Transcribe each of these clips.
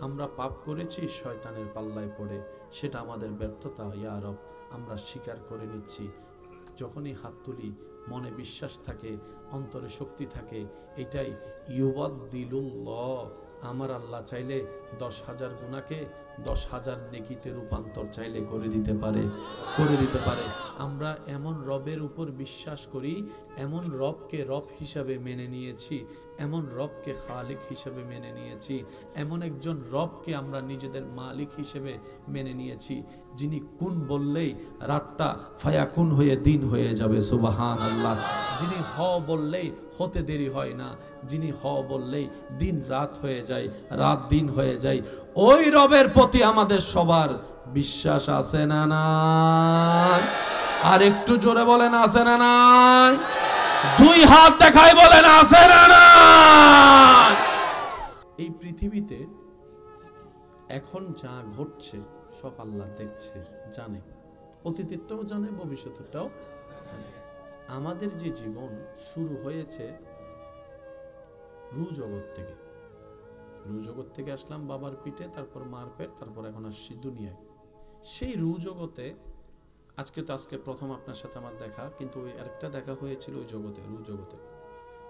আমরা পাপ করেছি শয়তানের পাল্লায় পড়ে, সেটা আমাদের ব্যর্থতা। ইয়া রব, আমরা স্বীকার করে নিচ্ছি। যখনই হাত তুলি মনে বিশ্বাস থাকে, অন্তরে শক্তি থাকে, এটাই ইউবাদদিলুল্লাহ। আমার আল্লাহ চাইলে 10,000 গুনাহকে 10,000 নেকিতে রূপান্তর চাইলে করে দিতে পারে। আমরা এমন রবের উপর বিশ্বাস করি, এমন রবকে রব হিসাবে মেনে নিয়েছি, এমন রবকে খালিক হিসেবে মেনে নিয়েছি, এমন একজন রবকে আমরা নিজেদের মালিক হিসেবে মেনে নিয়েছি, যিনি কুন বললেই রাতটা ফায়াকুন হয়ে দিন হয়ে যাবে। সুবহানাল্লাহ। যিনি হ বললেই হতে দেরি হয় না, যিনি হ বললেই দিন রাত হয়ে যায়, রাত দিন হয়ে যায়। ওই রবের প্রতি আমাদের সবার বিশ্বাস আছে না নাই? আর একটু জোরে বলেন আছে না নাই? দুই হাত দেখায় বলেন আছে না নাই? এই পৃথিবীতে এখন যা ঘটছে সব আল্লাহ দেখছে, জানে, অতীতেরটাও জানে, ভবিষ্যতেরটাও জানে। আমাদের যে জীবন শুরু হয়েছে রু জগৎ থেকে, রু জগৎ থেকে আসলাম বাবার পিঠে, তারপর মার পেট, তারপর এখন আসছি দুনিয়ায়। সেই রু জগতে আজকে প্রথম আপনার সাথে আমার দেখা, কিন্তু ওই আরেকটা দেখা হয়েছিল ওই জগতে, রু জগতে।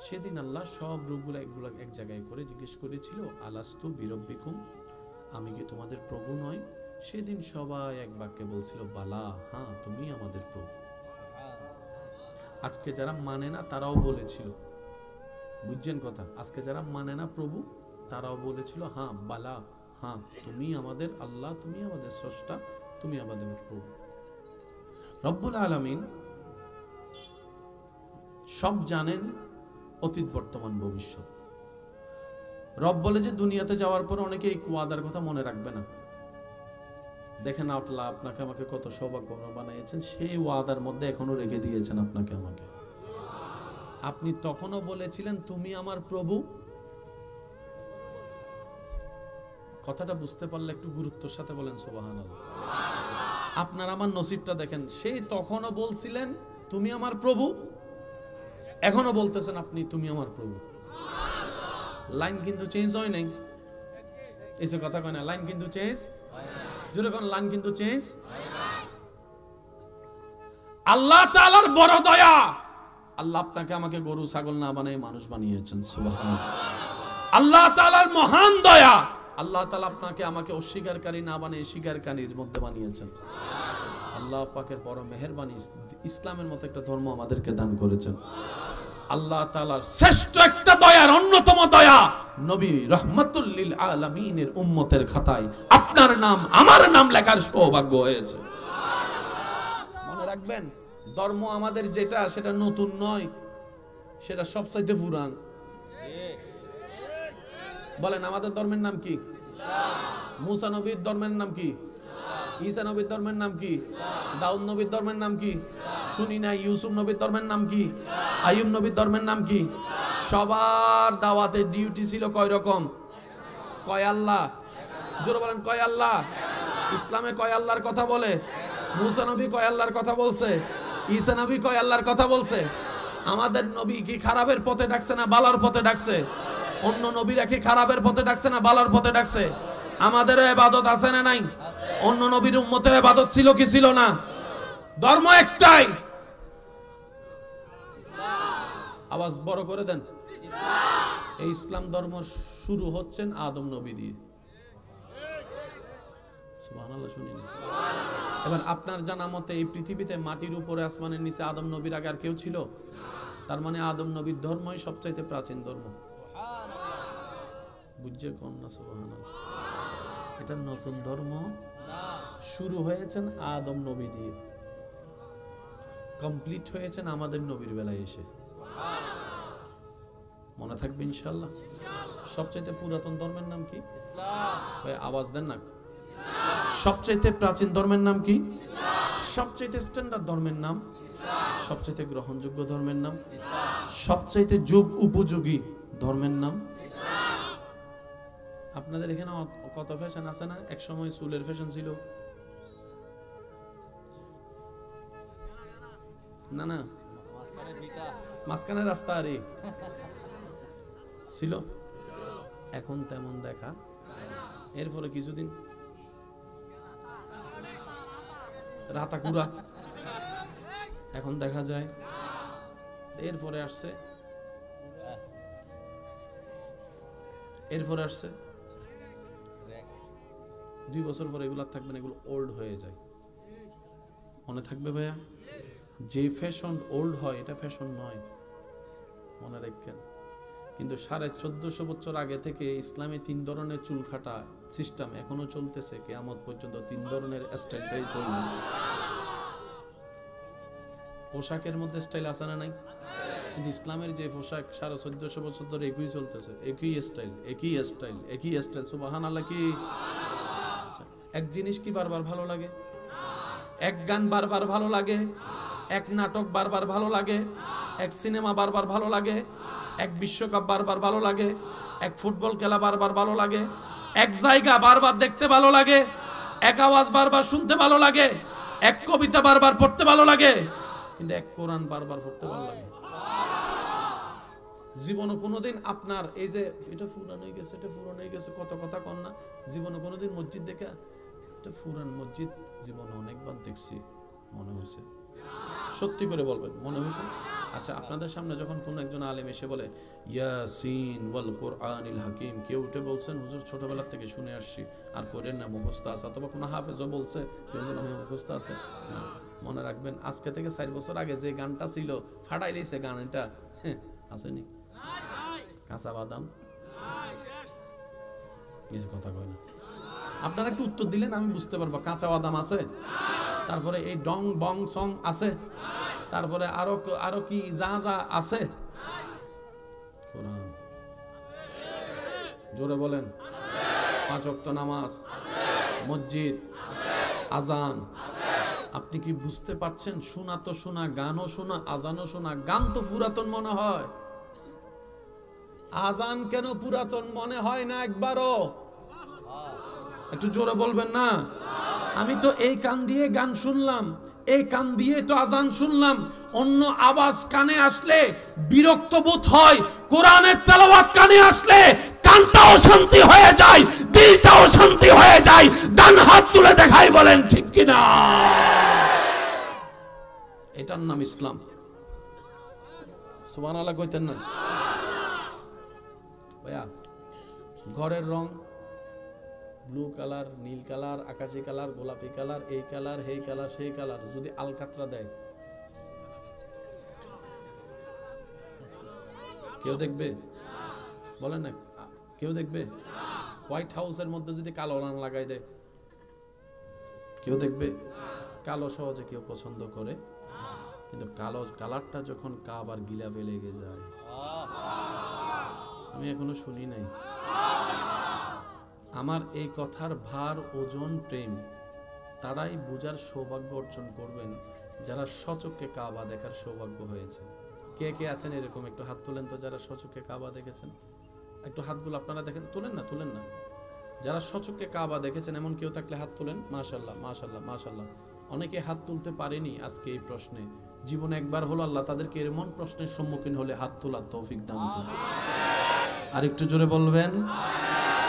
সেদিন আল্লাহ সব রূপগুলো এগুলো এক জায়গায় করে জিজ্ঞেস করেছিল, আলাস্তু বিরব্বিকুম, আমি কি তোমাদের প্রভু নয়? সেদিন সবাই এক বাক্যে বলছিল, বালা, হ্যাঁ তুমি আমাদের প্রভু। আজকে যারা মানে না তারাও বলেছিল, বুঝছেন কথা, আজকে যারা মানে না প্রভু তারাও বলেছিল, হ্যাঁ বালা, হ্যাঁ তুমি আমাদের আল্লাহ, তুমি আমাদের স্রষ্টা, তুমি আমাদের প্রভু। রব্বুল আলামিন সব জানেন, অতীত বর্তমান ভবিষ্যৎ। রব বলে যে দুনিয়াতে যাওয়ার পর অনেকে এই ওয়াদার কথা মনে রাখবে না। দেখেন আল্লাহ আপনাকে আমাকে কত সৌভাগ্যবান বানিয়েছেন, সেই ওয়াদার মধ্যে এখনো রেখে দিয়েছেন আপনাকে আমাকে। আপনি তখনও বলেছিলেন তুমি আমার প্রভু। কথাটা বুঝতে পারলে একটু গুরুত্বের সাথে বলেন সুবহানাল্লাহ। আপনার আমার নসিবটা দেখেন, সেই তখনও বলছিলেন তুমি আমার প্রভু, এখনো বলতেছেন আপনি তুমি আমার প্রভু। লাইন কিন্তু চেঞ্জ হয় নাই, এসে কথা কয় না, লাইন কিন্তু চেঞ্জ, জোরে কোন লাইন কিন্তু চেঞ্জ। আল্লাহ তাআলার বড় দয়া, আল্লাহ আপনাকে আমাকে গরু ছাগল না বানিয়ে মানুষ বানিয়েছেন। সুবহানাল্লাহ। আল্লাহ তাআলার মহান দয়া, আল্লাহ তাআলা আপনাকে আমাকে অস্বীকারী না বানিয়ে স্বীকারকারীর মধ্যে বানিয়েছেন। আল্লাহ পাকের বড় মেহেরবানি, ইসলামের মতো একটা ধর্ম আমাদেরকে দান করেছেন। আল্লাহ তাআলার শ্রেষ্ঠ একটা দয়ার অন্যতম দয়া, নবী রাহমাতুল লিল আলামিনের উম্মতের খাতায় আপনার নাম আমার নাম লেখার সৌভাগ্য হয়েছে। মনে রাখবেন, ধর্ম আমাদের যেটা সেটা নতুন নয়, সেটা সবচাইতে পুরান। বলেন আমাদের ধর্মের নাম কি? মুসা নবীর ধর্মের নাম কি? ঈসা নবীর ধর্মের নাম কি? দাউদ নবীর ধর্মের নাম কি? শুনি না। ইউসুফ নবীর ধর্মের নাম কি? আইয়ুব নবীর ধর্মের নাম কি? সবার দাওয়াতের ডিউটি ছিল কয় রকম? কয় আল্লাহ। জোরে বলেন কয় আল্লাহ। ইসলামে কয় আল্লাহর কথা বলে? মুসা নবী কয় আল্লাহর কথা বলছে? ঈসা নবী কয় আল্লাহর কথা বলছে? আমাদের নবী কি খারাপের পথে ডাকছে না ভালোর পথে ডাকছে? অন্য নবীরা কি খারাপের পথে ডাকছে না ভালোর পথে ডাকছে? আমাদের ইবাদত আছে না নাই? অন্য নবীর উম্মতের ইবাদত ছিল কি ছিল না? ধর্ম একটাই, আওয়াজ বড় করে দেন, এই ইসলাম ধর্ম শুরু হচ্ছেন আদম নবী দিয়ে। সুবহানাল্লাহ। শুনিনি? এবার আপনার জানা মতে এই পৃথিবীতে মাটির উপরে আসমানের নিচে আদম নবীর আগে আর কেউ ছিল? তার মানে আদম নবীর ধর্মই সবচাইতে প্রাচীন ধর্ম। বুঝছে কোন না? সুবহানাল্লাহ। এটা নতুন ধর্ম শুরু হয়েছেন আদম নবী দিয়ে, কমপ্লিট হয়েছেন আমাদের নবীর বেলায় এসে। মনে থাকবে ইনশাআল্লাহ। সবচাইতে পুরাতন ধর্মের নাম কি? ইসলাম। আওয়াজ দেন না। সবচাইতে প্রাচীন ধর্মের নাম কি? সবচাইতে স্ট্যান্ডার্ড ধর্মের নাম? সবচাইতে গ্রহণযোগ্য ধর্মের নাম? সবচাইতে যুগ উপযোগী ধর্মের নাম? আপনাদের এখানে কত ফ্যাশন আছে না? এক সময় চুলের ফ্যাশন ছিল না? না, মাঝখানে রাস্তা আরে ছিল, এখন তেমন দেখা এরপরে কিছুদিন রাতাকুড়া, এখন দেখা যায়। এরপরে আসছে 2 বছর পরে এগুলো থাকবে না, এগুলো ওল্ড হয়ে যায়। মনে থাকবে ভাইয়া, যে ফ্যাশন ওল্ড হয় এটা ফ্যাশন নয়, মনে রাখবেন। কিন্তু 1450 বছর আগে থেকে ইসলামে 3 ধরনের চুল কাটা সিস্টেম এখনো চলতেছে, কিয়ামত পর্যন্ত 3 ধরনের স্টাইলটাই চলবে। পোশাকের মধ্যে স্টাইল আছে না নাই? কিন্তু ইসলামের যে পোশাক 1450 বছর ধরে একই চলতেছে, একই স্টাইল। সুবহানাল্লাহ। কি এক জিনিস কি বারবার ভালো লাগে? এক গান বারবার ভালো লাগে, এক নাটক বারবার ভালো লাগে, এক সিনেমা বারবার ভালো লাগে, এক বিশ্বকাপ বারবার ভালো লাগে, এক ফুটবল খেলা বারবার ভালো লাগে, এক জায়গা বারবার দেখতে ভালো লাগে, এক আওয়াজ বারবার শুনতে ভালো লাগে, এক কবিতা বারবার পড়তে ভালো লাগে, কিন্তু এক কোরআন বারবার পড়তে ভালো লাগে। জীবনে কোনোদিন আপনার এই যে এটা পুরান হয়ে গেছে, এটা পুরান হয়ে গেছে, কত কথা কন না, জীবনে কোনোদিন মসজিদ দেখা এটা পুরান মসজিদ জীবনে অনেকবার দেখছি মনে হয়েছে? সত্যি করে বলবেন, মনে হয়েছে? আচ্ছা, আপনাদের সামনে যখন কোন একজন আলেম এসে বলে ইয়াসিন ওয়াল কোরআনিল হাকিম, কেউ উঠে বলছেন হুজুর ছোটবেলা থেকে শুনে আসছি আর পড়েন না, মুখস্থ আছে, অথবা কোনো হাফেজও বলছে হুজুর আমি মুখস্থ আছে? মনে রাখবেন, আজকে থেকে 4 বছর আগে যে গানটা ছিল ফাটাই দিয়েছে গান, এটা আসেনি? কাঁচা বাদাম কিছু কথা কয় না। আপনারা একটু উত্তর দিলেন আমি বুঝতে পারবো। কাঁচা বাদাম আছে, তারপরে এই ডং বং সং আছে, তারপরে আরো কি যা যা আছে? কোরআন। জোরে বলেন। 5 ওয়াক্ত নামাজ, মসজিদ, আজান। আপনি কি বুঝতে পারছেন? শোনা তো শোনা, গানও শোনা, আজানও শোনা। গান তো পুরাতন মনে হয়, আজান কেন পুরাতন মনে হয় না একবারও? একটু জোরে বলবেন না। আমি তো এই কান দিয়ে গান শুনলাম, এই কান দিয়ে তো আজান শুনলাম, অন্য আওয়াজ কানে আসলে বিরক্ত বোধ হয়। কোরআনের তেলাওয়াত কানে আসলে কানটাও শান্তি হয়ে যায়, দিলটাও শান্তি হয়ে যায়। ডান হাত তুলে দেখাই, বলেন ঠিক কিনা? এটার নাম ইসলাম। সুবহানাল্লাহ কইতেন না ভাইয়া? ঘরের রং ব্লু কালার, নীল কালার, আকাশি কালার, গোলাপি কালার, এই কালার, সেই কালার, সেই কালার, যদি আলকাতরা দেয় কেউ দেখবে? বলেন না, কেউ দেখবে? হোয়াইট হাউসের মধ্যে যদি কালো রং লাগাই দেয় কেউ দেখবে? কালো সহজে কেউ পছন্দ করে, কিন্তু কালো কালারটা যখন কাবার গিলাফে লেগে যায়, আমি এখনো শুনি নাই। আমার এই কথার ভার, ওজন, প্রেম তারাই বুঝার সৌভাগ্য অর্জন করবেন যারা সচক্ষে কাবা দেখার সৌভাগ্য হয়েছে। কে কে আছেন এরকম? একটু হাত তোলেন তো, যারা সচক্ষে কাবা দেখেছেন। একটু হাতগুলো আপনারা দেখেন, তোলেন না। যারা সচক্ষে কাবা দেখেছেন এমন কেউ থাকলে হাত তোলেন। মাশাআল্লাহ, মাশাআল্লাহ, মাশাআল্লাহ। অনেকে হাত তুলতে পারেনি আজকে এই প্রশ্নে, জীবনে একবার হলো আল্লাহ তাদেরকে এমন প্রশ্নের সম্মুখীন হলে হাত তোলার তৌফিক দান করুন। আর একটু জোরে বলবেন।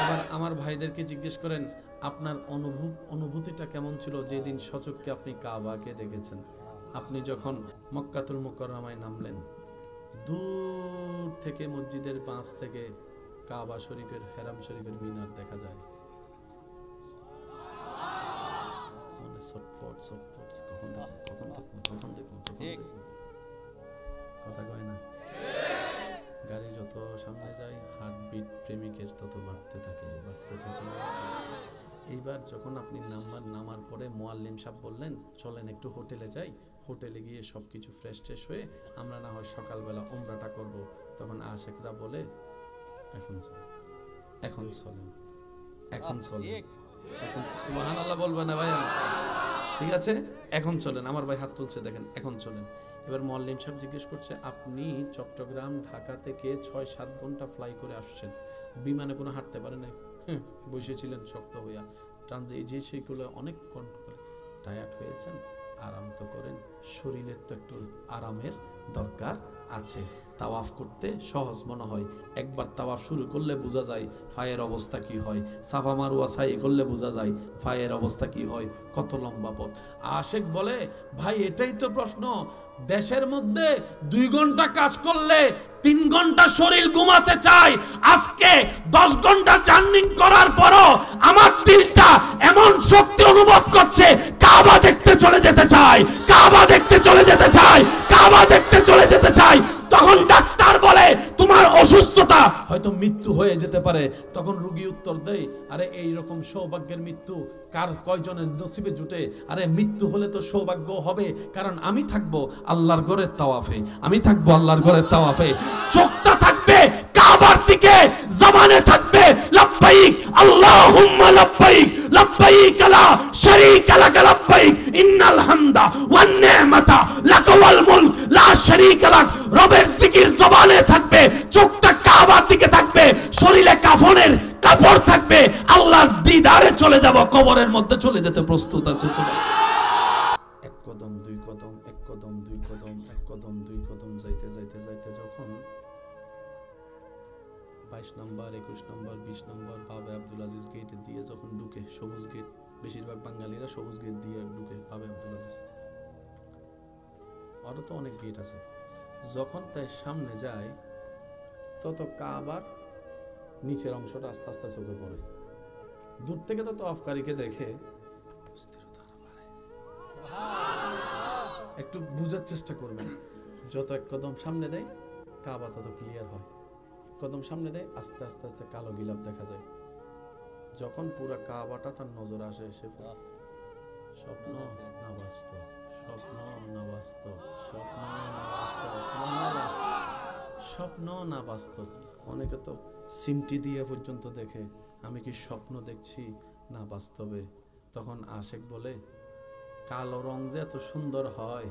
এবার আমার ভাইদেরকে জিজ্ঞেস করেন, আপনার অনুভূতিটা কেমন ছিল যেদিন সচক্ষে আপনি কাবাকে দেখেছেন? আপনি যখন মক্কাতুল মুকাররমায় নামলেন, দূর থেকে মসজিদের পাশ থেকে কাবা শরীফের, হেরাম শরীফের মিনার দেখা যায়। মানে ছটফট কখন দেখুন কথা কয় না। গাড়ি যত সামনে যায় হার্টবিট প্রেমিকের তত বাড়তে থাকে। এইবার যখন আপনি নামার পরে মুয়াল্লিম সাহেব বললেন চলেন একটু হোটেলে যাই, হোটেলে গিয়ে সবকিছু ফ্রেশ হয়ে আমরা না হয় সকালবেলা উমরাটা করব, তখন আশেকরা বলে এখন সুবহানাল্লাহ বলবেন না ভাই? ঠিক আছে, এখন চলেন। আমার ভাই হাত তুলছে, দেখেন, এখন চলেন। এবার মুয়াল্লিম সাহেব জিজ্ঞেস করছে, আপনি চট্টগ্রাম ঢাকা থেকে 6-7 ঘন্টা ফ্লাই করে আসছেন, বিমানে কোনো হাঁটতে পারে নাই? বসেছিলেন শক্ত হইয়া, ট্রানজিট যে সেইগুলো অনেক টায়ার্ড হয়েছেন, আরাম তো করেন, শরীরের তো একটু আরামের দরকার আছে। তাওয়াফ করতে সহজ মনে হয়, একবার তাওয়াফ শুরু করলে বোঝা যায় পায়ের অবস্থা কি হয়, সাফা মারওয়া সাই করলে বোঝা যায় পায়ের অবস্থা কি হয়, কত লম্বা পথ। আশেক বলে ভাই এটাই তো প্রশ্ন, দেশের মধ্যে 2 ঘন্টা কাজ করলে 3 ঘন্টা শরীর ঘুমাতে চায়, আজকে 10 ঘন্টা জার্নি করার পরও আমার দিলটা এমন শক্তি অনুভব করছে কাবা দেখতে চলে যেতে চায়, কাবা দেখতে চলে যেতে চায়, কাবা দেখতে চলে যেতে চায়। তখন ডাক্তার বলে তোমার অসুস্থতা হয়তো মৃত্যু হয়ে যেতে পারে। তখন রোগী উত্তর দেয়, আরে এই রকম সৌভাগ্যের মৃত্যু কার কয়জনের নসিবে জুটে? আরে মৃত্যু হলে তো সৌভাগ্য হবে, কারণ আমি থাকবো আল্লাহর ঘরের তাওয়াফে, আমি থাকবো আল্লাহর ঘরের তাওয়াফে। চোখটা থাকবে কাবার দিকে, জবানে থাকবে লাব্বাইক আল্লাহুম্মা লাব্বাইক, লাব্বাইক লা শারীকা লাক লাব্বাইক, ইন্নাল হামদা ওয়ান নি'মাতা লাক ওয়াল মুলক লা শারীকা লাক। রবের জিকির জবানে থাকবে, চোখটা কাবার দিকে থাকবে, শরীরে কাফনের কাপড় থাকবে, আল্লাহর দিদারে চলে যাব, কবরের মধ্যে চলে যেতে প্রস্তুত আছে। সুবহানাল্লাহ। 1 কদম 2 কদম, 1 কদম 2 কদম, 1 কদম 2 কদম যাইতে যাইতে যাইতে যখন 22 নম্বর 21 নম্বর 20 নম্বর বাবে আব্দুল আজিজ গেট দিয়ে যখন ঢুকে, সবুজ গেট, বেশিরভাগ বাঙালিরা সবুজ গেট দিয়ে ঢুকে বাবে আব্দুল আজিজ, আরো তো অনেক গেট আছে। যখন তাই সামনে যায় তত কাবার নিচের অংশটা আস্তে আস্তে চোখে পড়ে। দূর থেকে তো তাওয়াফকারীকে দেখে অস্থিরতা বাড়ে। একটু বুঝার চেষ্টা করবেন, যত 1 কদম সামনে দেয় কাবা তত ক্লিয়ার হয়। 1 কদম সামনে দেয় আস্তে আস্তে আস্তে কালো গিলাপ দেখা যায়। যখন পুরা কাবাটা তার নজরে আসে, সে স্বপ্ন না বাস্তব, স্বপ্ন না বাস্তব, স্বপ্ন না বাস্তব, স্বপ্ন না বাস্তব। অনেকে তো সিমটি দিয়ে পর্যন্ত দেখে আমি কি স্বপ্ন দেখছি না বাস্তবে। তখন আশেক বলে কালো রং যে এত সুন্দর হয়,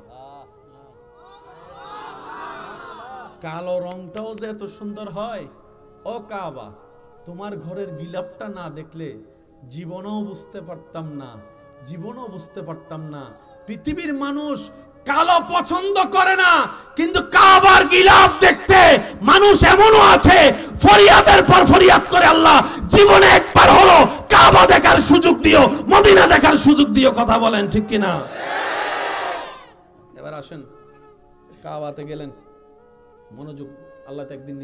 কালো রংটাও যে এত সুন্দর হয়, ও কাবা তোমার ঘরের গিলাপটা না দেখলে জীবনও বুঝতে পারতাম না, জীবনও বুঝতে পারতাম না। পৃথিবীর মানুষ কালো পছন্দ করে না, কিন্তু কাবার গিলাপ দেখতে মানুষ এমনও আছে ফরিয়াদের পর ফরিয়াদ করে, আল্লাহ জীবনে একবার হলো কাবা দেখার সুযোগ দিও, মদিনা দেখার সুযোগ দিও। কথা বলেন ঠিক কিনা? এবার আসেন, কাবাতে গেলেন, মনোযোগ আল্লাহ তো একদিন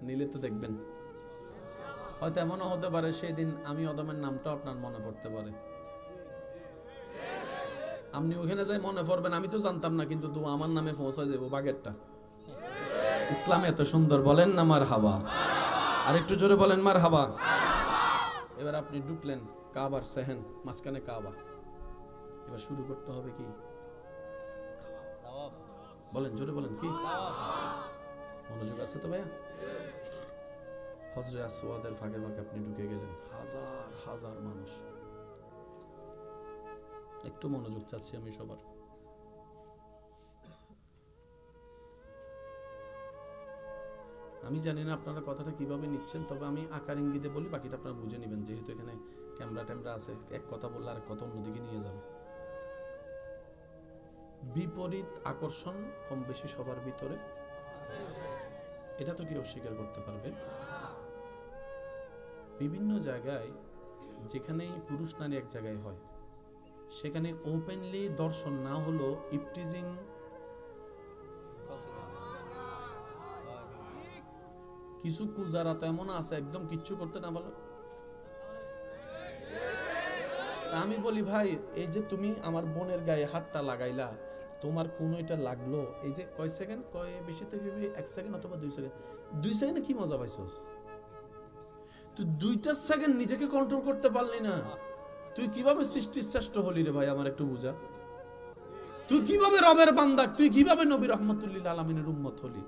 নিলে তো দেখবেন। হয়তো এমনও হতে পারে সেই দিন আমি অদমের নামটা আপনার মনে পড়তে পারে, আপনি ওখানে যাই মনে পড়বেন, আমি তো জানতাম না, কিন্তু দোয়া আমার নামে পৌঁছে যাবো বাগেরটা। ইসলাম এত সুন্দর, বলেন না মারহাবা? আর একটু জোরে বলেন মারহাবা। এবার আপনি ঢুকলেন কাবার সেহেন, মাঝখানে কাবা। এবার শুরু করতে হবে কি? বলেন, জোরে বলেন, কি? মনোযোগ আছে তো ভাইয়া? হজরে আসওয়াদের ফাঁকে ফাঁকে আপনি ঢুকে গেলেন, হাজার হাজার মানুষ। একটু মনোযোগ চাচ্ছি আমি সবার। আমি জানি না আপনারা কথাটা কিভাবে নিচ্ছেন, তবে আমি আকার ইঙ্গিতে বলি, বাকিটা আপনারা বুঝে নেবেন, যেহেতু এখানে ক্যামেরা ট্যামেরা আছে, এক কথা বললে আর কথা অন্যদিকে নিয়ে যাবে। বিপরীত আকর্ষণ কম বেশি সবার ভিতরে, এটা তো কি অস্বীকার করতে পারবে? বিভিন্ন জায়গায় যেখানেই পুরুষ নারী এক জায়গায় হয়, সেখানে ওপেনলি দর্শন না হলো ইপটিজিং, কিছু কুজারা তো এমন আছে একদম কিচ্ছু করতে না বলো। আমি বলি ভাই, এই যে তুমি আমার বোনের গায়ে হাতটা লাগাইলা, তোমার কোন এটা লাগলো, এই যে কয় সেকেন্ড, কয় বেশি থেকে 1 সেকেন্ড অথবা 2 সেকেন্ড, 2 সেকেন্ডে কি মজা পাইছস তুই? 2টা সেকেন্ড নিজেকে কন্ট্রোল করতে পারলি না, তুই কিভাবে সৃষ্টির শ্রেষ্ঠ হলি রে ভাই? আমার একটু বুঝা, তুই কিভাবে রবের বান্দা, তুই কিভাবে নবী রহমতুল্লিল আলামিনের উম্মত হলি?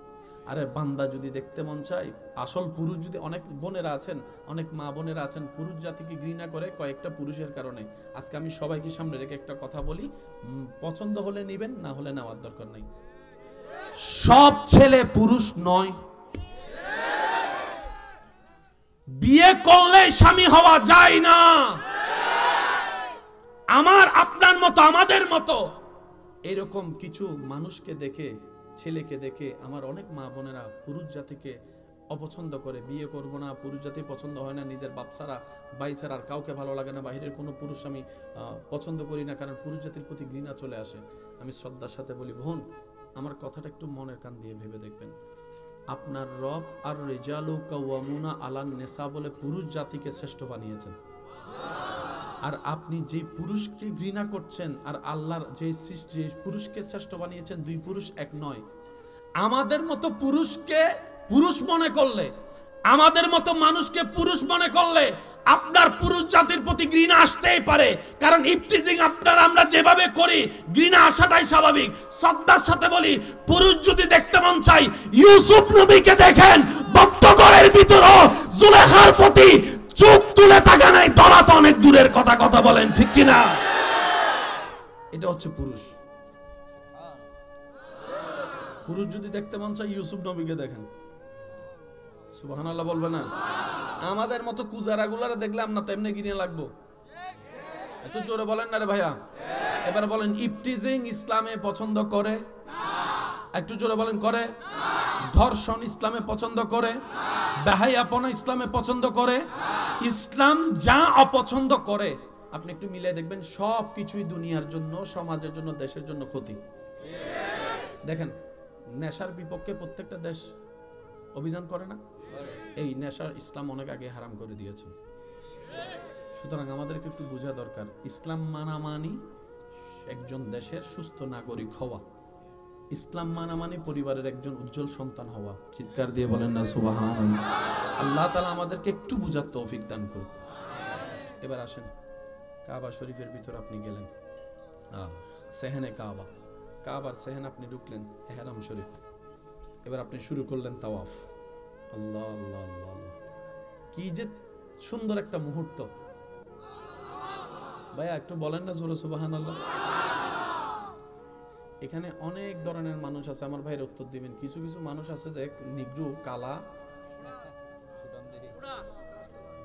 আরে বান্দা যদি দেখতে মন চাই, আসল পুরুষ যদি, অনেক বোনেরা আছেন, অনেক মা বোনেরা আছেন পুরুষ জাতিকে ঘৃণা করে কয়েকটা পুরুষের কারণে। আজকে আমি সবাইকে সামনে রেখে একটা কথা বলি, পছন্দ হলে নিবেন, না হলে নেওয়ার দরকার নাই। সব ছেলে পুরুষ নয়, বিয়ে করলে স্বামী হওয়া যায় না। আমার আপনার মতো, আমাদের মতো এরকম কিছু মানুষকে দেখে ছেলেকে দেখে আমার অনেক মা বোনেরা পুরুষ জাতিকে অপছন্দ করে, বিয়ে করব না, পুরুষ জাতি পছন্দ হয় না, নিজের বাপ ছাড়া ভাই ছাড়া আর কাউকে ভালো লাগে না, বাহিরের কোনো পুরুষ আমি পছন্দ করি না, কারণ পুরুষ জাতির প্রতি ঘৃণা চলে আসে। আমি শ্রদ্ধার সাথে বলি, বোন আমার কথাটা একটু মনের কান দিয়ে ভেবে দেখবেন। আপনার রব আর রিজালু কাওয়ামুনা আলান নেসা বলে পুরুষ জাতিকে শ্রেষ্ঠ বানিয়েছেন, আর আপনি যে পুরুষকে ঘৃণা করছেন আর আল্লাহর যে সৃষ্টি পুরুষকে শ্রেষ্ঠ বানিয়েছেন, দুই পুরুষ এক নয়। আমাদের মতো পুরুষকে পুরুষ মনে করলে, আমাদের মতো মানুষকে পুরুষ মনে করলে আপনার পুরুষ জাতির প্রতি ঘৃণা আসতেই পারে, কারণ ইফটিজিং আপনারা আমরা যেভাবে করি ঘৃণা আসাটাই স্বাভাবিক। শ্রদ্ধার সাথে বলি, পুরুষ যদি দেখতে মন চাই, ইউসুফ নবীকে দেখেন, বদ্ধঘরের ভিতরও জুলেখার প্রতি চোখ তুলে তাকা নাই, ধরা তো অনেক দূরের কথা। কথা বলেন ঠিক কিনা? এটা হচ্ছে পুরুষ। পুরুষ যদি দেখতে মন চাই, ইউসুফ নবীকে দেখেন। সুবহানাল্লাহ বলবে না? আমাদের মতো কুজারাগুলারে দেখলে আমরা তেমনি কিনে লাগবো। একটু জোরে বলেন না রে ভাইয়া। এবার বলেন, ইফটিজিং ইসলামে পছন্দ করে? একটু জোরে বলেন, করে? ধর্ষণ ইসলামে পছন্দ করে? বেহায়াপনা ইসলামে পছন্দ করে? ইসলাম যা অপছন্দ করে আপনি একটু মিলে দেখবেন, সব কিছুই দুনিয়ার জন্য, সমাজের জন্য, দেশের জন্য ক্ষতি। দেখেন, নেশার বিপক্ষে প্রত্যেকটা দেশ অভিযান করে না? এই নেশা ইসলাম অনেক আগে হারাম করে দিয়েছে। সুতরাং আমাদেরকে একটু বোঝা দরকার, ইসলাম মানামানি একজন দেশের সুস্থ নাগরিক হওয়া, ইসলাম মানামানি পরিবারের একজন উজ্জ্বল সন্তান হওয়া। চিৎকার দিয়ে বলেন না সুবহানাল্লাহ। আল্লাহ তাআলা আমাদেরকে একটু বুঝার তৌফিক দান করুন। এবার আসেন, কাবা শরীফের ভিতর আপনি গেলেন, সেহেনে কাবা, কাবার সেহেন আপনি ঢুকলেন, ইহরাম শরীফ। এবার আপনি শুরু করলেন তাওয়াফ। আল্লাহ আল্লাহ আল্লাহ আল্লাহ, কি যে সুন্দর একটা মুহূর্ত। ভাইয়া একটু বলেন না জোরে সুবহানাল্লাহ। এখানে অনেক ধরনের মানুষ আছে, আমার ভাইয়ের উত্তর দিবেন। কিছু কিছু মানুষ আছে যে নিগ্রু, কালা,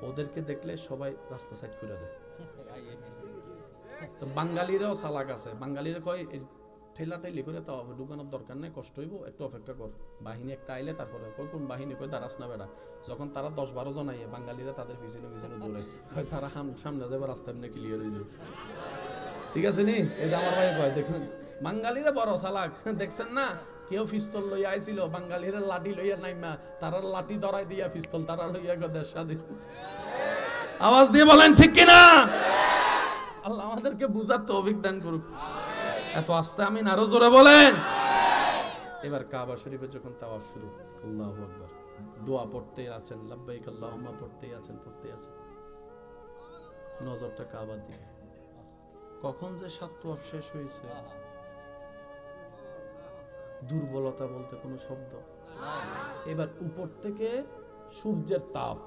ওদেরকে দেখলে সবাই রাস্তা সাইড করে দেয়। তো বাঙালিরাও চালাক আছে, বাঙালিরা কয় ঠেলা ঠেলি করে তাও ঢুকানোর দরকার নেই, কষ্ট হইব, একটু অপেক্ষা কর, বাহিনী একটা আইলে তারপরে। কোন বাহিনী? কই দাঁড়াস না বেড়া। যখন তারা 10-12 জন আইয়ে, বাঙালিরা তাদের পিছনে পিছনে দৌড়ে, তারা সামনে যাবে, রাস্তা এমনি ক্লিয়ার হয়ে যাবে। ঠিক আছে নি? এটা আমার ভাই কয়, দেখুন বাঙালিরা বড় চালাক, দেখছেন না? কেউ পিস্তল লইয়া আইছিল, বাঙালিরা লাঠি লইয়া নাইমা, তারা লাঠি ধরাই দিয়া পিস্তল তারা লইয়া দেশ স্বাধীন। আওয়াজ দিয়ে বলেন ঠিক কিনা? আল্লাহ আমাদেরকে বুঝার তৌফিক দান করুক। এত আস্তে আমিন, আরো জোরে বলেন। এবার কাবা শরীফে যখন তাওয়াফ শুরু, আল্লাহু আকবার, দোয়া পড়তেই আছেন, লাব্বাইক আল্লাহুম্মা পড়তেই আছেন। নজরটা কাবার দিকে। কখন যে সাত তাওয়াফ শেষ হয়েছে, দুর্বলতা বলতে কোনো শব্দ। এবার উপর থেকে সূর্যের তাপ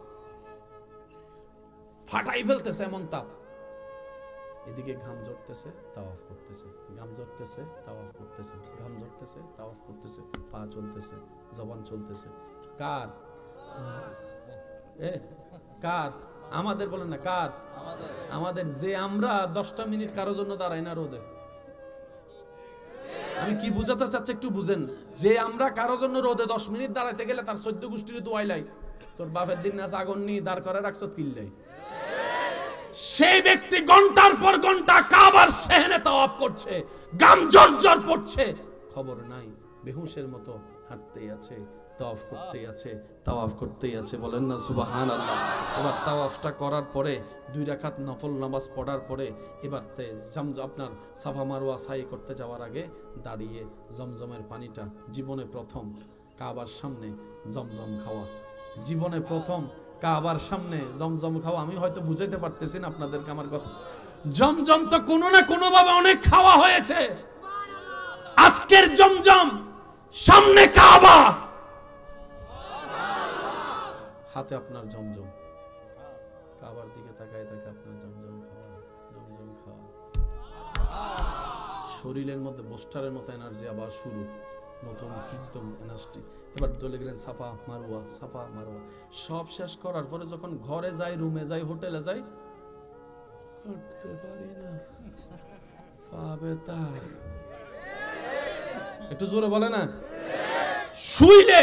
ফাটাই ফেলতেছে, এমন তাপ। এদিকে ঘাম ঝরতেছে, তাওয়াফ করতেছে, ঘাম ঝরতেছে, তাওয়াফ করতেছে, ঘাম ঝরতেছে, তাওয়াফ করতেছে, পা চলতেছে, জবান চলতেছে। কার? কার? আমাদের বলেন না, কার? আমাদের। যে আমরা 10টা মিনিট কারো জন্য দাঁড়াই না রোদে। আমি কি বুঝাতে চাচ্ছি একটু বুঝেন। যে আমরা কারো জন্য রোদে 10 মিনিট দাঁড়াইতে গেলে তার 14 গোষ্ঠীর দোয়াইলাই, তোর বাপের দিন না আগুন নি দাঁড় করে রাখছত কিল্লাই। সেই ব্যক্তি ঘন্টার পর ঘন্টা কাবার সেহেনে তাওয়াফ করছে, গাম জর্জর পড়ছে, খবর নাই, বেহুশের মতো হাঁটতেই আছে, তাওয়াফ করতেই আছে, তাওয়াফ করতেই আছে। বলেন না সুবহানাল্লাহ। এবার তাওয়াফটা করার পরে 2 রাকাত নফল নামাজ পড়ার পরে এবার আপনার সাফা মারওয়া সাই করতে যাওয়ার আগে দাঁড়িয়ে জমজমের পানিটা, জীবনে প্রথম কাবার সামনে জমজম খাওয়া, জীবনে প্রথম কাবার সামনে জমজম খাওয়া। আমি হয়তো বুঝাইতে পারতেছি না আপনাদেরকে আমার কথা। জমজম তো কোনো না কোনো ভাবে অনেক খাওয়া হয়েছে, আজকের জমজম সামনে কাবা, হাতে আপনার জমজম, কাবার দিকে তাকায় তাকায় আপনার জমজম খাওয়া, জমজম খাওয়া। শরীরের মধ্যে বোস্টারের মতো এনার্জি আবার শুরু, নতুন ফ্রিডম এনার্জি। এবার চলে গেলেন সাফা মারওয়া, সাফা মারওয়া। সব শেষ করার পরে যখন ঘরে যাই, রুমে যাই, হোটেলে যাই, উঠতে পারি না, পা ব্যথা। একটু জোরে বলে না। শুইলে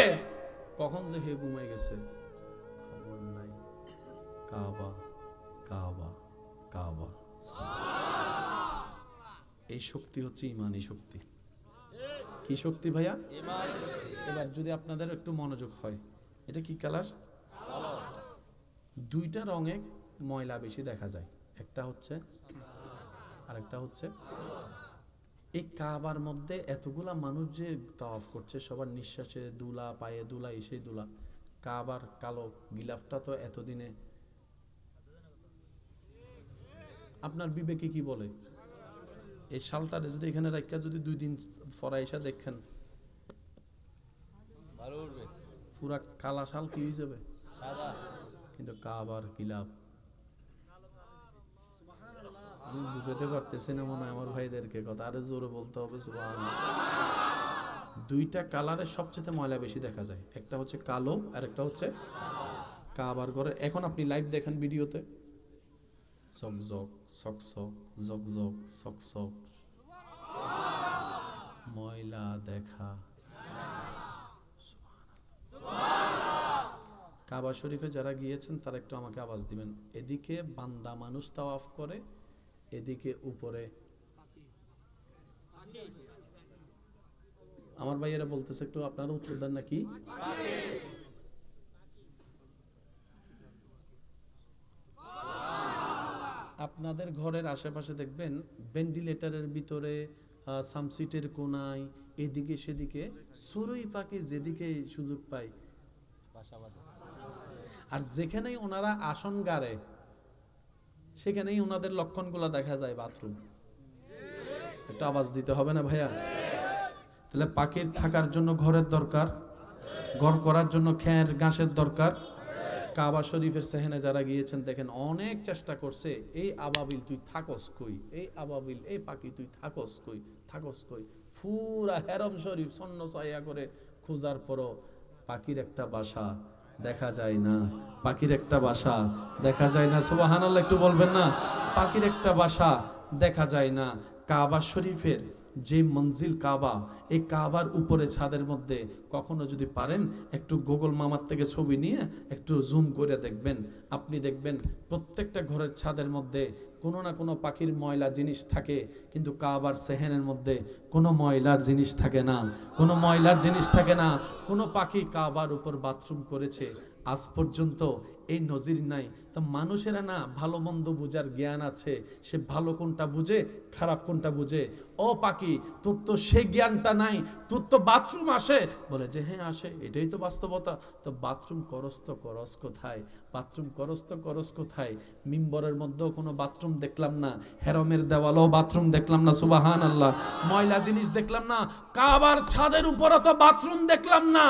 কখন যে হে ঘুমাই গেছে খবর নাই। কাবা কাবা কাবা, এই শক্তি হচ্ছে ইমানি শক্তি। কি শক্তি ভাইয়া? এবার যদি আপনাদের একটু মনোযোগ হয়, এটা কি কালার? দুইটা রঙে ময়লা বেশি দেখা যায়, একটা হচ্ছে আরেকটা হচ্ছে। এই কাবার মধ্যে এতগুলা মানুষ যে তাওয়াফ করছে, সবার নিঃশ্বাসে দুলা, পায়ে দুলা, এসে দুলা। কাবার কালো গিলাফটা তো এতদিনে আপনার বিবেকে কি বলে? এই শালটারে যদি এখানে রাখা যদি 2 দিন ফরাইসা দেখেন, পুরা কালা শাল কি হয়ে যাবে? কিন্তু কাবার গিলাফ আমি বুঝাতে পারতেছি না মনে হয় আমার ভাইদেরকে, কথা আরো জোরে বলতে হবে সুবহানাল্লাহ। দুইটা কালারে সবচেয়ে ময়লা বেশি দেখা যায়, একটা হচ্ছে কালো আর একটা হচ্ছে কাবার ঘরে। এখন আপনি লাইভ দেখেন ভিডিওতে, জক জক সক সক জক জক সক সক, ময়লা দেখা। কাবা শরীফে যারা গিয়েছেন তারা একটু আমাকে আওয়াজ দিবেন। এদিকে বান্দা মানুষ তাওয়াফ করে, এদিকে উপরে আমার ভাইয়েরা বলতেছে, একটু আপনারা উত্তর দেন নাকি? আপনাদের ঘরের আশেপাশে দেখবেন ভেন্টিলেটরের ভিতরে, সামসিটের কোনায়, এদিকে সেদিকে চড়ুই পাখি যেদিকে সুযোগ পায়, আর যেখানেই ওনারা আসন গাড়ে সেখানেই ওনাদের লক্ষণগুলো দেখা যায় বাথরুম। একটা আওয়াজ দিতে হবে না ভাইয়া? তাহলে পাখির থাকার জন্য ঘরের দরকার, ঘর করার জন্য খ্যার ঘাসের দরকার। কাবা শরীফের সেহেনে যারা গিয়েছেন দেখেন অনেক চেষ্টা করছে, এই আবাবিল তুই থাকস কই, এই আবাবিল, এই পাখি তুই থাকস কই, থাকস কই। পুরা হেরম শরীফ সন্ন ছায়া করে খোঁজার পরও পাখির একটা বাসা দেখা যায় না, পাখির একটা বাসা দেখা যায় না। সুবহানাল্লাহ একটু বলবেন না? পাখির একটা বাসা দেখা যায় না। কাবা শরীফের যে মঞ্জিল কাবা, এই কাবার উপরে ছাদের মধ্যে কখনো যদি পারেন একটু গুগল মামার থেকে ছবি নিয়ে একটু জুম করে দেখবেন, আপনি দেখবেন প্রত্যেকটা ঘরের ছাদের মধ্যে কোনো না কোনো পাখির ময়লা জিনিস থাকে, কিন্তু কাবার সেহেনের মধ্যে কোনো ময়লার জিনিস থাকে না, কোনো ময়লার জিনিস থাকে না। কোনো পাখি কাবার উপর বাথরুম করেছে আজ পর্যন্ত এই নজির নাই। তো মানুষেরা না ভালো মন্দ বুঝার জ্ঞান আছে, সে ভালো কোনটা বুঝে খারাপ কোনটা বুঝে। ও পাখি, তোর তো সেই জ্ঞানটা নাই, তোর তো বাথরুম আসে, বলে যে হ্যাঁ আসে, এটাই তো বাস্তবতা। তো বাথরুম করস তো করস কোথায়? বাথরুম করস তো করস কোথায়? মিম্বরের মধ্যেও কোনো বাথরুম দেখলাম না, হেরমের দেওয়ালও বাথরুম দেখলাম না, সুবহানাল্লাহ। ময়লা জিনিস দেখলাম না, কাবার ছাদের উপরও তো বাথরুম দেখলাম না।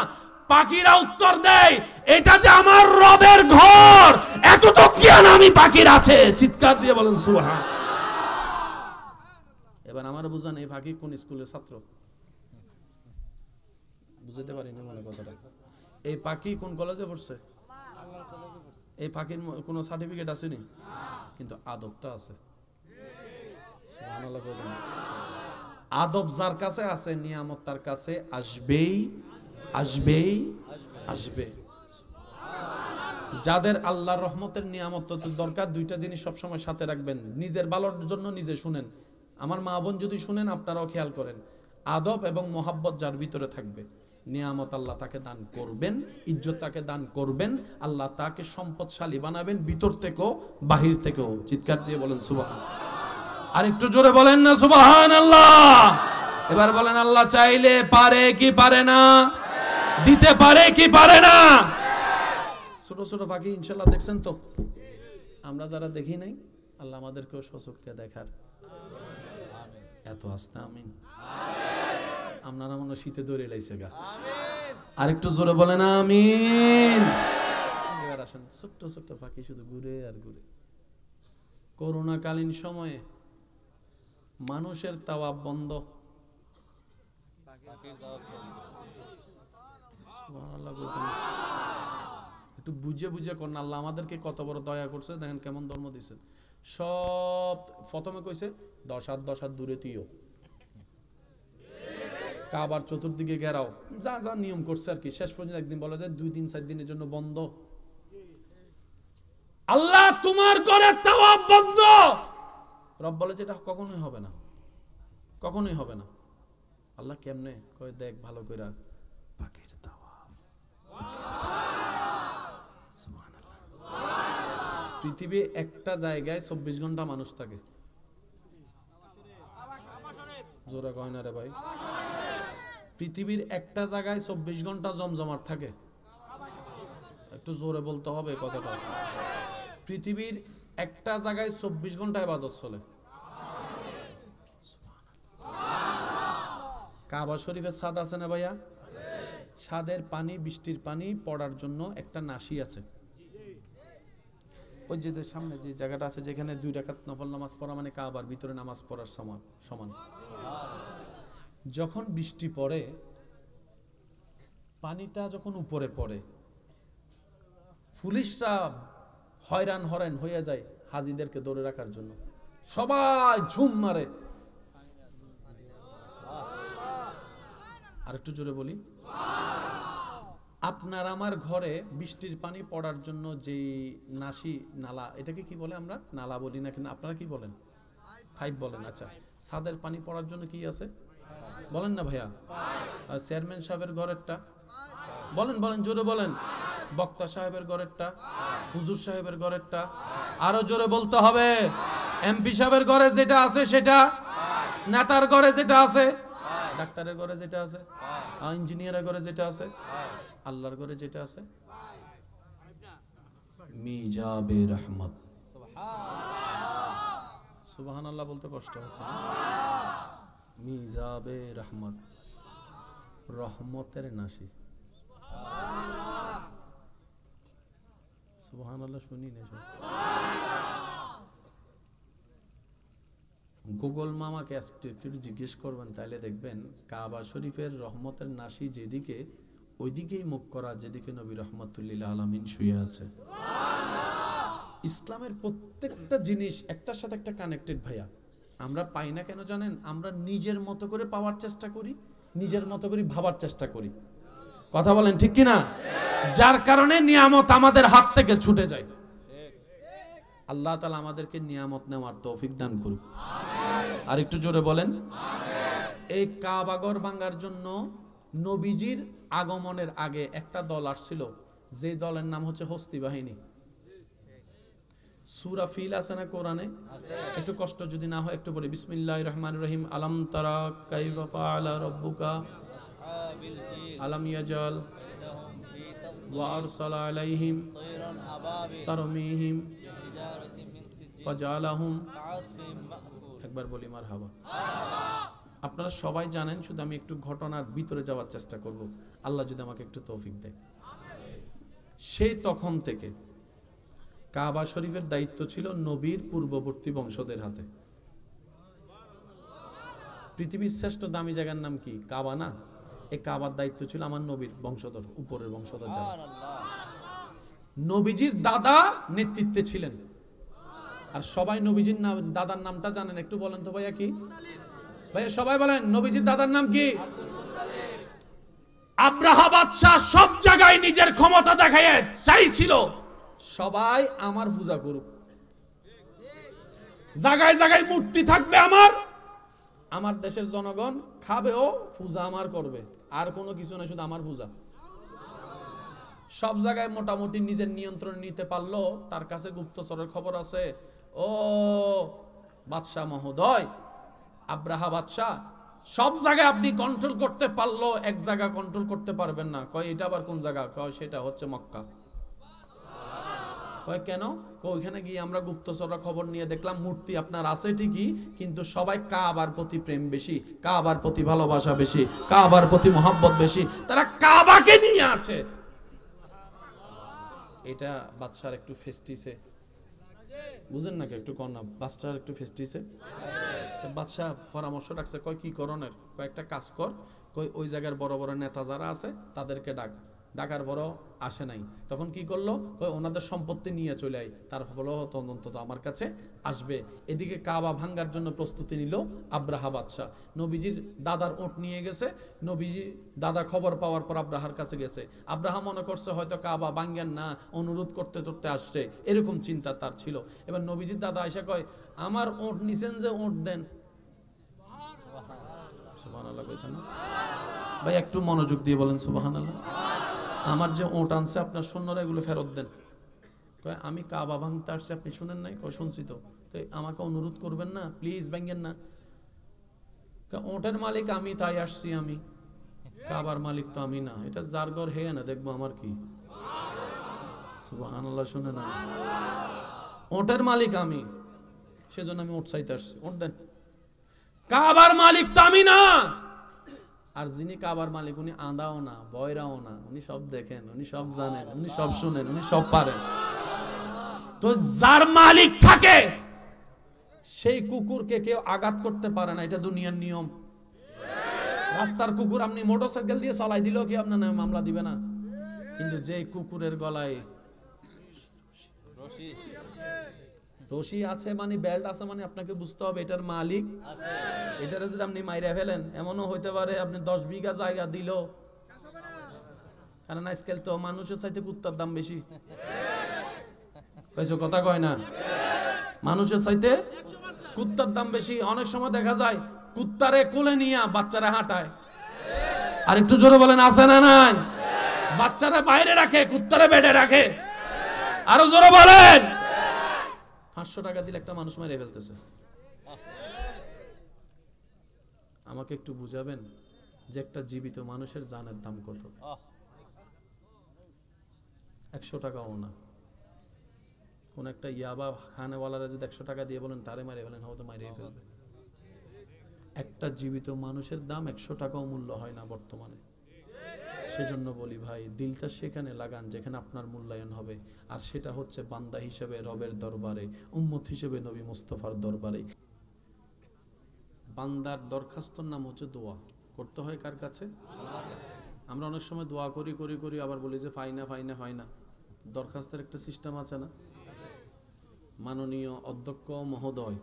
পাখিরা উত্তর দেয়, এটা যে আমার রবের ঘর, এত তো জ্ঞান আমি পাখির আছে। চিৎকার দিয়ে বলেন সুবহান। এবার আমার বুঝান, এই পাখি কোন স্কুলের ছাত্র? বুঝতে পারি না মনে কথাটা। এই পাখি কোন কলেজে পড়ছে? এই পাখির কোনো সার্টিফিকেট আছে নি, কিন্তু আদবটা আছে। সুবহানাল্লাহ। আদব যার কাছে আছে, নিয়ামত তার কাছে আসবেই আসবেই আসবে। যাদের আল্লাহর রহমতের নিয়ামত দরকার, দুইটা জিনিস সবসময় সাথে রাখবেন, নিজের ভালোর জন্য নিজে শুনেন। আমার মা বোন যদি শুনেন, আপনারাও খেয়াল করেন, আদব এবং মোহাব্বত যার ভিতরে থাকবে, নিয়ামত আল্লাহ তাকে দান করবেন, ইজ্জত তাকে দান করবেন, আল্লাহ তাকে সম্পদশালী বানাবেন, ভিতর থেকেও বাহির থেকেও। চিৎকার দিয়ে বলেন সুবহান। আর একটু জোরে বলেন না সুবহানাল্লাহ। এবার বলেন, আল্লাহ চাইলে পারে কি পারে না? দিতে পারে কি পারে না? ছোট ছোট পাখি ইনশাআল্লাহ দেখছেন তো, আমরা যারা দেখি নাই, আল্লাহ আমাদেরকেও সচক্ষে দেখার এত আস্তে আমিন। আপনারা মনে শীতে দৌড়ে লাইছে গা, আর একটু জোরে বলেন আমিন। এবার আসেন, ছোট্ট ছোট্ট পাখি শুধু ঘুরে আর ঘুরে। করোনাকালীন সময়ে মানুষের তাওয়াফ বন্ধ, একটু বুঝে বুঝে করেন। আল্লাহ আমাদেরকে কত বড় দয়া করছে, দেখেন কেমন ধর্ম দিছে। সব প্রথমে কইছে 10 হাত দূরে তিও, কাবার চতুর্দিকে ঘেরাও, যা যা নিয়ম করছে আর কি। শেষ পর্যন্ত একদিন বলা যায় 2-3-4 দিনের জন্য বন্ধ। আল্লাহ তোমার ঘরে তাওয়াফ বন্ধ। রব বলে যে এটা কখনোই হবে না, কখনোই হবে না। আল্লাহ কেমনে কয়, দেখ ভালো কইরা পাকের তাওয়াফ। সুবহানাল্লাহ। পৃথিবী একটা জায়গায় 24 ঘন্টা মানুষ থাকে। জোরে কয় না রে ভাই। পৃথিবীর একটা জায়গায় 24 ঘন্টা জমজমাট থাকে। একটু জোরে বলতে হবে কথাটা। পৃথিবীর একটা জায়গায় 24 ঘন্টা ইবাদত চলে। কাবা শরীফের ছাদ আছে না ভাইয়া? ছাদের পানি, বৃষ্টির পানি পড়ার জন্য একটা নাসি আছে। ওই যে সামনে যে জায়গাটা আছে, যেখানে 2 রাকাত নফল নামাজ পড়া মানে কাবার ভিতরে নামাজ পড়ার সমান। যখন বৃষ্টি পড়ে, পানিটা যখন উপরে পড়ে, পুলিশরা হয়রান হয়ে যায় হাজিদেরকে ধরে রাখার জন্য। সবাই ঝুম মারে। আর একটু জোরে বলি, আপনার আমার ঘরে বৃষ্টির পানি পড়ার জন্য যে নাসি, নালা, এটাকে কি বলে? আমরা নালা বলি না, কিন্তু আপনারা কি বলেন? পাইপ বলেন। আচ্ছা, ছাদের পানি পড়ার জন্য কি আছে বলেন না ভাইয়া? চেয়ারম্যান সাহেবের ঘরেরটা বলেন, বলেন জোরে বলেন। বক্তা সাহেবের ঘরেরটা, হুজুর সাহেবের ঘরেরটা, আরো জোরে বলতে হবে। এমপি সাহেবের ঘরে যেটা আছে সেটা, নেতার ঘরে যেটা আছে, ডাক্তারের ঘরে যেটা আছে, ইঞ্জিনিয়ারের ঘরে যেটা আছে, আল্লাহর ঘরে যেটা আছে, মিজাবে রহমত। সুবহানাল্লাহ বলতে কষ্ট হচ্ছে। মিজাবে রহমত, রহমতের নাসি। সুবহানাল্লাহ শুনি না। গুগল মামাকে একটু জিজ্ঞেস করবেন, তাইলে দেখবেন কাবা শরীফের রহমতের নাসি যেদিকে, ওইদিকেই মুখ করা যেদিকে নবী রহমাতুল্লিল আলামিন শুয়ে আছে। ইসলামের প্রত্যেকটা জিনিস একটার সাথে একটা কানেক্টেড ভাইয়া। আমরা পাই না কেন জানেন? আমরা নিজের মতো করে পাওয়ার চেষ্টা করি, নিজের মতো করে ভাবার চেষ্টা করি। কথা বলেন ঠিক কিনা? যার কারণে নিয়ামত আমাদের হাত থেকে ছুটে যায়। আল্লাহ তাআলা আমাদেরকে নিয়ামত নেওয়ার তৌফিক দান করুক। আর একটু জোরে বলেন। এই কাবাগর ভাঙার জন্য নবীজির আগমনের আগে একটা দল আসছিল, যে দলের নাম হচ্ছে হস্তি বাহিনী। সূরা ফিল আছে না কোরআনে? একটু কষ্ট যদি না হয় একটু বলি, বিসমিল্লাহির রহমানির রহিম। আলাম তারা কাইফা ফাআলা রাব্বুকা আলাম ইয়াজাল ওয়া আরসালা আলাইহিম তারমিহিম ফাজালাহুম। একবার বলি মারহাবা। আপনারা সবাই জানেন, শুধু আমি একটু ঘটনার ভিতরে যাওয়ার চেষ্টা করব, আল্লাহ যদি আমাকে একটু তৌফিক দেয়। সেই তখন থেকে কাবা শরীফের দায়িত্ব ছিল নবীর পূর্ববর্তী বংশদের হাতে। পৃথিবীর শ্রেষ্ঠ দামি জায়গার নাম কি? কাবা না? এই কাবার দায়িত্ব ছিল আমার নবীর বংশধর, উপরের বংশধর যারা। নবীজির দাদা নেতৃত্বে ছিলেন। আর সবাই নবীজির দাদার নামটা জানেন? একটু বলেন তো ভাইয়া, কি ভাইয়া? সবাই বলেন, নবীজির দাদার নাম কি? আব্রাহা বাদশাহ সব জায়গায় নিজের ক্ষমতা দেখায় চাইছিল সবাই আমার পূজা করুক, জায়গায় জায়গায় মূর্তি থাকবে আমার দেশের জনগণ খাবেও, পূজা আমার করবে, আর কোনো কিছু না, শুধু আমার পূজা। সব জায়গায় মোটামুটি নিজের নিয়ন্ত্রণ নিতে পারলো। তার কাছে গুপ্তচরের খবর আছে, ও বাদশাহ মহোদয়, আব্রাহা বাদশাহ সব জায়গায় আপনি কন্ট্রোল করতে পারলো, এক জায়গা কন্ট্রোল করতে পারবেন না। কয় এটা আবার কোন জায়গা? কয় সেটা হচ্ছে মক্কা। কয় কেন? ওইখানে গিয়ে আমরা গুপ্তচররা খবর নিয়ে দেখলাম মূর্তি আপনার আছে ঠিকই, কিন্তু সবাই কাবার প্রতি প্রেম বেশি, কাবার প্রতি ভালোবাসা বেশি, কাবার প্রতি মহব্বত বেশি, তারা কাবাকে নিয়ে আছে। এটা বাদশার একটু ফেস্টিসে, বুঝেন নাকি? একটু কর না, বাদশার একটু ফেস্টিসে। বাদশাহ পরামর্শ রাখছে, কয় কি করণের? কয়েকটা কাজ কর, কই ওই জায়গার বড় বড় নেতা যারা আছে তাদেরকে ডাক, ডাকার পরও আসে নাই। তখন কি করলো, ওনাদের সম্পত্তি নিয়ে চলে আয়, তার ফলে অন্তত আমার কাছে আসবে। এদিকে কাবা ভাঙ্গার জন্য প্রস্তুতি নিল আব্রাহা বাদশাহ। নবীজির দাদার ওট নিয়ে গেছে, নবীজি দাদা খবর পাওয়ার পর আব্রাহার কাছে গেছে। আব্রাহা মনে করছে হয়তো কাবা ভাঙ্গেন না, অনুরোধ করতে করতে আসছে, এরকম চিন্তা তার ছিল। এবার নবীজির দাদা আয়সা কয়, আমার ওট নিছেন যে, ওট দেন। সুবহানাল্লাহ কইতা না ভাই, একটু মনোযোগ দিয়ে বলেন সুবহানাল্লাহ। আমার যে ওট আনছে আপনার সৈন্যরা, এগুলো ফেরত দেন। কয় আমি কাবা ভাঙতে আসছি, আপনি শুনেন নাই? কয় শুনছি তো। তো আমাকে অনুরোধ করবেন না, প্লিজ ভাঙেন না। ওটের মালিক আমি, তাই আসছি আমি, কাবার মালিক তো আমি না। এটা যার ঘর হে না, দেখবো আমার কি। সুবহানাল্লাহ শুনে না, ওটের মালিক আমি, সেজন্য আমি ওট চাইতে আসছি, ওট দেন। কাবার মালিক তো আমি না। আর যিনি কাবার মালিক, উনি আঁধাও না, বয়রাও না, উনি সব দেখেন, উনি সব জানেন, উনি সব শুনেন, উনি সব পারেন। তো যার মালিক থাকে সেই কুকুরকে কেউ আঘাত করতে পারে না, এটা দুনিয়ার নিয়ম। রাস্তার কুকুর আপনি মোটরসাইকেল দিয়ে চলাই দিলেও কি আপনার নামে মামলা দিবে না। কিন্তু যে কুকুরের গলায় রশি আছে মানে, বেল্ট আছে মানে, আপনাকে বুঝতে হবে এটার মালিক আছে। এটারে যদি আপনি মাইরা ফেলেন, এমনও হইতে পারে আপনি 10 বিঘা জায়গা দিল, কারণ আজকাল তো মানুষের চাইতে কুত্তার দাম বেশি। কইছো কথা কয় না, মানুষের চাইতে কুত্তার দাম বেশি। অনেক সময় দেখা যায় কুত্তারে কোলে নিয়ে বাচ্চারা হাঁটায়। আর একটু জোরে বলেন আছে না নাই? বাচ্চারা বাইরে রাখে, কুত্তারে বেডে রাখে। আরো জোরে বলেন। 500 টাকা দিলে একটা মানুষ মেরে ফেলতেছে। আমাকে একটু বুঝাবেন যে একটা জীবিত মানুষের জানের দাম কত? 100 টাকাও না। কোন একটা ইয়াবা খানেওয়ালারা যদি 100 টাকা দিয়ে বলেন তারে মারিয়ে ফেলেন, হয়তো মারিয়ে ফেলবে। একটা জীবিত মানুষের দাম 100 টাকাও মূল্য হয় না বর্তমানে। সেজন্য বলি ভাই, দিলটা সেখানে লাগান যেখানে আপনার মূল্যায়ন হবে। আর সেটা হচ্ছে বান্দা হিসেবে রবের দরবারে, উম্মত হিসেবে নবী মুস্তাফার দরবারে। বান্দার দরখাস্তর নাম হচ্ছে দোয়া। করতে হয় কার কাছে? আমরা অনেক সময় দোয়া করি করি করি আবার বলি যে ফাইনা ফাইনা হয় না। দরখাস্তের একটা সিস্টেম আছে না? মাননীয় অধ্যক্ষ মহোদয়,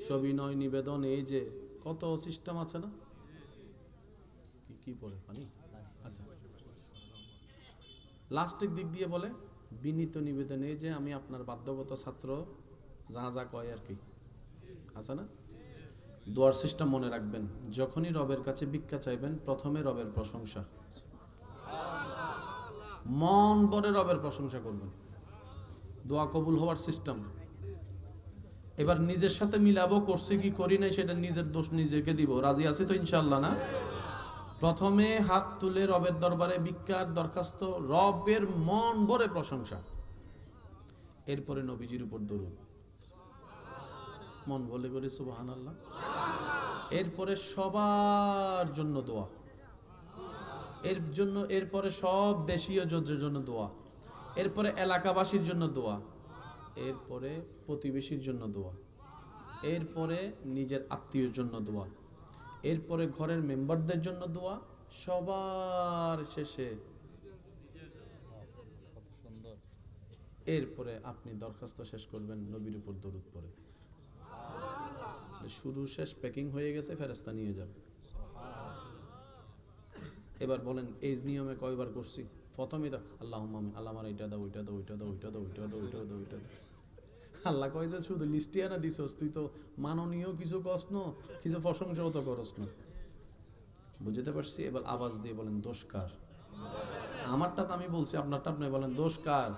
সবিনয় নিবেদন, এই যে কত সিস্টেম আছে না? কি পড়ে পানি? আচ্ছা, লাস্টের দিক দিয়ে বলে বিনীত নিবেদন, এই যে আমি আপনার বাধ্যগত ছাত্র, যা যা কয় আর কি আছে না? দোয়ার সিস্টেম মনে রাখবেন। যখনই রবের কাছে ভিক্ষা চাইবেন, প্রথমে রবের প্রশংসা, মন ভরে রবের প্রশংসা করবেন। দোয়া কবুল হওয়ার সিস্টেম। এবার নিজের সাথে মিলাবো, করছি কি করি নাই সেটা নিজের দোষ নিজেকে দিব। রাজি আছি তো ইনশাআল্লাহ না? প্রথমে হাত তুলে রবের দরবারে ভিক্ষার দরখাস্ত, রবের মন ভরে প্রশংসা। এরপরে নবীজির উপর দরুদ, মন বলে করে সুবহানাল্লাহ। এরপরে সবার জন্য দোয়া, এরপরে সব দেশীয় যোদ্ধার জন্য দোয়া, এরপরে এলাকাবাসীর জন্য দোয়া, এরপরে প্রতিবেশীর জন্য দোয়া, এরপরে নিজের আত্মীয়ের জন্য দোয়া, এরপরে ঘরের মেম্বারদের জন্য দোয়া, সবার শেষে এরপরে আপনি দরখাস্ত শেষ করবেন নবীর উপর দরুদ পড়ে। শুরু শেষ প্যাকিং হয়ে গেছে, ফেরেশতা নিয়ে যাবে। এবার বলেন এই নিয়মে কয়বার করছি? প্রথমেই তো আল্লাহুম্মা আমিন, আল্লাহ আমার এটা দাও, ওইটা দাও, ওইটা দাও, ওইটা দাও, ওইটা দাও, ওইটা দাও, ওইটা দাও। আল্লাহ কয় যে শুধু লিস্টে আনা দিছস, তুই তো মাননীয় কিছু কস না, কিছু প্রশংসাও তো করস না। বুঝতে পারছি? এবার আওয়াজ দিয়ে বলেন দোষ কার? আমারটা তো আমি বলছি, আপনারটা আপনি বলেন দোষ কার?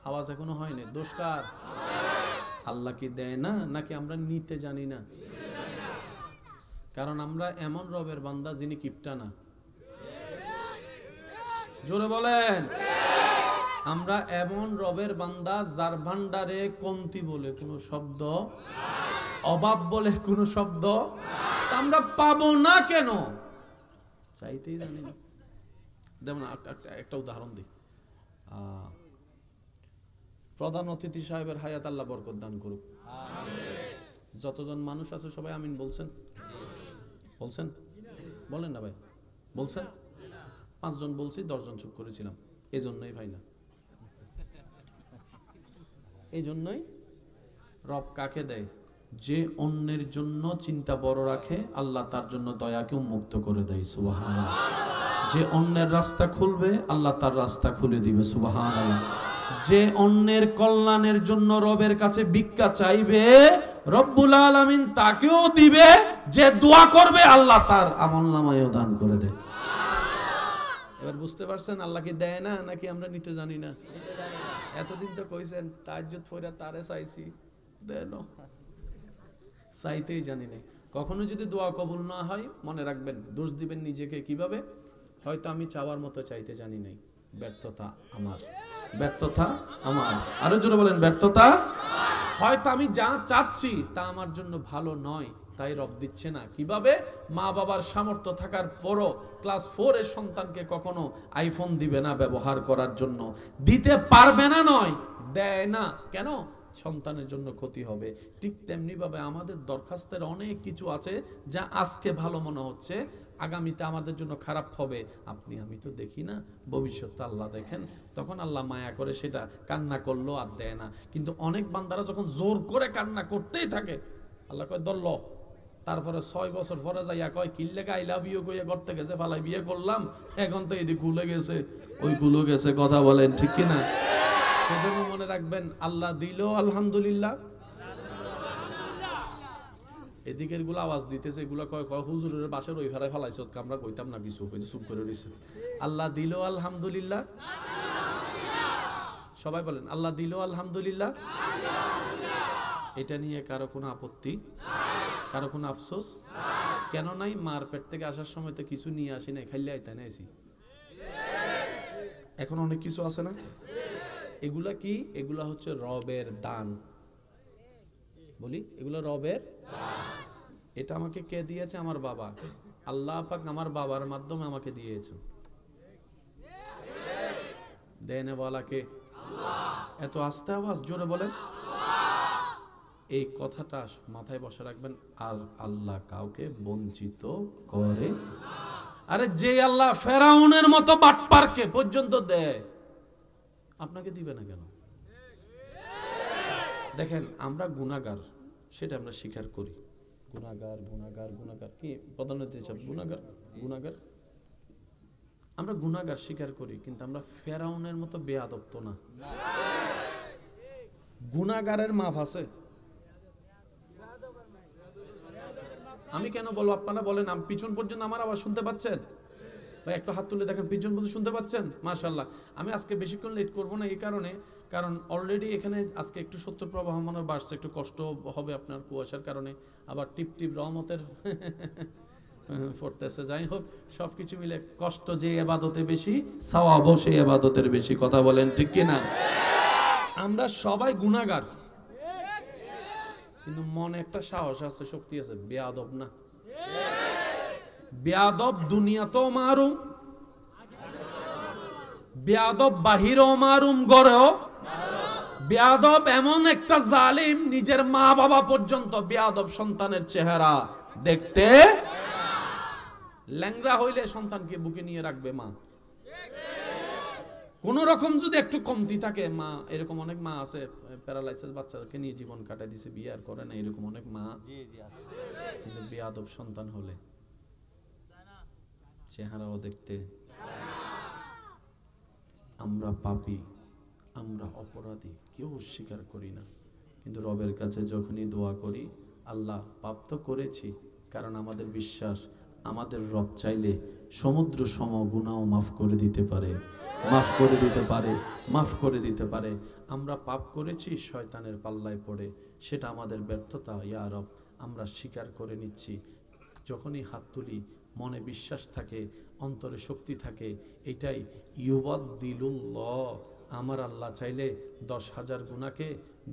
আওয়াজ এখনো হয়নি। দোষ কার? আল্লাহ কি দেয় না, নাকি আমরা নিতে জানি না? কারণ আমরা এমন রবের বান্দা যিনি কিপটা না। জোরে বলেন। আমরা এমন রবের বান্দা যার ভান্ডারে কমতি বলে কোনো শব্দ, অভাব বলে কোনো শব্দ আমরা পাবো না। কেন? চাইতেই জানি না। যেমন একটা উদাহরণ দিই। প্রধান অতিথি সাহেবের হায়াত আল্লাহ বরকত দান করুক। যতজন মানুষ আছে সবাই আমিন বলছেন? বলছেন? বলেন না ভাই, বলছেন? 5 জন বলছি, 10 জন চুপ করেছিলাম। এই জন্যই ভাই না, এই জন্যই রব কাকে দেয়? যে অন্যের জন্য চিন্তা বড় রাখে, আল্লাহ তার জন্য দয়াকে উন্মুক্ত করে দেয়। সুবহানাল্লাহ। যে অন্যের রাস্তা খুলবে, আল্লাহ তার রাস্তা খুলে দিবে। সুবহানাল্লাহ। যে অন্যের কল্যাণের জন্য রবের কাছে ভিক্ষা চাইবে, রব্বুল আলামিন তাকেও দিবে। যে দোয়া করবে, আল্লাহ তার আমলনামায়ও দান করে দেয়। এবার বুঝতে পারছেন আল্লাহ কি দেয় না, নাকি আমরা নিতে জানি না? এতদিন তো কইছেন তাহাজ্জুদ পড়া তারে চাইছি, দেন চাইতেই জানি না। কখনো যদি দোয়া কবুল না হয়, মনে রাখবেন, দোষ দিবেন নিজেকে। কিভাবে? হয়তো আমি চাওয়ার মতো চাইতে জানি নাই, ব্যর্থতা আমার, ব্যর্থতা আমার। আরো জোরে বলেন, ব্যর্থতা। হয়তো আমি যা চাচ্ছি তা আমার জন্য ভালো নয়, তাই রব দিচ্ছে না। কিভাবে? মা বাবার সামর্থ্য থাকার পরও ক্লাস 4 এর সন্তানকে কখনো আইফোন দিবে না ব্যবহার করার জন্য। দিতে পারবে না নয়, দেয় না। কেন? সন্তানের জন্য ক্ষতি হবে। ঠিক তেমনি ভাবে আমাদের দরখাস্তের অনেক কিছু আছে যা আজকে ভালো মনে হচ্ছে, আগামীতে আমাদের জন্য খারাপ হবে। আপনি আমি তো দেখি না, ভবিষ্যৎ আল্লাহ দেখেন। তখন আল্লাহ মায়া করে সেটা কান্না করলো আর দেয় না। কিন্তু অনেক বান্দারা যখন জোর করে কান্না করতেই থাকে, আল্লাহ কয় দল্ল। তারপরে 6 বছর পরে যাইয়া কয় কিল্লেগা আই লাভ ইউ কইয়া করতে গেছে, ফালাই বিয়ে করলাম, এখন তো এদিকে খুলে গেছে, ওই খুলে গেছে। কথা বলেন ঠিক কিনা? সেজন্য মনে রাখবেন, আল্লাহ দিল আলহামদুলিল্লাহ। এদিকের গুলো আওয়াজ দিতেছে, এগুলো কয় কয় হুজুরের বাসার ওই ফেরায় ফেলাইছ, আমরা কইতাম না কিছু, কইতে চুপ করে রইছে। আল্লাহ দিল আলহামদুলিল্লাহ। সবাই বলেন আল্লাহ দিল আলহামদুলিল্লাহ। এটা নিয়ে কারো কোনো আপত্তি, কারো কোনো আফসোস কেন নাই? মার পেট থেকে আসার সময় তো কিছু নিয়ে আসি নাই, খাইলে আইতা নাইছি। এখন অনেক কিছু আছে না? এগুলা কি? এগুলা হচ্ছে রবের দান। বলি এগুলো রবের। এটা আমাকে কে দিয়েছে? আমার বাবা। আল্লাহ পাক আমার বাবার মাধ্যমে আমাকে দিয়েছে। দেনে বলা কে? এত আস্তে আওয়াজ জোরে বলেন। এই কথাটা মাথায় বসে রাখবেন। আর আল্লাহ কাউকে বঞ্চিত করে। আরে যে আল্লাহ ফেরাউনের মতো বাটপারকে পর্যন্ত দেয়, আপনাকে দিবে না কেন? দেখেন, আমরা গুনাহগার, সেটা আমরা স্বীকার করি। গুনাহগার গুনাহগার গুনাহগার কি প্রধানমন্ত্রী সাহেব? গুনাহগার গুনাহগার। আমরা গুনাহগার স্বীকার করি, কিন্তু আমরা ফেরাউনের মতো বেয়াদব তো না। গুনাহগারের মাফ আছে। আমি কেন বলবো? আপনারা বলেন। আমি পিছন পর্যন্ত আমার আওয়াজ শুনতে পাচ্ছেন? ভাই একটু হাত তুলে দেখেন, পিছন পর্যন্ত শুনতে পাচ্ছেন? মাশাআল্লাহ। আমি আজকে বেশিক্ষণ লেট করব না এই কারণে, কারণ অলরেডি এখানে আজকে একটু সত্তর প্রবাহ মনে বাড়ছে, একটু কষ্ট হবে আপনার কুয়াশার কারণে। আবার টিপ টিপ রহমতের পড়তেছে। যাই হোক, সবকিছু মিলে কষ্ট যে ইবাদতে বেশি, সওয়াবও সেই ইবাদতের বেশি। কথা বলেন ঠিক কি না? আমরা সবাই গুনাহগার, কিন্তু মনে একটা সাহস আছে, শক্তি আছে। বেয়াদব না। বেয়াদব দুনিয়াতেও মারুম, বেয়াদব বাহিরেও মারুম, গড়েও বেয়াদব। এমন একটা জালিম, নিজের মা বাবা পর্যন্ত বেয়াদব সন্তানের চেহারা দেখতে। ল্যাংড়া হইলে সন্তানকে বুকে নিয়ে রাখবে মা। কোন রকম যদি একটু কমতি থাকে মা, এরকম অনেক মা আছে প্যারালাইসিস বাচ্চাদেরকে নিয়ে জীবন কাটাই দিছে, বিয়ে আর করে না, এরকম অনেক মা। কিন্তু বেয়াদব সন্তান হলে চেহারাও দেখতে। আমরা পাপী, আমরা অপরাধী, কেউ স্বীকার করি না। কিন্তু রবের কাছে যখনই দোয়া করি, আল্লাহ পাপ তো করেছি, কারণ আমাদের বিশ্বাস আমাদের রব চাইলে সমুদ্র সম গুনাহ মাফ করে দিতে পারে, মাফ করে দিতে পারে, মাফ করে দিতে পারে। আমরা পাপ করেছি শয়তানের পাল্লায় পড়ে, সেটা আমাদের ব্যর্থতা। ইয়া রব, আমরা স্বীকার করে নিচ্ছি। যখনই হাত তুলি, মনে বিশ্বাস থাকে, অন্তরে শক্তি থাকে, এটাই ইউবাদদিলুল্লাহ। আমার আল্লাহ চাইলে 10,000 গুনাহকে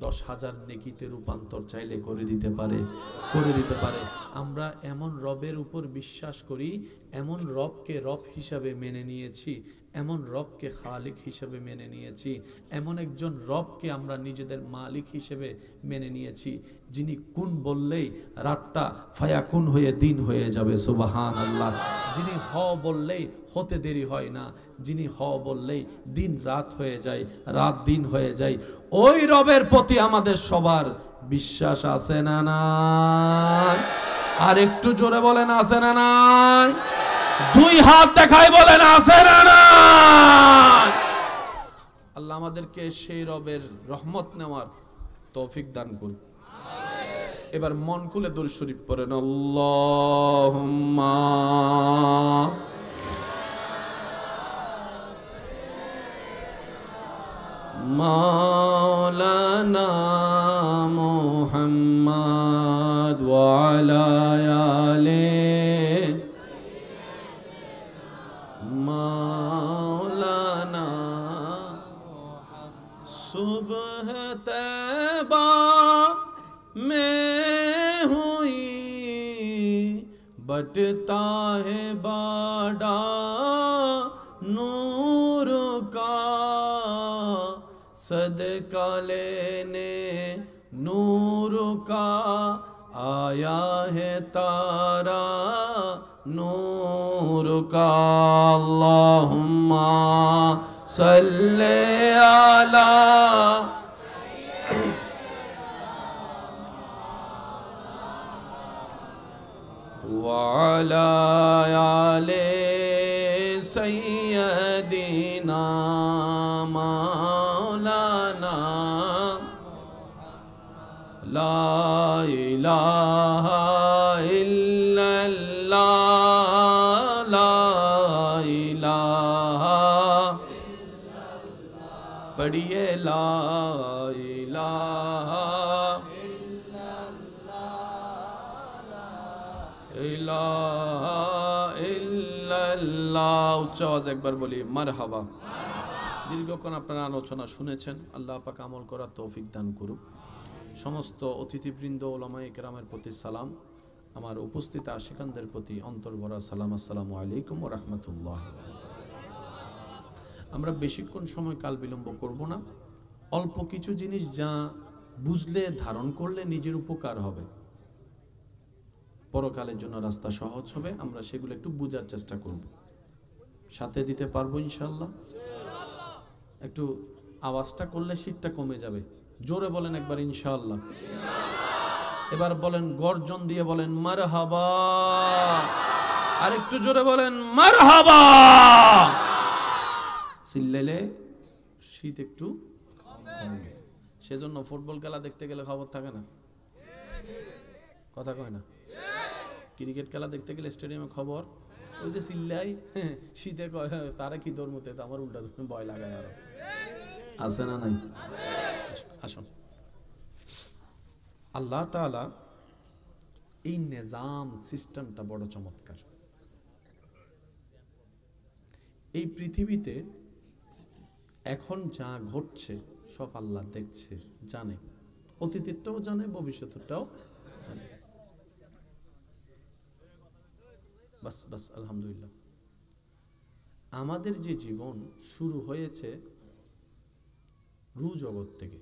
10,000 নেকিতে রূপান্তর চাইলে করে দিতে পারে, করে দিতে পারে। আমরা এমন রবের উপর বিশ্বাস করি, এমন রবকে রব হিসাবে মেনে নিয়েছি, এমন রবকে খালিক হিসেবে মেনে নিয়েছি, এমন একজন রবকে আমরা নিজেদের মালিক হিসেবে মেনে নিয়েছি, যিনি কুন বললেই রাতটা ফায়াকুন হয়ে দিন হয়ে যাবে। সুবহানাল্লাহ। যিনি হ বললেই হতে দেরি হয় না, যিনি হ বললেই দিন রাত হয়ে যায়, রাত দিন হয়ে যায়। ওই রবের প্রতি আমাদের সবার বিশ্বাস আছে না নাই? আর একটু জোরে বলেন আছে না নাই? দুই হাত দেখায় বলেন আছে না নাই? আল্লাহ আমাদেরকে সেই রবের রহমত নেওয়ার তৌফিক দান করুন। এবার মন খুলে দরুদ শরীফ পড়েন। আল্লাহুম্মা মাওলানা মুহাম্মদ ওয়া আলা আলিহি মাওলানা। सुबह तैबा में हुई बटता है बाड़ा नूर का, सदका लेने नूर का आया है तारा नूर का। अल्लाहुम्मा सल्ले अला व अला आले सय्यदिना मौलाना। ला इलाहा इल्लल्लाह, ला इलाहा पढ़िए ला इलाहा इलाहा इल्लल्लाह। উচ্চ আওয়াজ একবার বলি মারহাবা। দীর্ঘক্ষণ আপনারা আলোচনা শুনেছেন, আল্লাহ পাক আমল করার তৌফিক দান করুক। সমস্ত অতিথিবৃন্দ, ওলামায়ে কেরামের প্রতি সালাম, আমার উপস্থিত আশিকানদের প্রতি অন্তর্ভরা সালাম। আসসালামু আলাইকুম ওয়া রাহমাতুল্লাহ। আমরা বেশিক্ষণ সময় কাল বিলম্ব করব না। অল্প কিছু জিনিস যা বুঝলে ধারণ করলে নিজের উপকার হবে, পরকালের জন্য রাস্তা সহজ হবে, আমরা সেগুলো একটু বোঝার চেষ্টা করব। সাথে দিতে পারবো ইনশাআল্লাহ? একটু আওয়াজটা করলে শীতটা কমে যাবে। জোরে বলেন একবার ইনশাআল্লাহ। এবার বলেন গর্জন দিয়ে বলেন মারহাবা। আর একটু জোরে বলেন মারহাবা। চিল্লাইলে শীত একটু কমবে। সেজন্য ফুটবল খেলা দেখতে গেলে খবর থাকে না, কথা কয় না। ক্রিকেট খেলা দেখতে গেলে স্টেডিয়ামে খবর, ওই যে চিল্লাই শীতে কয় তারা কি ধর্মতে, তো আমার উল্টা ভয় লাগায়। আরো আছে না নাই? আসুন, আল্লাহ তাআলা এই নিজাম সিস্টেমটা বড় চমৎকার। এই পৃথিবীতে এখন যা ঘটছে সব আল্লাহ দেখছে, জানে, অতীতেরটাও জানে, ভবিষ্যতেরটাও জানে। বাস বাস আলহামদুলিল্লাহ। আমাদের যে জীবন শুরু হয়েছে রু জগৎ থেকে,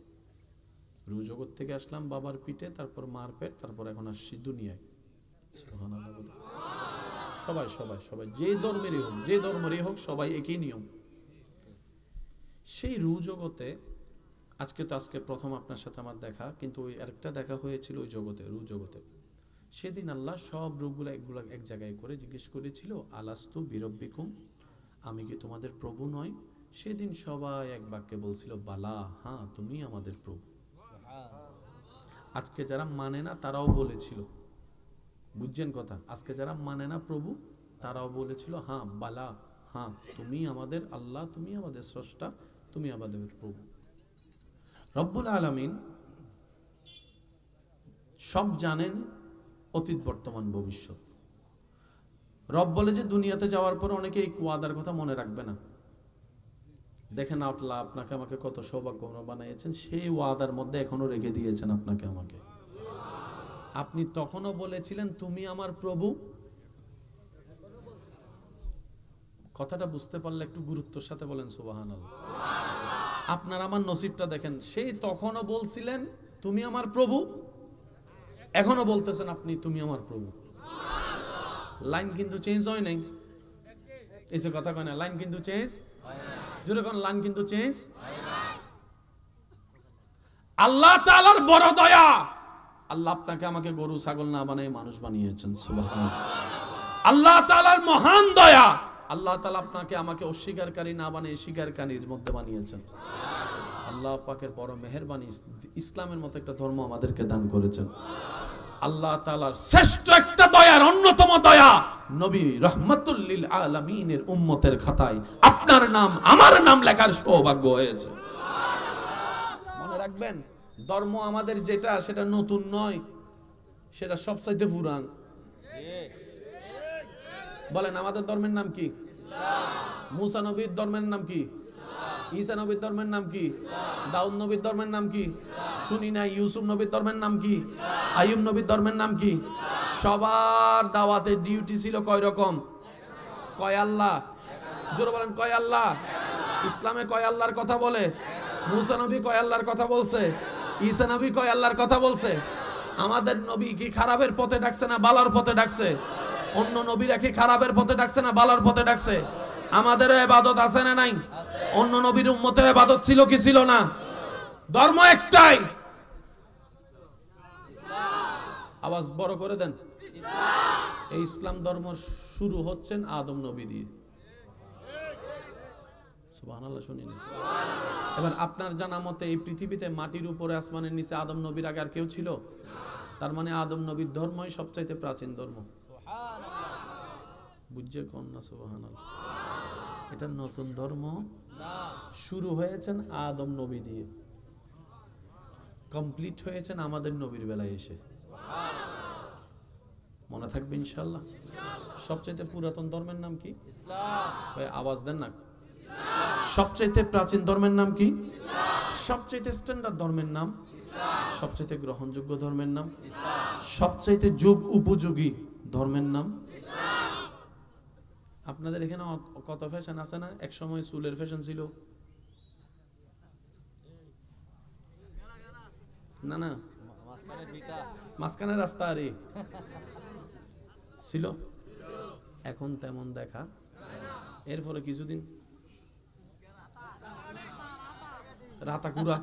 রু জগৎ থেকে আসলাম বাবার পিঠে, তারপর মার পেট, তারপর এখন আসছি দুনিয়ায়। সুবহানাল্লাহ। সবাই সবাই সবাই যে ধর্মেরই হোক, যে ধর্মেরই হোক, সবাই একই নিয়ম। সেই রু জগতে আজকে প্রথম আপনার সাথে আমার দেখা, কিন্তু ওই আরেকটা দেখা হয়েছিল ওই জগতে, রু জগতে। সেদিন আল্লাহ সব রূপগুলো একগুলো এক জায়গায় করে জিজ্ঞেস করেছিল, আলাস্তু বিরব্বিকুম, আমি কি তোমাদের প্রভু নয়? সেদিন সবাই এক বাক্যে বলছিল বালা, হ্যাঁ তুমি আমাদের প্রভু। আজকে যারা মানে না তারাও বলেছিল, বুঝছেন কথা, আজকে যারা মানে না প্রভু তারাও বলেছিল হ্যাঁ বালা, হ্যাঁ তুমি আমাদের আল্লাহ, তুমি আমাদের স্রষ্টা, তুমি আমাদের প্রভু। রব্বুল আলামিন সব জানেন, অতীত বর্তমান ভবিষ্যৎ। রব বলে যে দুনিয়াতে যাওয়ার পর অনেকে এই ওয়াদার কথা মনে রাখবে না। দেখেন আল্লাহ আপনাকে আমাকে কত সৌভাগ্যবান বানিয়েছেন, সেই ওয়াদার মধ্যে এখনো রেখে দিয়েছেন আপনাকে আমাকে। আপনি তখনও বলেছিলেন তুমি আমার প্রভু, কথাটা বুঝতে পারলে একটু গুরুত্বের সাথে বলেন সুবহানাল্লাহ। আপনার আমার নসিবটা দেখেন, সেই তখনও বলছিলেন তুমি আমার প্রভু, এখনো বলতেছেন আপনি তুমি আমার প্রভু। লাইন কিন্তু চেঞ্জ হয় নাই, এই যে কথা কয় না, লাইন কিন্তু চেঞ্জ জোরে কোন, লাইন কিন্তু চেঞ্জ। আল্লাহ তাআলার বড় দয়া, আল্লাহ আপনাকে আমাকে গরু ছাগল না বানিয়ে মানুষ বানিয়েছেন, সুবহানাল্লাহ। আল্লাহ তাআলার মহান দয়া, আল্লাহ তাআলা আপনাকে আমাকে অস্বীকারী না বানিয়ে স্বীকারকারীর মধ্যে বানিয়েছেন। আল্লাহ পাকের বড় মেহেরবানি, ইসলামের মতো একটা ধর্ম আমাদেরকে দান করেছেন। আল্লাহ তাআলার শ্রেষ্ঠ একটা দয়ার অন্যতম দয়া, নবী রাহমাতুল লিল আলামিনের উম্মতের খাতায় আপনার নাম আমার নাম লেখার সৌভাগ্য হয়েছে। মনে রাখবেন, ধর্ম আমাদের যেটা সেটা নতুন নয়, সেটা সবচাইতে পুরান। বলেন আমাদের ধর্মের নাম কি? মুসা নবীর ধর্মের নাম কি? ঈসা নবীর ধর্মের নাম কি? দাউদ নবীর ধর্মের নাম কি? শুনি না। ইউসুফ নবীর ধর্মের নাম কি? আইয়ুব নবীর ধর্মের নাম কি? সবার দাওয়াতের ডিউটি ছিল কয় রকম? কয় আল্লাহ, জোরে বলেন কয় আল্লাহ। ইসলামে কয় আল্লাহর কথা বলে? মুসা নবী কয় আল্লাহর কথা বলছে? ঈসা নবী কয় আল্লাহর কথা বলছে? আমাদের নবী কি খারাপের পথে ডাকছে না ভালোর পথে ডাকছে? অন্য নবীরা কি খারাপের পথে ডাকছে না ভালোর পথে ডাকছে? আমাদের ইবাদত আছে না নাই? অন্য নবীর উম্মতের ইবাদত ছিল কি ছিল না? ধর্ম একটাই, আওয়াজ বড় করে দেন, এই ইসলাম ধর্ম শুরু হচ্ছেন আদম নবী দিয়ে। সুবহানাল্লাহ, শুনিনি? এবার আপনার জানা মতে এই পৃথিবীতে মাটির উপরে আসমানের নিচে আদম নবীর আগে আর কেউ ছিল? তার মানে আদম নবীর ধর্মই সবচাইতে প্রাচীন ধর্ম। বুঝছে কোন না? সুবহানাল্লাহ। এটা নতুন ধর্ম শুরু হয়েছেন আদম নবী দিয়ে, কমপ্লিট হয়েছেন আমাদের নবীর বেলায় এসে। মনে থাকবে ইনশাআল্লাহ। সবচাইতে পুরাতন ধর্মের নাম কি? ইসলাম। আওয়াজ দেন না। সবচাইতে প্রাচীন ধর্মের নাম কি? সবচাইতে স্ট্যান্ডার্ড ধর্মের নাম? সবচাইতে গ্রহণযোগ্য ধর্মের নাম? সবচাইতে যুগ উপযোগী ধর্মের নাম? আপনাদের এখানে কত ফ্যাশন আছে না? এক সময় চুলের ফ্যাশন ছিল না? না, মাঝখানে রাস্তা আরে ছিল, এখন তেমন দেখা। এরপরে কিছুদিন রাতাকুড়া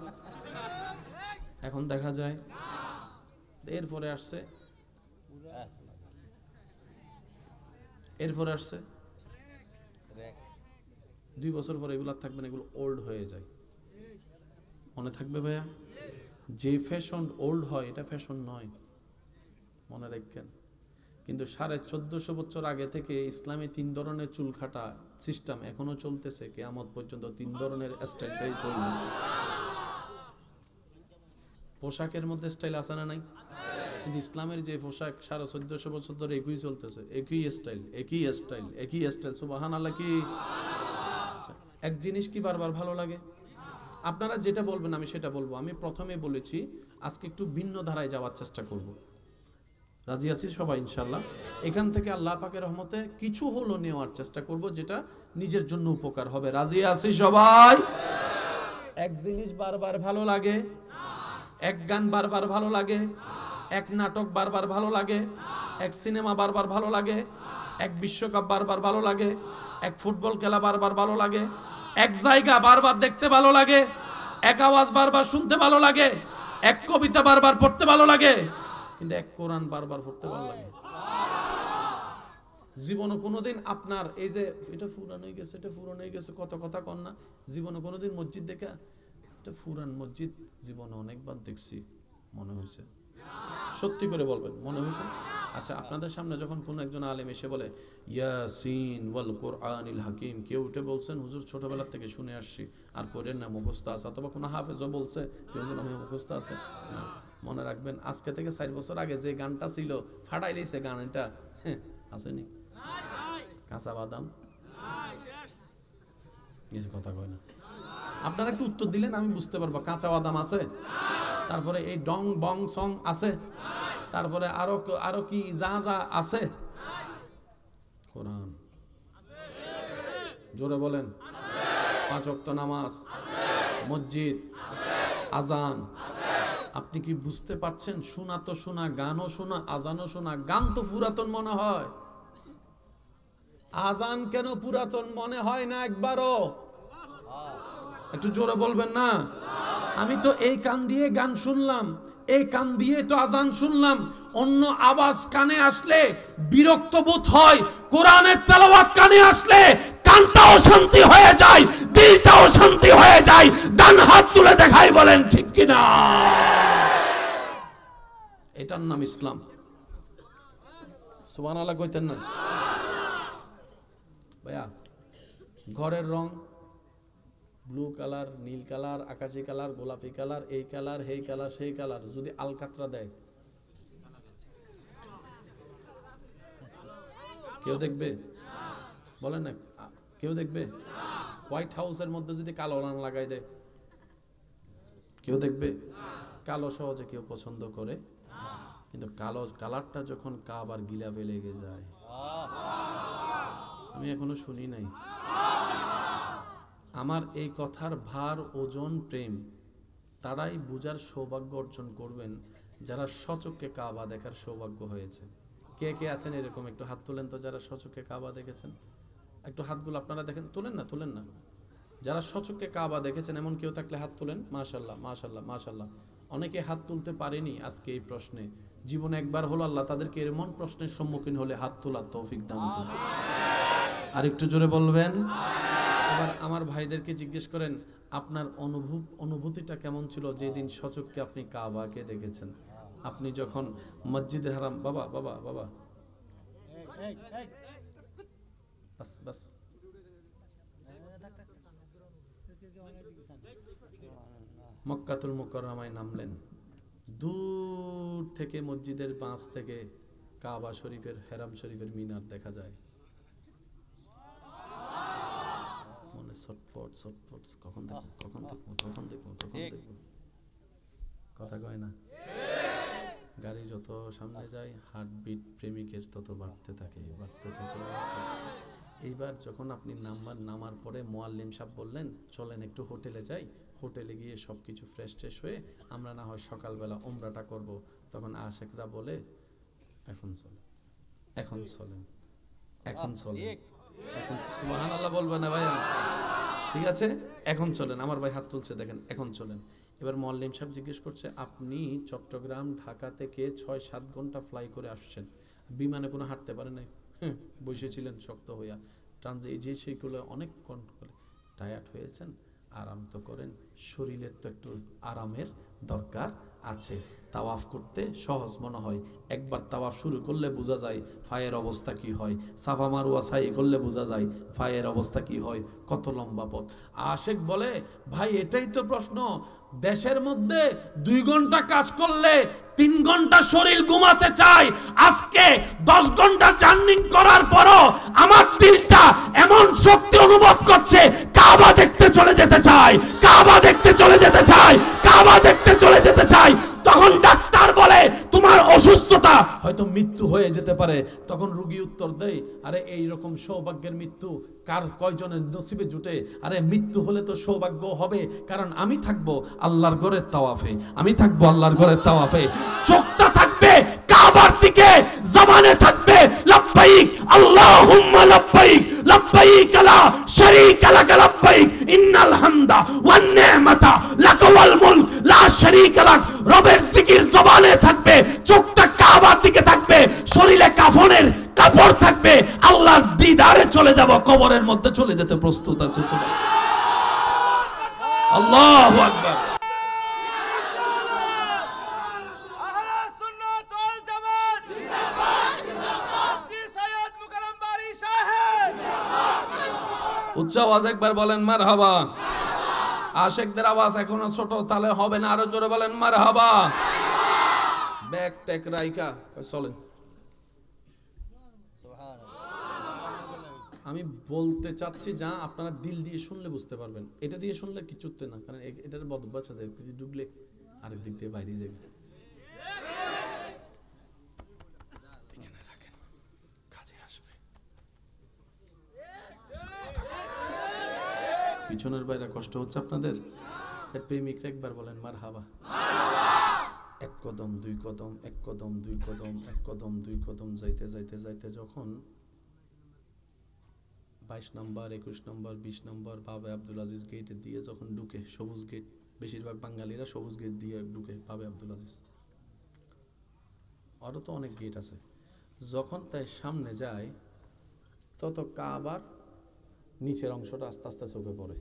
এখন দেখা যায়। এরপরে আসছে 2 বছর পরে এগুলো থাকবে না, এগুলো ওল্ড হয়ে যায়। মনে থাকবে ভাইয়া, যে ফ্যাশন ওল্ড হয় এটা ফ্যাশন নয়, মনে রাখবেন। কিন্তু 1450 বছর আগে থেকে ইসলামে 3 ধরনের চুল কাটা সিস্টেম এখনো চলতেছে, কিয়ামত পর্যন্ত 3 ধরনের স্টাইলটাই চলবে। পোশাকের মধ্যে স্টাইল আছে না নাই? কিন্তু ইসলামের যে পোশাক 1450 বছর ধরে একই চলতেছে, একই স্টাইল। সুবহানাল্লাহ। কি এক জিনিস কি বারবার ভালো লাগে? আপনারা যেটা বলবেন আমি সেটা বলবো। আমি প্রথমে বলেছি আজকে একটু ভিন্ন ধারায় যাওয়ার চেষ্টা করব। রাজি আছি সবাই ইনশাআল্লাহ? এখান থেকে আল্লাহ পাকের রহমতে কিছু হলো নেওয়ার চেষ্টা করব, যেটা নিজের জন্য উপকার হবে। রাজি আছি সবাই? এক জিনিস বারবার ভালো লাগে, এক গান বারবার ভালো লাগে, এক নাটক বারবার ভালো লাগে, এক সিনেমা বারবার ভালো লাগে, এক বিশ্বকাপ বারবার ভালো লাগে, এক ফুটবল খেলা বারবার ভালো লাগে, এক জায়গা বারবার দেখতে ভালো লাগে, এক আওয়াজ বারবার শুনতে ভালো লাগে, এক কবিতা বারবার পড়তে ভালো লাগে, কিন্তু এক কোরআন বারবার পড়তে ভালো লাগে। জীবনে কোনোদিন আপনার এই যে এটা ফুরান হয়ে গেছে, এটা ফুরান হয়ে গেছে, কত কথা কন না, জীবনে কোনোদিন মসজিদ দেখা এটা ফুরান মসজিদ জীবনে অনেকবার দেখছি মনে হয়েছে? সত্যি করে বলবেন মনে হয়েছে? আচ্ছা, আপনাদের সামনে যখন কোন একজন আলেম এসে বলে ইয়াসিন ওয়াল কোরআনিল হাকিম, কেউ উঠে বলছেন হুজুর ছোটবেলা থেকে শুনে আসছি আর পড়েন না, মুখস্থ আছে, অথবা কোনো হাফেজও বলছে হুজুর আমি মুখস্থ আছে। মনে রাখবেন, আজকে থেকে 4 বছর আগে যে গানটা ছিল ফাটাই লইছে গান, এটা আসেনি? কাঁচা বাদাম কিছু কথা কয় না। আপনারা একটু উত্তর দিলেন আমি বুঝতে পারবো। কাঁচা বাদাম আছে, তারপরে এই ডং বং সং আছে, তারপরে আরো কি যা যা আছে, কোরআন জোরে বলেন। 5 ওয়াক্ত নামাজ, মসজিদ, আজান। আপনি কি বুঝতে পারছেন? শোনা তো শোনা, গানও শোনা, আজানও শোনা। গান তো পুরাতন মনে হয়, আজান কেন পুরাতন মনে হয় না একবারও? একটু জোরে বলবেন না? আমি তো এই কান দিয়ে গান শুনলাম, এই কান দিয়ে তো আজান শুনলাম, অন্য আওয়াজ কানে আসলে বিরক্ত বোধ হয়। কোরআনের তেলাওয়াত কানে আসলে কানটাও শান্তি হয়ে যায়, দিলটাও শান্তি হয়ে যায়। ডান হাত তুলে দেখাই, বলেন ঠিক কিনা? এটার নাম ইসলাম। সুবহানাল্লাহ কইতেন না ভাইয়া? ঘরের রং ব্লু কালার, নীল কালার, আকাশি কালার, গোলাপি কালার, এই কালার, সেই কালার, সেই কালার, যদি আলকাতরা দেয় কেউ দেখবে? বলেন না, কেউ দেখবে? হোয়াইট হাউসের মধ্যে যদি কালো রং লাগাই দেয় কেউ দেখবে? কালো সহজে কেউ পছন্দ করে, কিন্তু কালো কালারটা যখন কাবার গিলাফে লেগে যায়, আমি এখনো শুনি নাই। আমার এই কথার ভার, ওজন, প্রেম তারাই বুঝার সৌভাগ্য অর্জন করবেন যারা সচক্ষে কাবা দেখার সৌভাগ্য হয়েছে। কে কে আছেন এরকম? একটু হাত তোলেন তো, যারা সচক্ষে কাবা দেখেছেন। একটু হাতগুলো আপনারা দেখেন, তোলেন না, তোলেন না। যারা সচক্ষে কাবা দেখেছেন এমন কেউ থাকলে হাত তোলেন। মাশাআল্লাহ, মাশাআল্লাহ, মাশাআল্লাহ। অনেকে হাত তুলতে পারেনি আজকে এই প্রশ্নে। জীবনে একবার হলো আল্লাহ তাদেরকে এমন প্রশ্নের সম্মুখীন হলে হাত তোলার তৌফিক দান করুন। আর একটু জোরে বলবেন। এবার আমার ভাইদেরকে জিজ্ঞেস করেন, আপনার অনুভূতিটা কেমন ছিল যেদিন সচক্ষে আপনি কাবাকে দেখেছেন? আপনি যখন মসজিদে হারাম, বাবা বাবা বাবা, বাস বাস, মক্কাতুল মুকাররমায় নামলেন, দূর থেকে মসজিদের পাশ থেকে কাবা শরীফের, হেরাম শরীফের মিনার দেখা যায়। মনে ছটফট ছটফট, কখন দেখবো, কখন দেখবো, কখন দেখবো, কখন দেখবো, কথা কয় না। গাড়ি যত সামনে যায় হার্টবিট প্রেমিকের তত বাড়তে থাকে, বাড়তে থাকে। এইবার যখন আপনি নামার পরে মুয়াল্লিম সাহেব বললেন চলেন একটু হোটেলে যাই, হোটেলে গিয়ে সব কিছু ফ্রেশ ট্রেশ হয়ে আমরা না হয় সকালবেলা উমরাটা করব। তখন আশেকরা বলে এখন চলেন, এখন চলেন, এখন চলেন, এখন সুবহানাল্লাহ বলবেন না ভাই? ঠিক আছে, এখন চলেন। আমার ভাই হাত তুলছে, দেখেন, এখন চলেন। এবার মুয়াল্লিম সাহেব জিজ্ঞেস করছে, আপনি চট্টগ্রাম ঢাকা থেকে 6-7 ঘন্টা ফ্লাই করে আসছেন, বিমানে কোনো হাঁটতে পারে নাই? বসেছিলেন শক্ত হইয়া, ট্রানজিট যে সেইগুলো অনেক করে টায়ার্ড হয়েছেন, আরাম তো করেন, শরীরের তো একটু আরামের দরকার আছে। তাওয়াফ করতে সহজ মনে হয়, একবার তাওয়াফ শুরু করলে বোঝা যায় ফায়ের অবস্থা কি হয়, সাফা মারওয়া সাই করলে বোঝা যায় ফায়ের অবস্থা কি হয়, কত লম্বা পথ। আশেক বলে, ভাই এটাই তো প্রশ্ন, দেশের মধ্যে 2 ঘন্টা কাজ করলে 3 ঘন্টা শরীর ঘুমাতে চায়, আজকে 10 ঘন্টা জার্নি করার পরও আমার দিলটা এমন শক্তি অনুভব করছে, কাবা দেখতে চলে যেতে চায়, কাবা দেখতে চলে যেতে চায়, কাবা দেখতে চলে যেতে চায়। তখন ডাক্তার বলে তোমার অসুস্থতা হয়তো মৃত্যু হয়ে যেতে পারে। তখন রোগী উত্তর দেয়, আরে এই রকম সৌভাগ্যের মৃত্যু কার কয়জনের নসিবে জুটে? আরে মৃত্যু হলে তো সৌভাগ্য হবে, কারণ আমি থাকবো আল্লাহর ঘরের তাওয়াফে, আমি থাকবো আল্লাহর ঘরের তাওয়াফে। চোখটা থাকবে কাবার দিকে, জবানে থাকবে লাব্বাইক আল্লাহুম্মা লাব্বাইক, লাব্বাইক লা শারীকা লাক লাব্বাইক, ইন্নাল হামদা ওয়ান নি'মাতা লাক ওয়াল মুলক লা শারীকা লাক। রবের জিকির জবানে থাকবে, চোখটা কাবার দিকে থাকবে, শরীরে কাফনের কাপড় থাকবে, আল্লাহর দিদারে চলে যাব, কবরের মধ্যে চলে যেতে প্রস্তুত আছে। সুবহানাল্লাহ, আল্লাহু আকবার। উচ্চ আওয়াজ একবার বলেন মারহাবা। আশেকদের আওয়াজ এখনো ছোট, তাহলে হবে না, আরো জোরে বলেন মারহাবা। ব্যাক টেক রাইকা চলেন। আমি বলতে চাচ্ছি যা আপনারা দিল দিয়ে শুনলে বুঝতে পারবেন, এটা দিয়ে শুনলে কিছুতে না, কারণ এটার বদভ্যাস আছে, ঢুকলে আরেক দিক দিয়ে বাইরে যাবে। এখানে রাখেন, কাজে আসবে। পিছনের বাইরে কষ্ট হচ্ছে আপনাদের? প্রেমিকরা একবার বলেন মারহাবা। এক কদম দুই কদম, এক কদম দুই কদম, এক কদম দুই কদম যাইতে যাইতে যাইতে যখন 22 নম্বর 21 নম্বর 20 নম্বর বাবে আব্দুল আজিজ গেট দিয়ে যখন ঢুকে, সবুজ গেট, বেশিরভাগ বাঙালিরা সবুজ গেট দিয়ে ঢুকে বাবে আব্দুল আজিজ, আরো তো অনেক গেট আছে। যখন তাই সামনে যায় তত কাবার নিচের অংশটা আস্তে আস্তে চোখে পড়ে।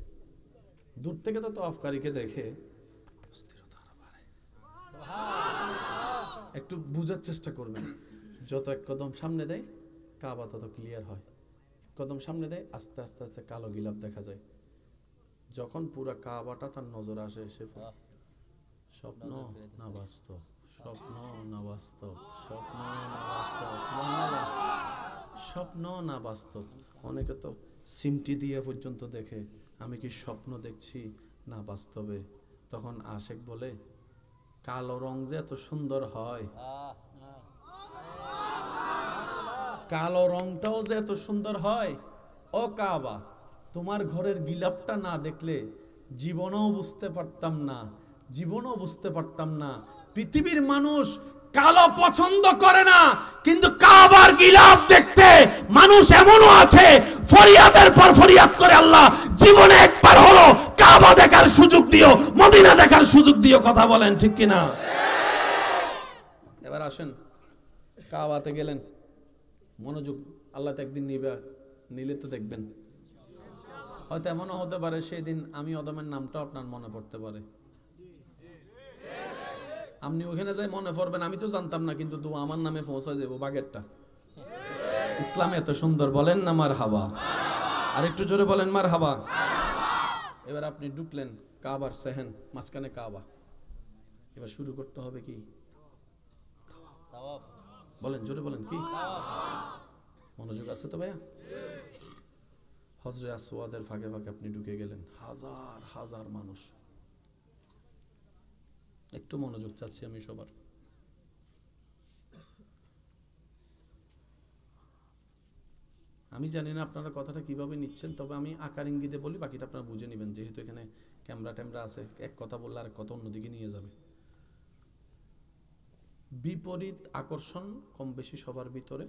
দূর থেকে তো তওয়াফকারীকে দেখে অস্থিরতা আরো বাড়ে। একটু বুঝার চেষ্টা করবেন, যত এক কদম সামনে দেয় কাবা তত ক্লিয়ার হয়। কদম সামনে দেয় আস্তে আস্তে আস্তে কালো গিলাপ দেখা যায়। যখন পুরা কাবাটা তার নজর আসে, সে স্বপ্ন না বাস্তব, স্বপ্ন না বাস্তব, স্বপ্ন না বাস্তব, স্বপ্ন না বাস্তব। অনেকে তো সিমটি দিয়ে পর্যন্ত দেখে আমি কি স্বপ্ন দেখছি না বাস্তবে। তখন আশেক বলে, কালো রং যে এত সুন্দর হয়, কালো রংটাও যে এত সুন্দর হয়, ও কাবা, তোমার ঘরের গিলাপটা না দেখলে জীবনেও বুঝতে পারতাম না, জীবনেও বুঝতে পারতাম না। পৃথিবীর মানুষ কালো পছন্দ করে না, কিন্তু কাবার গিলাপ দেখতে মানুষ এমনও আছে ফরিয়াদের পর ফরিয়াদ করে, আল্লাহ জীবনে একবার হলো কাবা দেখার সুযোগ দিও, মদিনা দেখার সুযোগ দিও। কথা বলেন ঠিক কিনা? এবার আসেন, কাবাতে গেলেন, মনোযোগ, আল্লাহ তো একদিন নিলে তো দেখবেন। হয়তো এমনও হতে পারে সেই দিন আমি অদমের নামটা আপনার মনে পড়তে পারে, আপনি ওখানে যাই মনে পড়বেন, আমি তো জানতাম না, কিন্তু তো আমার নামে পৌঁছা যাবো বাগেরটা। ইসলাম এত সুন্দর, বলেন না মারহাবা। আর একটু জোরে বলেন মারহাবা। এবার আপনি ঢুকলেন কাবার সেহেন, মাঝখানে কাবা। এবার শুরু করতে হবে কি? বলেন, জোরে বলেন, কি? মনোযোগ আছে তো ভাইয়া? হজরে আসওয়াদের ফাঁকে ফাঁকে আপনি ঢুকে গেলেন, হাজার হাজার মানুষ। একটু মনোযোগ চাচ্ছি আমি সবার। আমি জানি না আপনারা কথাটা কিভাবে নিচ্ছেন, তবে আমি আকার ইঙ্গিতে বলি, বাকিটা আপনারা বুঝে নেবেন, যেহেতু এখানে ক্যামেরা ট্যামেরা আছে, এক কথা বললে আর কথা অন্যদিকে নিয়ে যাবে। বিপরীত আকর্ষণ কম বেশি সবার ভিতরে,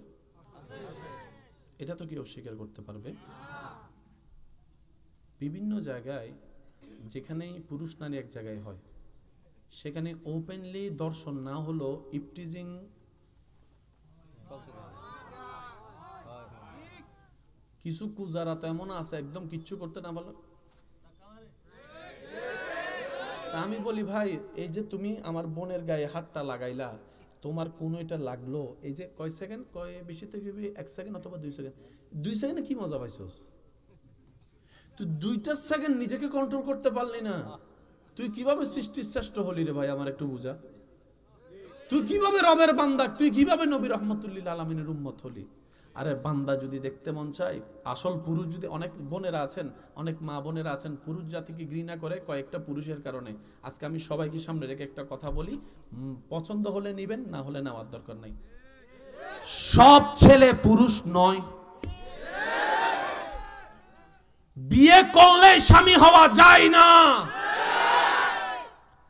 এটা তো কেউ অস্বীকার করতে পারবে। বিভিন্ন জায়গায় যেখানেই পুরুষ নারী এক জায়গায় হয়, সেখানে ওপেনলি দর্শন না হলো ইপটিজিং, কিছু কুজারা তো এমন আছে একদম কিচ্ছু করতে না পারলো। আমি বলি, ভাই এই যে তুমি আমার বোনের গায়ে হাতটা লাগাইলা, তোমার কোন এটা লাগলো, এই যে কয় সেকেন্ড, কয় বেশি থেকে 1 সেকেন্ড অথবা 2 সেকেন্ড, 2 সেকেন্ডে কি মজা পাইছস তুই? 2টা সেকেন্ড নিজেকে কন্ট্রোল করতে পারলি না, তুই কিভাবে সৃষ্টির শ্রেষ্ঠ হলি রে ভাই? আমার একটু বুঝা, তুই কিভাবে রবের বান্দা, তুই কিভাবে নবী রহমতুল্লিল আলামিনের উম্মত হলি? আরে বান্দা যদি দেখতে মন চায়, আসল পুরুষ যদি, অনেক বোনেরা আছেন, অনেক মা বোনেরা আছেন পুরুষ জাতিকে ঘৃণা করে কয়েকটা পুরুষের কারণে। আজকে আমি সবাইকে সামনে রেখে একটা কথা বলি, পছন্দ হলে নিবেন, না হলে নেওয়ার দরকার নাই। সব ছেলে পুরুষ নয়, বিয়ে করলে স্বামী হওয়া যায় না।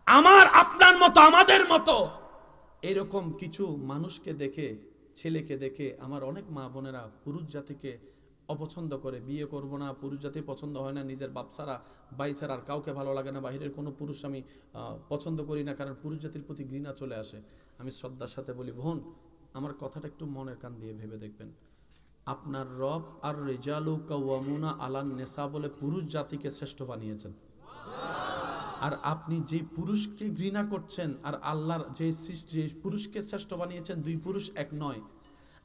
আমার আপনার মতো, আমাদের মতো এরকম কিছু মানুষকে দেখে, ছেলেকে দেখে আমার অনেক মা বোনেরা পুরুষ জাতিকে অপছন্দ করে, বিয়ে করব না, পুরুষ জাতি পছন্দ হয় না, নিজের বাপ ছাড়া ভাই ছাড়া আর কাউকে ভালো লাগে না, বাহিরের কোনো পুরুষ আমি পছন্দ করি না, কারণ পুরুষ জাতির প্রতি ঘৃণা চলে আসে। আমি শ্রদ্ধার সাথে বলি, বোন আমার কথাটা একটু মনের কান দিয়ে ভেবে দেখবেন। আপনার রব আর রিজালু কাওয়ামুনা আলান নেসা বলে পুরুষ জাতিকে শ্রেষ্ঠ বানিয়েছেন, আর আপনি যে পুরুষকে ঘৃণা করছেন আর আল্লাহর যে সৃষ্টি পুরুষকে শ্রেষ্ঠ বানিয়েছেন, দুই পুরুষ এক নয়।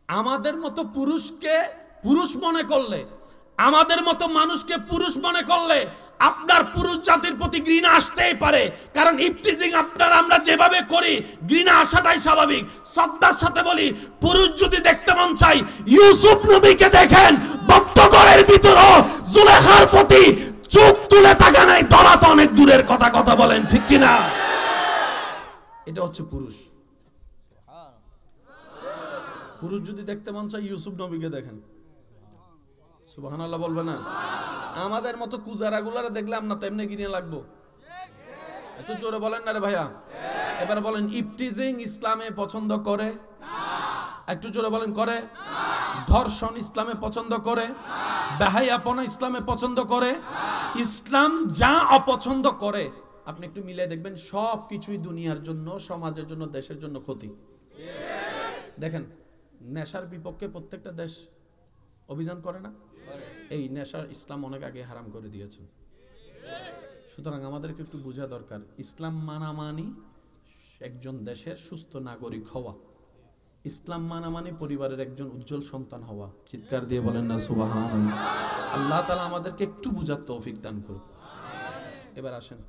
আমাদের মতো পুরুষকে পুরুষ মনে করলে, আমাদের মতো মানুষকে পুরুষ মনে করলে আপনার পুরুষ জাতির প্রতি ঘৃণা আসতেই পারে, কারণ ইফটিজিং আপনার আমরা যেভাবে করি ঘৃণা আসাটাই স্বাভাবিক। শ্রদ্ধার সাথে বলি, পুরুষ যদি দেখতে মন চাই, ইউসুফ নবীকে দেখেন, বক্তগণের ভিতরও জুলেখার প্রতি চোখ তুলে তাকা নাই, ধরা তো অনেক দূরের কথা। কথা বলেন ঠিক কিনা? এটা হচ্ছে পুরুষ। পুরুষ যদি দেখতে মন চায়, ইউসুফ নবীকে দেখেন। সুবহানাল্লাহ বলবে না? আমাদের মতো কুজারাগুলারে দেখলে আমরা তো এমনি কিনে লাগবো। একটু জোরে বলেন না রে ভাইয়া। এবার বলেন ইফটিজিং ইসলামে পছন্দ করে? একটু জোরে বলেন করে? ধর্ষণ ইসলামে পছন্দ করে? বেহায়াপনা ইসলামে পছন্দ করে? ইসলাম যা অপছন্দ করে আপনি একটু মিলে দেখবেন সব কিছুই দুনিয়ার জন্য, সমাজের জন্য, দেশের জন্য ক্ষতি। দেখেন নেশার বিপক্ষে প্রত্যেকটা দেশ অভিযান করে না? এই নেশা ইসলাম অনেক আগে হারাম করে দিয়েছে। সুতরাং আমাদেরকে একটু বোঝা দরকার, ইসলাম মানামানি একজন দেশের সুস্থ নাগরিক হওয়া, ইসলাম মানামানি পরিবারের একজন উজ্জ্বল সন্তান হওয়া। চিৎকার দিয়ে বলেন না সুবহানাল্লাহ। আল্লাহ তাআলা আমাদেরকে একটু বুঝার তৌফিক দান করুন। এবার আসেন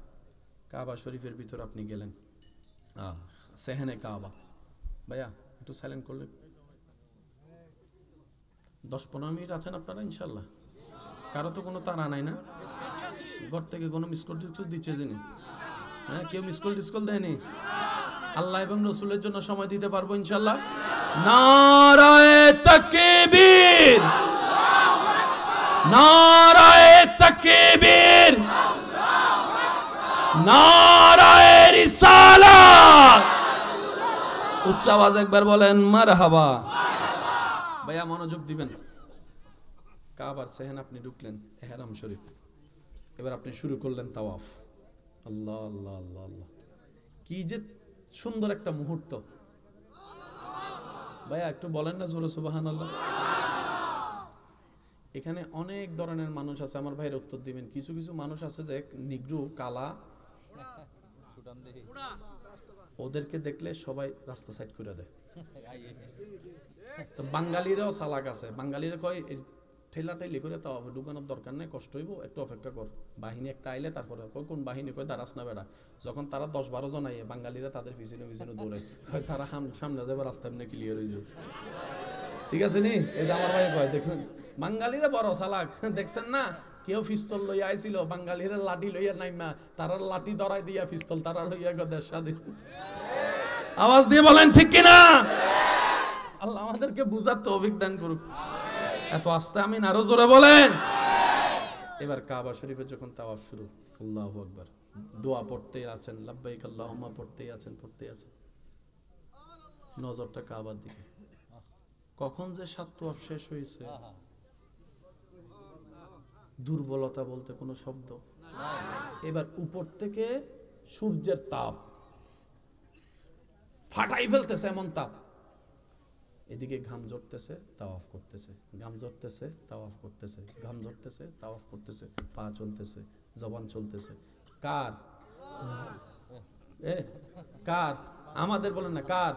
কাবা শরীফের ভিতর আপনি গেলেন, সেহেনে কাবা। ভাইয়া একটু সাইলেন্ট করলে 10-15 মিনিট আছেন আপনারা ইনশাল্লাহ? কারো তো কোনো তাড়া নাই না? ঘর থেকে কোনো মিসকল টিসকল দিচ্ছে যিনি? হ্যাঁ, কেউ মিসকল টিসকল দেয়নি? আল্লাহ এবং রসুলের জন্য সময় দিতে পারবো ইনশাল্লাহ। নারায়ে তাকবীর, নারায়ে তাকবীর, নারায়ে রিসালাত। উচ্চ আওয়াজ একবার বলেন মারহাবা। ভাইয়া মনোযোগ দিবেন। কাবার সেহেন আপনি ঢুকলেন, ইহরাম শরীফ। এবার আপনি শুরু করলেন তাওয়াফ। আল্লাহ আল্লাহ আল্লাহ আল্লাহ, কি যে সুন্দর একটা মুহূর্ত। ভাইয়া একটু বলেন না জোরে সুবহানাল্লাহ। এখানে অনেক ধরনের মানুষ আছে, আমার ভাইয়ের উত্তর দিবেন। কিছু কিছু মানুষ আছে যে নিগ্রু, কালা, ওদেরকে দেখলে সবাই রাস্তা সাইড করে দেয়। তো বাঙালিরাও চালাক আছে, বাঙালিরা কয় ঠেলা ঠেলি করে তাও ঢুকানোর দরকার নেই, কষ্ট হইব, একটু অপেক্ষা কর, বাহিনী একটা আইলে তারপরে। কোন বাহিনী? কয় দাঁড়াস না বেড়া। যখন তারা 10-12 জন আইয়ে, বাঙালিরা তাদের পিছনে পিছনে দৌড়ায়, কয় তারা সামনে যাবে, রাস্তা এমনি ক্লিয়ার হয়ে যাবে। ঠিক আছে নি? এই আমার ভাই কয় দেখুন বাঙালিরা বড় চালাক, দেখছেন না? কেউ পিস্তল লইয়া আইছিল, বাঙালিরা লাঠি লইয়া নাইমা, তারা লাঠি ধরাই দিয়া পিস্তল তারা লইয়া গদের স্বাধীন। আওয়াজ দিয়ে বলেন ঠিক কিনা? আল্লাহ আমাদেরকে বুঝার তৌফিক দান করুক। এত আস্তে আমিন আরো জোরে বলেন। এবার কাবা শরীফে যখন তাওয়াফ শুরু, আল্লাহু আকবার, দোয়া পড়তেই আছেন, লাব্বাইক আল্লাহুম্মা পড়তেই আছেন, নজরটা কাবার দিকে। কখন যে সাত তাওয়াফ শেষ হয়েছে, দুর্বলতা বলতে কোনো শব্দ। এবার উপর থেকে সূর্যের তাপ ফাটাই ফেলতেছে, এমন তাপ। এদিকে ঘাম ঝরতেছে, তাওয়াফ করতেছে, ঘাম ঝরতেছে, তাওয়াফ করতেছে, ঘাম ঝরতেছে, তাওয়াফ করতেছে, পা চলতেছে, জবান চলতেছে। কার? কার? আমাদের বলেন না, কার?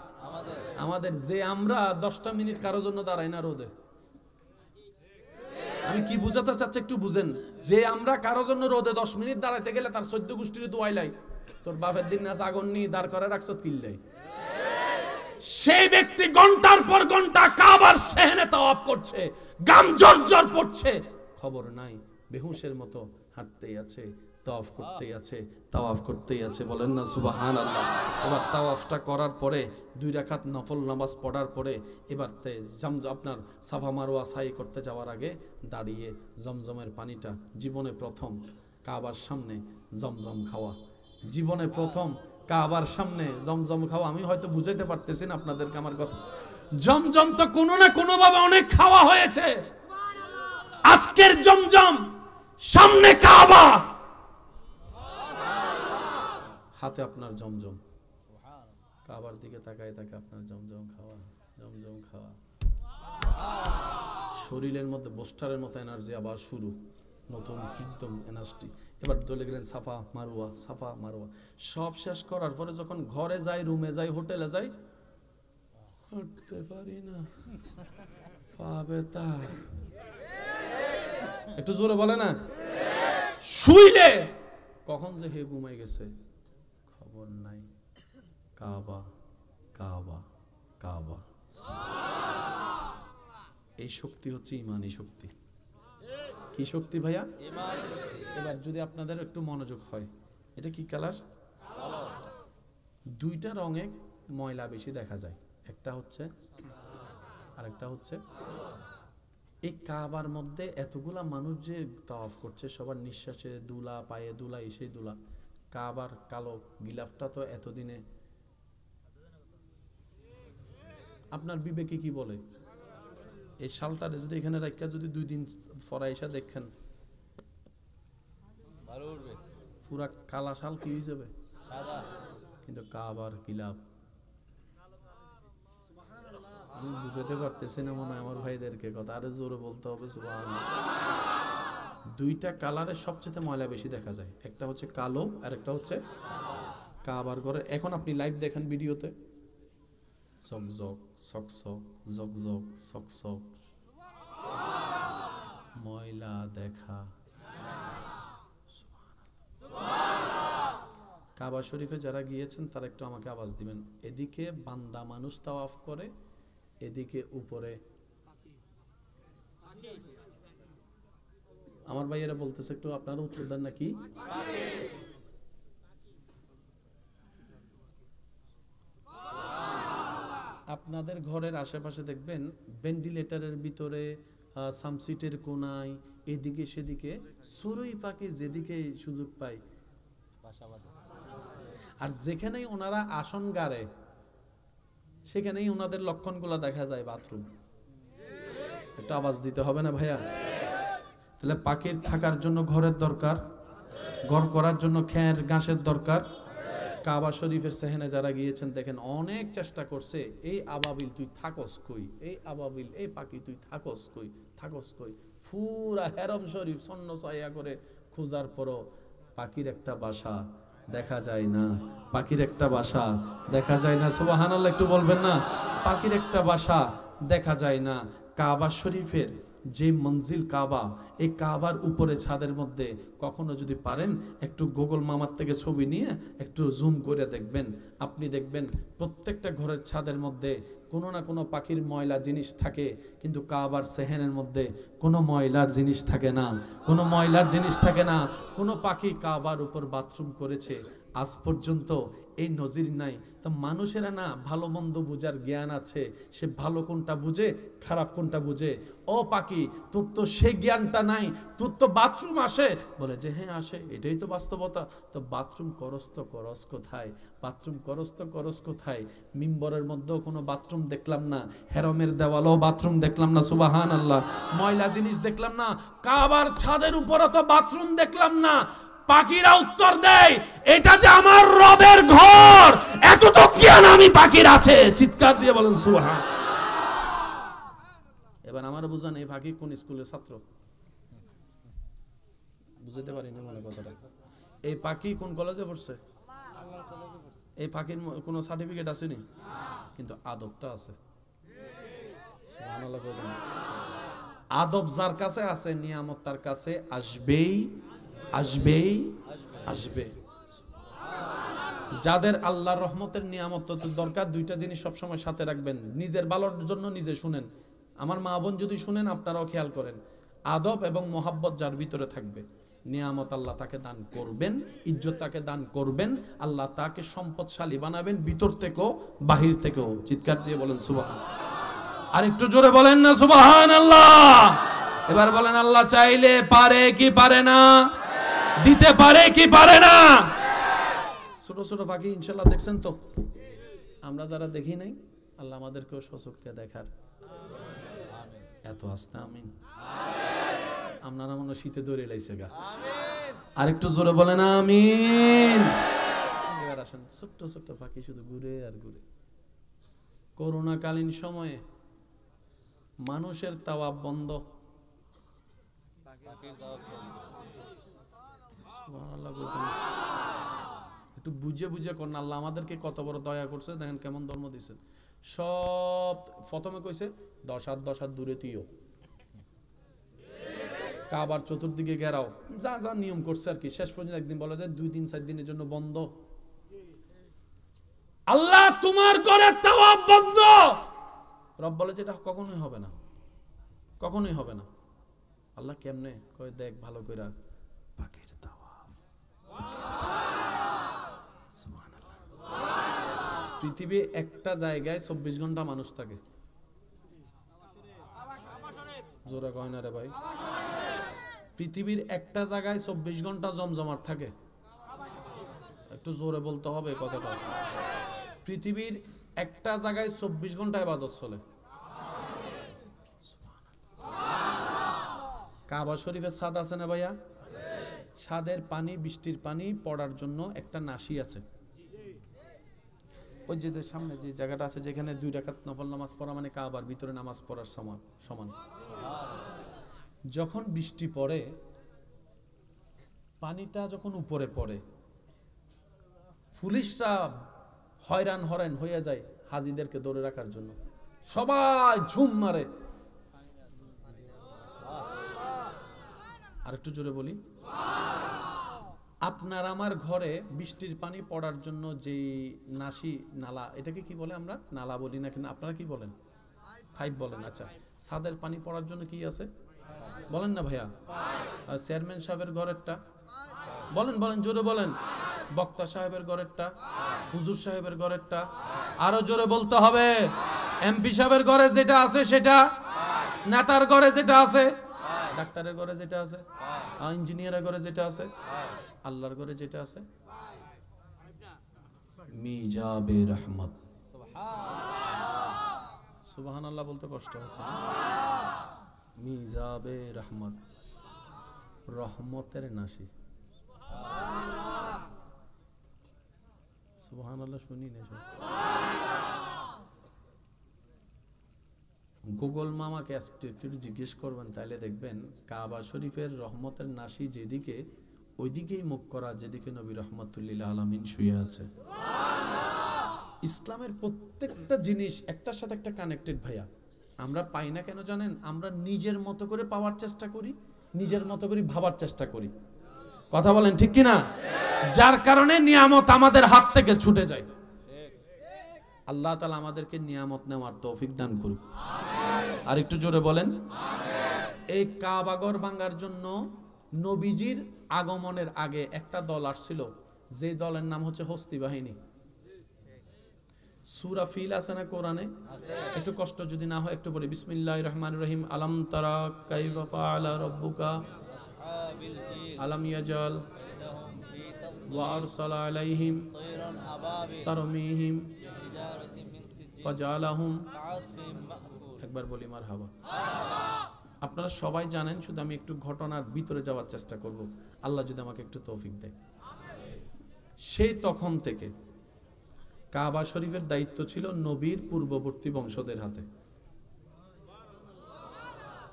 আমাদের। যে আমরা 10টা মিনিট কারোর জন্য দাঁড়াই না রোদে। আমি কি বুঝাতে চাচ্ছি একটু বুঝেন। যে আমরা কারোর জন্য রোদে 10 মিনিট দাঁড়াইতে গেলে তার 14 গোষ্ঠীর দোয়াইলাই, তোর বাপের দিন না আগুন নি দাঁড় করে রাখছ কিল্লাই। সেই ব্যক্তি ঘন্টার পর ঘন্টা কাবার সেহেনে তাওয়াফ করছে, গাম জর্জর পড়ছে, খবর নাই, বেহুশের মতো হাঁটতেই আছে, তাওয়াফ করতেই আছে, তাওয়াফ করতেই আছে। বলেন না সুবহানাল্লাহ। এবার তাওয়াফটা করার পরে 2 রাকাত নফল নামাজ পড়ার পরে এবার আপনার সাফা মারওয়া সাই করতে যাওয়ার আগে দাঁড়িয়ে জমজমের পানিটা, জীবনে প্রথম কাবার সামনে জমজম খাওয়া, জীবনে প্রথম কাবার সামনে জমজম খাওয়া। আমি হয়তো বুঝাইতে পারতেছি না আপনাদেরকে আমার কথা। জমজম তো কোনো না কোনো ভাবে অনেক খাওয়া হয়েছে, আজকের জমজম সামনে কাবা, হাতে আপনার জমজম, কাবার দিকে তাকায় তাকে আপনার জমজম খাওয়া, জমজম খাওয়া। শরীরের মধ্যে বোস্টারের মতো এনার্জি আবার শুরু, নতুন ফ্রিডম এনার্জি। এবার চলে গেলেন সাফা মারওয়া, সাফা মারওয়া। সব শেষ করার পরে যখন ঘরে যাই, রুমে যাই, হোটেলে যাই, হাঁটতে পারি না, পা ব্যথা। একটু জোরে বলে না। শুইলে কখন যে হে ঘুমাই গেছে খবর নাই। কাবা কাবা কাবা, এই শক্তি হচ্ছে ইমানি শক্তি। কি শক্তি ভাইয়া? এবার যদি আপনাদের একটু মনোযোগ হয়, এটা কি কালার? দুইটা রঙে ময়লা বেশি দেখা যায়, একটা হচ্ছে আরেকটা হচ্ছে। এই কাবার মধ্যে এতগুলা মানুষ যে তাওয়াফ করছে, সবার নিঃশ্বাসে দুলা, পায়ে দুলা, এসে দুলা, কাবার কালো গিলাফটা তো এতদিনে আপনার বিবেকে কি বলে? এই শালটারে যদি এখানে রাখা যদি 2 দিন পরে এসে দেখেন পুরা কালা শাল কি হয়ে যাবে? কিন্তু কাবার গিলাফ আমি বুঝাতে পারতেছি না মনে হয় আমার ভাইদেরকে, কথা আরো জোরে বলতে হবে সুবহানাল্লাহ। 2টা কালারের সবচেয়ে ময়লা বেশি দেখা যায়, একটা হচ্ছে কালো আর একটা হচ্ছে কাবার ঘরে। এখন আপনি লাইভ দেখেন ভিডিওতে, ঝকঝক সকসক, ঝকঝক সকসক, ময়লা দেখা। কাবা শরীফে যারা গিয়েছেন তারা একটু আমাকে আওয়াজ দিবেন। এদিকে বান্দা মানুষ তাওয়াফ করে, এদিকে উপরে আমার ভাইয়েরা বলতেছে, একটু আপনারা উত্তর দেন নাকি? আপনাদের ঘরের আশেপাশে দেখবেন ভেন্টিলেটরের ভিতরে, সামসিটের কোনায়, এদিকে সেদিকে চড়ুই পাখি যেদিকে সুযোগ পায়, আর যেখানেই ওনারা আসন গাড়ে সেখানেই ওনাদের লক্ষণগুলো দেখা যায় বাথরুম। একটা আওয়াজ দিতে হবে না ভাইয়া? তাহলে পাখির থাকার জন্য ঘরের দরকার, ঘর করার জন্য খ্যার ঘাসের দরকার। কাবা শরীফের সেহেনে যারা গিয়েছেন দেখেন অনেক চেষ্টা করছে, এই আবাবিল তুই থাকস কই, এই আবাবিল, এই পাখি তুই থাকস কই, থাকস কই। পুরা হেরম শরীফ সন্ন ছায়া করে খোঁজার পরও পাখির একটা বাসা দেখা যায় না, পাখির একটা বাসা দেখা যায় না। সুবহানাল্লাহ একটু বলবেন না? পাখির একটা বাসা দেখা যায় না। কাবা শরীফের যে মঞ্জিল কাবা, এই কাবার উপরে ছাদের মধ্যে কখনো যদি পারেন একটু গুগল মামার থেকে ছবি নিয়ে একটু জুম করে দেখবেন, আপনি দেখবেন প্রত্যেকটা ঘরের ছাদের মধ্যে কোনো না কোনো পাখির ময়লা জিনিস থাকে, কিন্তু কাবার সেহেনের মধ্যে কোনো ময়লার জিনিস থাকে না, কোনো ময়লার জিনিস থাকে না। কোনো পাখি কাবার উপর বাথরুম করেছে আজ পর্যন্ত এই নজির নাই। তো মানুষেরা না ভালো মন্দ বুঝার জ্ঞান আছে, সে ভালো কোনটা বুঝে খারাপ কোনটা বুঝে। ও পাখি, তোর তো সেই জ্ঞানটা নাই, তোর তো বাথরুম আসে, বলে যে হ্যাঁ আসে, এটাই তো বাস্তবতা। তো বাথরুম করস তো করস কোথায়? বাথরুম করস তো করস কোথায়? মিম্বরের মধ্যেও কোনো বাথরুম দেখলাম না, হেরমের দেওয়ালেও বাথরুম দেখলাম না, সুবহানাল্লাহ। ময়লা জিনিস দেখলাম না, কাবার ছাদের উপরও তো বাথরুম দেখলাম না। পাখিরা উত্তর দেয়, এটা যে আমার রবের ঘর, এত তো জ্ঞান আমি পাখির আছে। চিৎকার দিয়ে বলেন সুবহান। এবার আমার বুঝান, এই পাখি কোন স্কুলের ছাত্র? বুঝতে পারিনি মনে কথাটা। এই পাখি কোন কলেজে পড়ছে? এই পাখির কোনো সার্টিফিকেট আসেনি, কিন্তু আদবটা আছে। সুবহানাল্লাহ বলেন। আদব যার কাছে আছে, নিয়ামত তার কাছে আসবেই, আসবেই, আসবে। যাদের আল্লাহর রহমতের নিয়ামত দরকার, 2টা জিনিস সবসময় সাথে রাখবেন, নিজের ভালোর জন্য নিজে শুনেন। আমার মা বোন যদি শুনেন আপনারাও খেয়াল করেন, আদব এবং মোহাব্বত যার ভিতরে থাকবে, নিয়ামত আল্লাহ তাকে দান করবেন, ইজ্জত তাকে দান করবেন, আল্লাহ তাকে সম্পদশালী বানাবেন, ভিতর থেকেও বাহির থেকেও। চিৎকার দিয়ে বলেন সুবহান। আর একটু জোরে বলেন না সুবহানাল্লাহ। এবার বলেন, আল্লাহ চাইলে পারে কি পারে না? দিতে পারে কি পারে না? ছোট ছোট পাখি ইনশাআল্লাহ দেখছেন তো? আমরা যারা দেখি নাই, আল্লাহ আমাদেরকেও সচক্ষে দেখার এত আস্তে আমিন। আপনারা মনে শীতে দৌড়ে লাইছে গা, আর একটু জোরে বলেন আমিন। এবার আসেন, ছোট্ট ছোট্ট পাখি শুধু ঘুরে আর ঘুরে। করোনাকালীন সময়ে মানুষের তাওয়াফ বন্ধ, একটু বুঝে বুঝে করেন। আল্লাহ আমাদেরকে কত বড় দয়া করছে, দেখেন কেমন ধর্ম দিছে। সব প্রথমে কইছে 10 হাত 10 হাত দূরে তুইও, কাবার চতুর্দিকে ঘেরাও, যা যা নিয়ম করছে আর কি। শেষ পর্যন্ত একদিন বলা যায় 2 দিন 4 দিনের জন্য বন্ধ। আল্লাহ তোমার ঘরে তাওয়াফ বন্ধ। রব বলে যে এটা কখনোই হবে না, কখনোই হবে না। আল্লাহ কেমনে কয়, দেখ ভালো কইরা, পাখির তাওয়াফ। সুবহানাল্লাহ। পৃথিবী একটা জায়গায় 24 ঘন্টা মানুষ থাকে। জোরে কয় না রে ভাই। পৃথিবীর একটা জায়গায় 24 ঘন্টা জমজমাট থাকে, একটু জোরে বলতে হবে কথাটা। পৃথিবীর একটা জায়গায় 24 ঘন্টা ইবাদত চলে। কাবা শরীফের ছাদ আছে না ভাইয়া? ছাদের পানি, বৃষ্টির পানি পড়ার জন্য একটা নাসি আছে। ওই যে সামনে যে জায়গাটা আছে যেখানে 2 রাকাত নফল নামাজ পড়া মানে কাবার ভিতরে নামাজ পড়ার সমান। যখন বৃষ্টি পড়ে, পানিটা যখন উপরে পড়ে, পুলিশরা হয়রান হয়ে যায় হাজিদেরকে ধরে রাখার জন্য। সবাই ঝুম মারে। আরেকটু জোরে বলি, আপনার আমার ঘরে বৃষ্টির পানি পড়ার জন্য যে নাসি নালা, এটাকে কি বলে? আমরা নালা বলি না, কিন্তু আপনারা কি বলেন? পাইপ বলেন। আচ্ছা, ছাদের পানি পড়ার জন্য কি আছে বলেন না ভাইয়া? চেয়ারম্যান সাহেবের ঘরেরটা বলেন, জোরে বলেন। বক্তা সাহেবের ঘরেরটা, হুজুর সাহেবের ঘরেরটা, আরো জোরে বলতে হবে। এমপি সাহেবের ঘরে যেটা আছে সেটা, নেতার ঘরে যেটা আছে, ডাক্তারের ঘরে যেটা আছে, ইঞ্জিনিয়ারের ঘরে যেটা আছে, আল্লাহর ঘরে যেটা আছে, মিজাবে রহমত। সুবহানাল্লাহ বলতে কষ্ট হচ্ছে। মিজাবে রহমত, রহমতের নাসি। সুবহানাল্লাহ শুনি না। গুগল মামাকে একটু জিজ্ঞেস করবেন, তাইলে দেখবেন কাবা শরীফের রহমতের নাসি যেদিকে, ওইদিকেই মুখ করা যেদিকে নবী রহমতুল্লিল আলামিন শুয়ে আছে। ইসলামের প্রত্যেকটা জিনিস একটার সাথে একটা কানেক্টেড ভাইয়া। আমরা পাই না কেন জানেন? আমরা নিজের মতো করে পাওয়ার চেষ্টা করি, নিজের মতো করে ভাবার চেষ্টা করি। কথা বলেন ঠিক কিনা? যার কারণে নিয়ামত আমাদের হাত থেকে ছুটে যায়। আল্লাহ তাআলা আমাদেরকে নিয়ামত নেওয়ার তৌফিক দান করুক। আর একটু জোরে বলেন। এই কাবাগর ভাঙার জন্য নবীজির আগমনের আগে একটা দল আসছিল, যে দলের নাম হচ্ছে হস্তি বাহিনী। সূরা ফিল আছে না কোরআনে? একটু কষ্ট যদি না হয় একটু বলি, বিসমিল্লাহির রহমানির রহিম। আলাম তারা কাইফা ফাআলা রাব্বুকা আলাম ইয়াজাল ওয়া আরসালা আলাইহিম তারমিহিম ফাজালাহুম। একবার বলি মারহাবা। আপনারা সবাই জানেন, শুধু আমি একটু ঘটনার ভিতরে যাওয়ার চেষ্টা করব, আল্লাহ যদি আমাকে একটু তৌফিক দেয়। সেই তখন থেকে কাবা শরীফের দায়িত্ব ছিল নবীর পূর্ববর্তী বংশদের হাতে।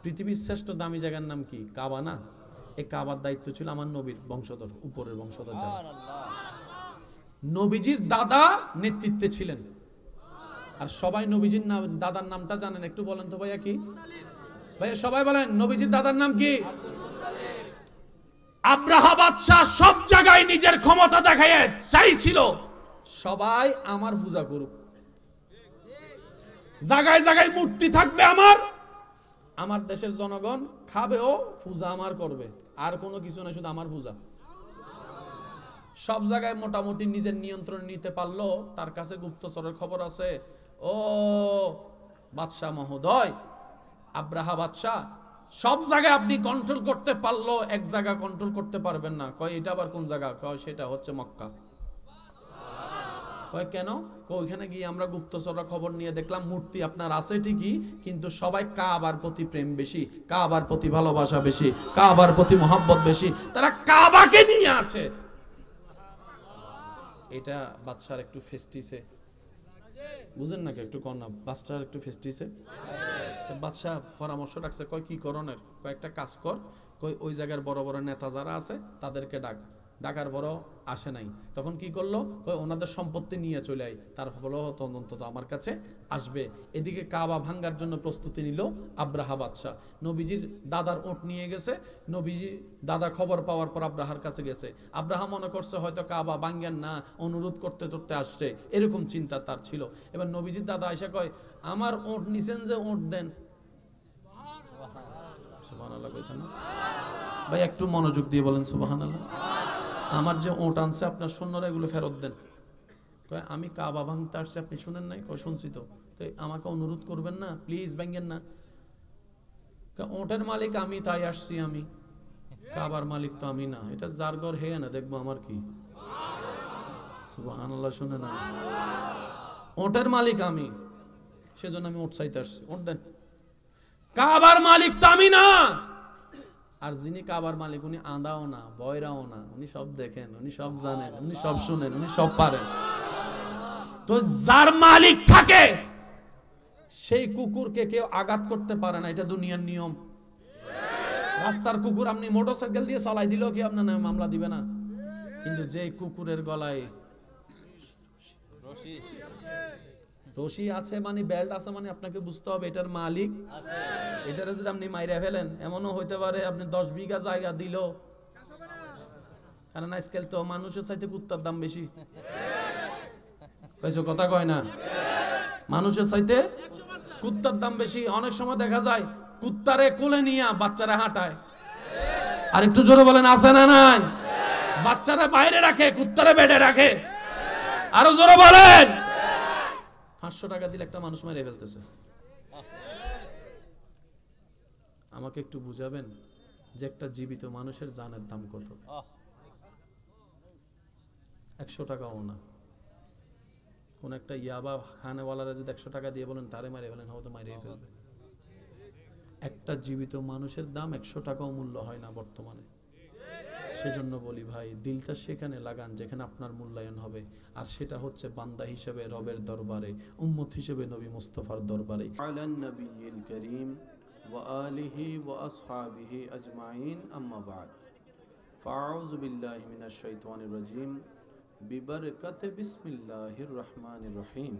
পৃথিবীর শ্রেষ্ঠ দামি জায়গার নাম কি? কাবা না? এই কাবার দায়িত্ব ছিল আমার নবীর বংশধর, উপরের বংশধর যারা। নবীজির দাদা নেতৃত্বে ছিলেন। আর সবাই নবীজির দাদার নামটা জানেন? একটু বলেন তো ভাইয়া, কি ভাইয়া? সবাই বলেন, নবীজির দাদার নাম কি? আব্রাহা বাদশাহ সব জায়গায় নিজের ক্ষমতা দেখায় চাইছিল সবাই আমার পূজা করুক, জায়গায় জায়গায় মূর্তি থাকবে আমার দেশের জনগণ খাবেও, পূজা আমার করবে, আর কোনো কিছু না, শুধু আমার পূজা। সব জায়গায় মোটামুটি নিজের নিয়ন্ত্রণ নিতে পারলো। তার কাছে গুপ্তচরের খবর আছে, ও বাদশাহ মহোদয়, আব্রাহা বাদশাহ, সব জায়গায় আপনি কন্ট্রোল করতে পারলো, এক জায়গা কন্ট্রোল করতে পারবেন না। কয় এটা আবার কোন জায়গা? কয় সেটা হচ্ছে মক্কা। কয় কেন? ওইখানে গিয়ে আমরা গুপ্তচররা খবর নিয়ে দেখলাম মূর্তি আপনার আছে ঠিকই, কিন্তু সবাই কাবার প্রতি প্রেম বেশি, কাবার প্রতি ভালোবাসা বেশি, কাবার প্রতি মহব্বত বেশি, তারা কাবাকে নিয়ে আছে। এটা বাদশার একটু ফেস্টিসে, বুঝেন নাকি? একটু কর না, বাদশার একটু ফেস্টিসে। বাদশাহ পরামর্শ রাখছে, কয় কি করণের? কয়েকটা কাজ কর, কই ওই জায়গার বড় বড় নেতা যারা আছে তাদেরকে ডাকার বড় আসে নাই। তখন কি করলো? কই ওনাদের সম্পত্তি নিয়ে চলে আয়, তার ফলে অন্তত আমার কাছে আসবে। এদিকে কাবা ভাঙ্গার জন্য প্রস্তুতি নিল আব্রাহা বাদশাহ। নবীজির দাদার ওট নিয়ে গেছে, নবীজি দাদা খবর পাওয়ার পর আব্রাহার কাছে গেছে। আব্রাহা মনে করছে হয়তো কাবা ভাঙ্গেন না, অনুরোধ করতে করতে আসছে, এরকম চিন্তা তার ছিল। এবার নবীজির দাদা এসে কয়, আমার ওট নিছেন যে, ওট দেন। সুবহানাল্লাহ কইতেন না ভাই? একটু মনোযোগ দিয়ে বলেন সুবহানাল্লাহ। আমার যে ওট আনছে আপনার সৈন্যরা, এগুলো ফেরত দেন। কয় আমি কাবা ভাঙতে আসছি, আপনি শুনেন নাই? কয় শুনছি তো। তো আমাকে অনুরোধ করবেন না প্লিজ, ভাঙেন না। ওটের মালিক আমি, তাই আসছি আমি, কাবার মালিক তো আমি না। এটা যার ঘর হে না দেখবো আমার কি। সুবহানাল্লাহ, শুনে না, ওটের মালিক আমি, সেজন্য আমি ওট চাইতে আসছি, ওট দেন। কাবার মালিক তো আমি না। আর যিনি কাবার মালিক উনি আঁধাও না, বয়রাও না, উনি সব দেখেন, উনি সব জানেন, উনি সব শুনেন, উনি সব পারেন। তো যার মালিক থাকে সেই কুকুরকে কেউ আঘাত করতে পারে না, এটা দুনিয়ার নিয়ম। রাস্তার কুকুর আপনি মোটরসাইকেল দিয়ে চালাই দিলেও কি আপনার নামে মামলা দিবে না? কিন্তু যে কুকুরের গলায় রশি আছে মানে বেল্ট আছে মানে আপনাকে বুঝতে হবে এটার মালিক আছে। এটারে যদি আপনি মাইরা ফেলেন, এমনও হইতে পারে আপনি 10 বিঘা জায়গা দিল, কারণ আজকাল তো মানুষের চাইতে কুত্তার দাম বেশি। কইছো কথা কয় না? মানুষের চাইতে কুত্তার দাম বেশি। অনেক সময় দেখা যায় কুত্তারে কোলে নিয়ে বাচ্চারা হাঁটায়। আর একটু জোরে বলেন, আছে না নাই? বাচ্চারা বাইরে রাখে, কুত্তারে বেডে রাখে। আরো জোরে বলেন। 500 টাকা দিলে একটা মানুষ মেরে ফেলতেছে। আমাকে একটু বুঝাবেন যে একটা জীবিত মানুষের জানের দাম কত? 100 টাকাও না। কোন একটা ইয়াবা খানেওয়ালারা যদি 100 টাকা দিয়ে বলেন তারে মারে ফেলেন, হয়তো মারিয়ে ফেলবে। একটা জীবিত মানুষের দাম 100 টাকাও মূল্য হয় না বর্তমানে। সেজন্য বলি ভাই, দিলটা সেখানে লাগান যেখানে আপনার মূল্যায়ন হবে, আর সেটা হচ্ছে বান্দা হিসেবে রবের দরবারে, উম্মত হিসেবে নবী মুস্তাফার দরবারে। আলান নবিয়িল কারীম ওয়া আলিহি ওয়া আসহাবিহি আজমাইন, আম্মা বা'দ। ফাউযু বিল্লাহি মিনাশ শাইতানির রাজীম। বিবারকাতি বিসমিল্লাহির রহমানির রহিম।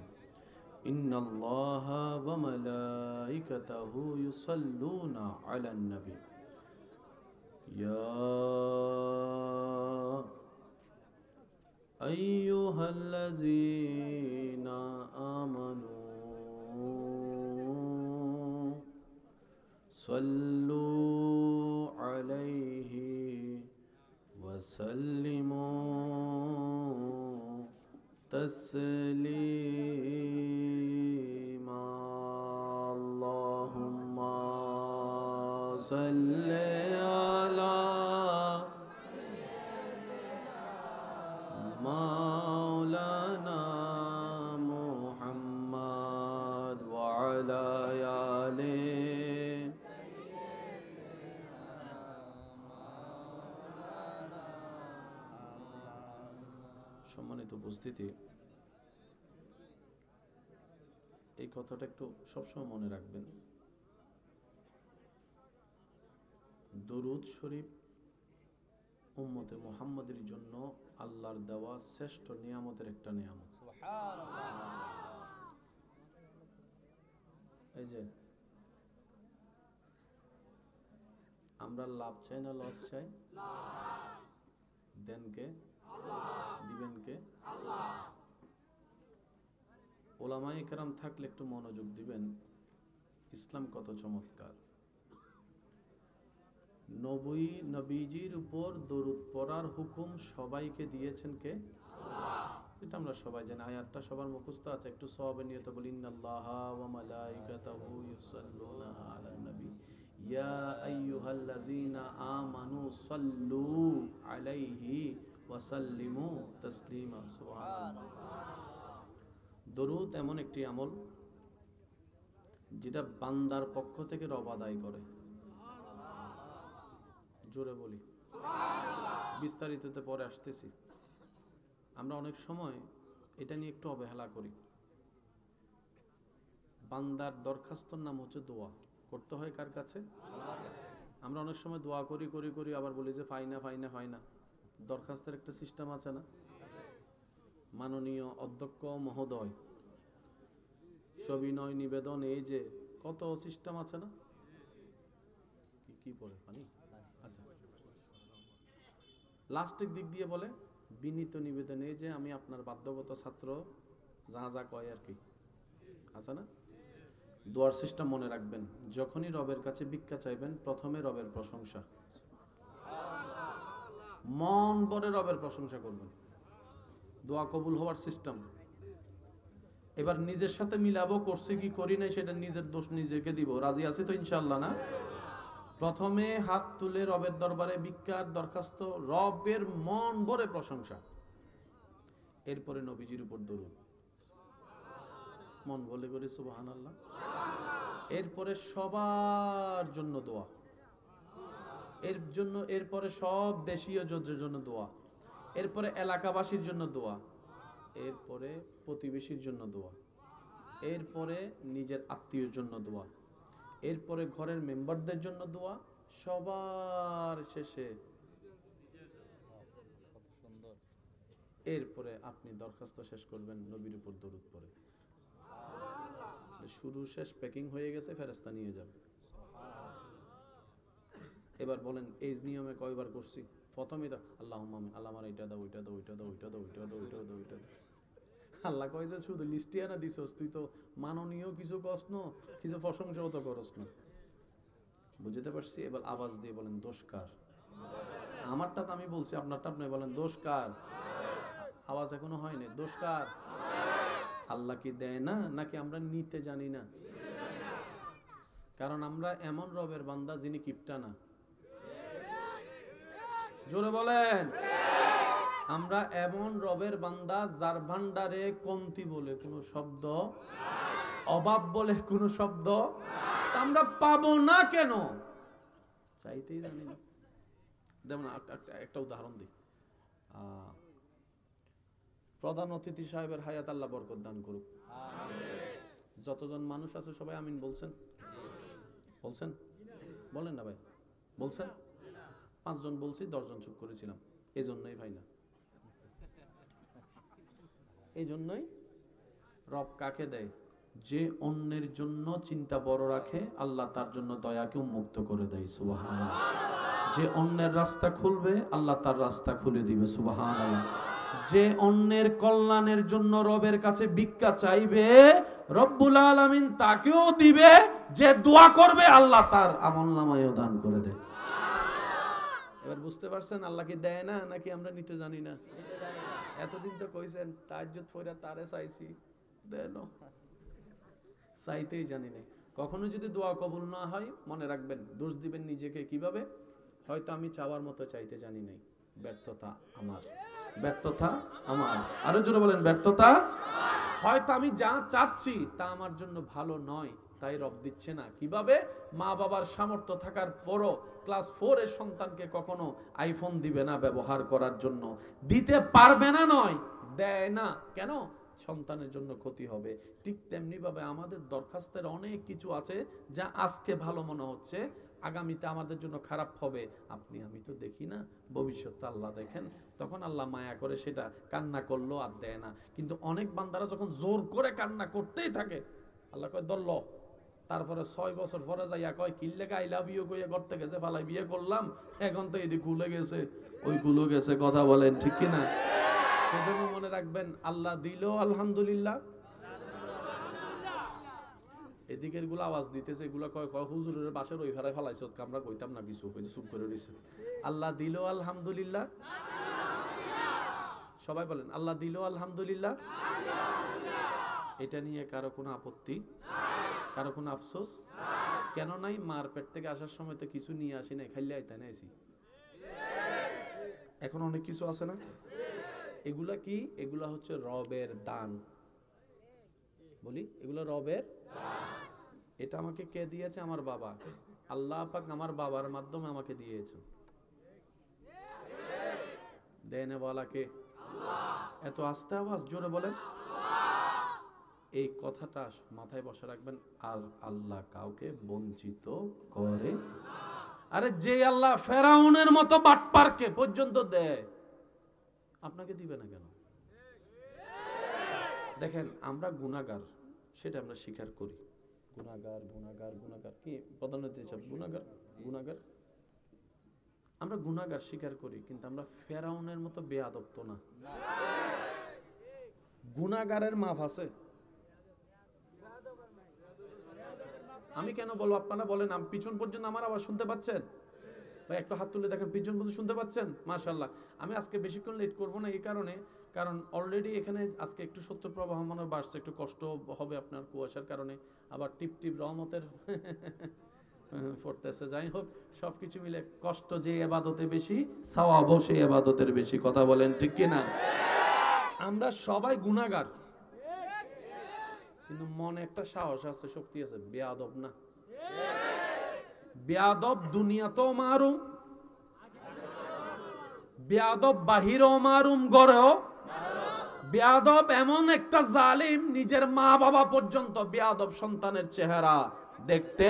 ইন্নাল্লাহা ওয়া মালাইকাতাহু ইউসাল্লুনা আলান নবী। يا أيها الذين آمنوا صلوا عليه وسلموا تسليما اللهم صل على مولانا محمد وعلى آله। সম্মানিত উপস্থিতি, এই কথাটা একটু সবসময় মনে রাখবেন। দরুদ শরীফ উম্মতে মুহাম্মাদের জন্য আল্লাহর দেওয়া শ্রেষ্ঠ নিয়ামতের একটা নিয়ামত। এই যে আমরা লাভ চাই না লস চাই? দেন কে? দিবেন কে? ওলামায়ে কেরাম থাকলে একটু মনোযোগ দিবেন। ইসলাম কত চমৎকার। নবীজির উপর দরুদ পড়ার হুকুম সবাইকে দিয়েছেন কে? এটা আমরা সবাই জানি। আয়াতটা সবার মুখস্থ আছে। একটু সওয়াবে নিয়ত বলি, ইন্নাল্লাহা ওয়া মালাইকাতাহু ইউসাল্লুনা আলান নবী ইয়া আইয়ুহাল্লাযীনা আমানু সাল্লু আলাইহি ওয়া সাল্লিমু তাসলিমা। সুবহানাল্লাহ। দরুদ এমন একটি আমল যেটা বান্দার পক্ষ থেকে রব আদায় করে। জোরে বলি বিস্তারিততে পরে আসতেছি। আমরা অনেক সময় এটা নিয়ে একটু অবহেলা করি। বান্দার দরখাস্তর নাম হচ্ছে দোয়া। করতে হয় কার কাছে? আমরা অনেক সময় দোয়া করি করি করি আবার বলি যে ফাইনা ফাইনা ফাইনা। দরখাস্তের একটা সিস্টেম আছে না? মাননীয় অধ্যক্ষ মহোদয়, সবিনয় নিবেদন, এই যে কত সিস্টেম আছে না? কি পড়ে পানি? আচ্ছা, লাস্টের দিক দিয়ে বলে বিনীত নিবেদন, এই যে আমি আপনার বাধ্যগত ছাত্র, যা যা কয় আর কি আছে না? দোয়ার সিস্টেম মনে রাখবেন। যখনই রবের কাছে ভিক্ষা চাইবেন, প্রথমে রবের প্রশংসা, মন ভরে রবের প্রশংসা করবেন। দোয়া কবুল হওয়ার সিস্টেম। এবার নিজের সাথে মিলাবো, করছি কি করি নাই সেটা নিজের দোষ নিজেকে দিব। রাজি আছি তো ইনশাআল্লাহ? না প্রথমে হাত তুলে রবের দরবারে ভিক্ষার দরখাস্ত, রবের মন ভরে প্রশংসা, এরপরে নবীজির উপর দরুদ, মন বলে করে সুবহানাল্লাহ। এরপরে সবার জন্য দোয়া, এরপরে সব দেশীয় জন্য দোয়া, এরপরে এলাকাবাসীর জন্য দোয়া, এরপরে প্রতিবেশীর জন্য দোয়া, এরপরে নিজের আত্মীয়ের জন্য দোয়া, এরপরে ঘরের মেম্বারদের জন্য দোয়া, সবার শেষে এরপরে আপনি দরখাস্ত শেষ করবেন নবীর উপর দরুদ পড়ে। শুরু শেষ প্যাকিং হয়ে গেছে, ফেরেশতা নিয়ে যাবে। এবার বলেন এই নিয়মে কয়বার করছি? প্রথমেই তো আল্লাহুম্মা আমিন, আল্লাহ আমার এটা দাও, ওইটা দাও, ওইটা দাও, ওইটা দাও, ওইটা দাও, ওইটা দাও, ওইটা দাও। আল্লাহ কয় যে শুধু লিস্টিয়া না দিছস, তুই তো মাননীয় কিছু কস না, কিছু প্রশংসাও তো করস না। বুঝতে পারছি? এবার আওয়াজ দিয়ে বলেন দোষ কার? আমারটা তো আমি বলছি, আপনারটা আপনি বলেন দোষ কার? আওয়াজ এখনো হয়নি। দোষ কার? আল্লাহ কি দেয় না, নাকি আমরা নিতে জানি না? কারণ আমরা এমন রবের বান্দা যিনি কিপটা না। জোরে বলেন। আমরা এমন রবের বান্দা যার ভান্ডারে কমতি বলে কোনো শব্দ, অভাব বলে কোনো শব্দ আমরা পাবো না। কেন? চাইতেই জানি না। যেমন একটা উদাহরণ দিই। প্রধান অতিথি সাহেবের হায়াত আল্লাহ বরকত দান করুক। যতজন মানুষ আছে সবাই আমিন বলছেন? বলছেন? বলেন না ভাই, বলছেন? 5 জন বলছি, 10 জন চুপ করেছিলাম। এই জন্যই ভাই না, এই জন্যই রব কাকে দেয়? যে অন্যের জন্য চিন্তা বড় রাখে, আল্লাহ তার জন্য দয়াকে উন্মুক্ত করে দেয়। সুবহানাল্লাহ। যে অন্যের রাস্তা খুলবে, আল্লাহ তার রাস্তা খুলে দিবে। সুবহানাল্লাহ। যে অন্যের কল্যাণের জন্য রবের কাছে ভিক্ষা চাইবে, রব্বুল আলামিন তাকেও দিবে। যে দোয়া করবে, আল্লাহ তার আমলনামায়ও দান করে দেয়। এবার বুঝতে পারছেন আল্লাহ কি দেয় না, নাকি আমরা নিতে জানি না? এতদিন তো কইছেন তাহাজ্জুদ পড়া তারে চাইছি, দেন চাইতেই জানি না। কখনো যদি দোয়া কবুল না হয়, মনে রাখবেন দোষ দিবেন নিজেকে। কিভাবে? হয়তো আমি চাওয়ার মতো চাইতে জানি নাই, ব্যর্থতা আমার, ব্যর্থতা আমার। আরো জোরে বলেন ব্যর্থতা। হয়তো আমি যা চাচ্ছি তা আমার জন্য ভালো নয়, তাই রব দিচ্ছে না। কিভাবে? মা বাবার সামর্থ্য থাকার পরও ক্লাস 4 এর সন্তানকে কখনো আইফোন দিবে না ব্যবহার করার জন্য, দিতে পারবে না নয়, দেয় না। কেন? সন্তানের জন্য ক্ষতি হবে। ঠিক তেমনি ভাবে আমাদের দরখাস্তের অনেক কিছু আছে যা আজকে ভালো মনে হচ্ছে, আগামীতে আমাদের জন্য খারাপ হবে। আপনি আমি তো দেখি না, ভবিষ্যৎটা আল্লাহ দেখেন। তখন আল্লাহ মায়া করে সেটা কান্না করলো আর দেয় না। কিন্তু অনেক বান্দারা যখন জোর করে কান্না করতেই থাকে, আল্লাহ কয় দল্ল। তারপরে 6 বছর পরে যাইয়া কয় কিল্লেগা আই লাভ ইউ কইয়া ঘর থেকে যে ফালাই বিয়ে করলাম, এখন তো এদিকে খুলে গেছে, ওই খুলে গেছে। কথা বলেন ঠিক কিনা? সেজন্য মনে রাখবেন, আল্লাহ দিল আলহামদুলিল্লাহ। এদিকের গুলো আওয়াজ দিতেছে, এগুলো কয় হুজুরের বাসার ওই ফেরায় ফালাইছো, আমরা কইতাম না কিছু, কইতে চুপ করে রইছে। আল্লাহ দিল আলহামদুলিল্লাহ। সবাই বলেন আল্লাহ দিল আলহামদুলিল্লাহ। এটা নিয়ে কারো কোনো আপত্তি, কারো কোনো আফসোস কেন নাই? মার পেট থেকে আসার সময় তো কিছু নিয়ে আসি নাই, খাইলে আইতা নাইছি। এখন অনেক কিছু আছে না? এগুলা কি? এগুলা হচ্ছে রবের দান। বলি এগুলো রবের। এটা আমাকে কে দিয়েছে? আমার বাবা। আল্লাহ পাক আমার বাবার মাধ্যমে আমাকে দিয়েছে। দেনে বলা কে? এত আস্তে আওয়াজ, জোরে বলেন। এই কথাটা মাথায় বসে রাখবেন। আর আল্লাহ কাউকে বঞ্চিত করে। আরে যে আল্লাহ ফেরাউনের মতো বাটপারকে পর্যন্ত দেয়, আপনাকে দিবে না কেন? দেখেন আমরা গুনাহগার, সেটা আমরা স্বীকার করি। গুনাহগার গুনাহগার গুনাহগার, কি প্রধানমন্ত্রী সাহেব গুনাহগার গুনাহগার, আমরা গুনাহগার স্বীকার করি। কিন্তু আমরা ফেরাউনের মতো বেয়াদব তো না। গুনাহগারের মাফ আছে। আমি কেন বলবো? আপনারা বলেন। আমি পিছন পর্যন্ত আমার আওয়াজ শুনতে পাচ্ছেন? ভাই একটু হাত তুলে দেখেন, পিছন পর্যন্ত শুনতে পাচ্ছেন? মাশাআল্লাহ। আমি আজকে বেশিক্ষণ লেট করব না, এই কারণে কারণ অলরেডি এখানে আজকে একটু সত্য প্রবাহ মনে বাড়ছে, একটু কষ্ট হবে আপনার কুয়াশার কারণে। আবার টিপ টিপ রহমতের পড়তেছে। যাই হোক, সবকিছু মিলে কষ্ট যে ইবাদতে বেশি, সওয়াবও সেই ইবাদতের বেশি। কথা বলেন ঠিক কি না? আমরা সবাই গুনাহগার, কিন্তু মনে একটা সাহস আছে, শক্তি আছে, বেয়াদব না। বেয়াদব দুনিয়াতেও মারুম, বেয়াদব বাহিরেও মারুম, গড়েও বেয়াদব। এমন একটা জালিম, নিজের মা বাবা পর্যন্ত বেয়াদব সন্তানের চেহারা দেখতে।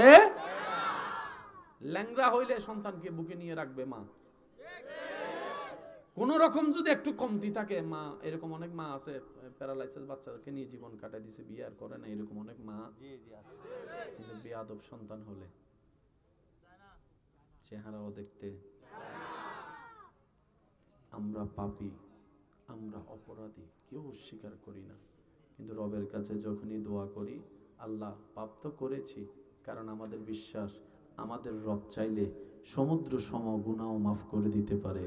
ল্যাংড়া হইলে সন্তানকে বুকে নিয়ে রাখবে মা। কোন রকম যদি একটু কমতি থাকে মা, এরকম অনেক মা আছে প্যারালাইসিস বাচ্চাকে নিয়ে জীবন কাটাই দিছে, বিয়ে আর করে না, এরকম অনেক মা। কিন্তু বেয়াদব সন্তান হলে চেহারাও দেখতে। আমরা পাপী, আমরা অপরাধী, কেউ স্বীকার করি না, কিন্তু রবের কাছে যখনই দোয়া করি, আল্লাহ পাপ তো করেছি, কারণ আমাদের বিশ্বাস আমাদের রব চাইলে সমুদ্র সম গুনাহও মাফ করে দিতে পারে,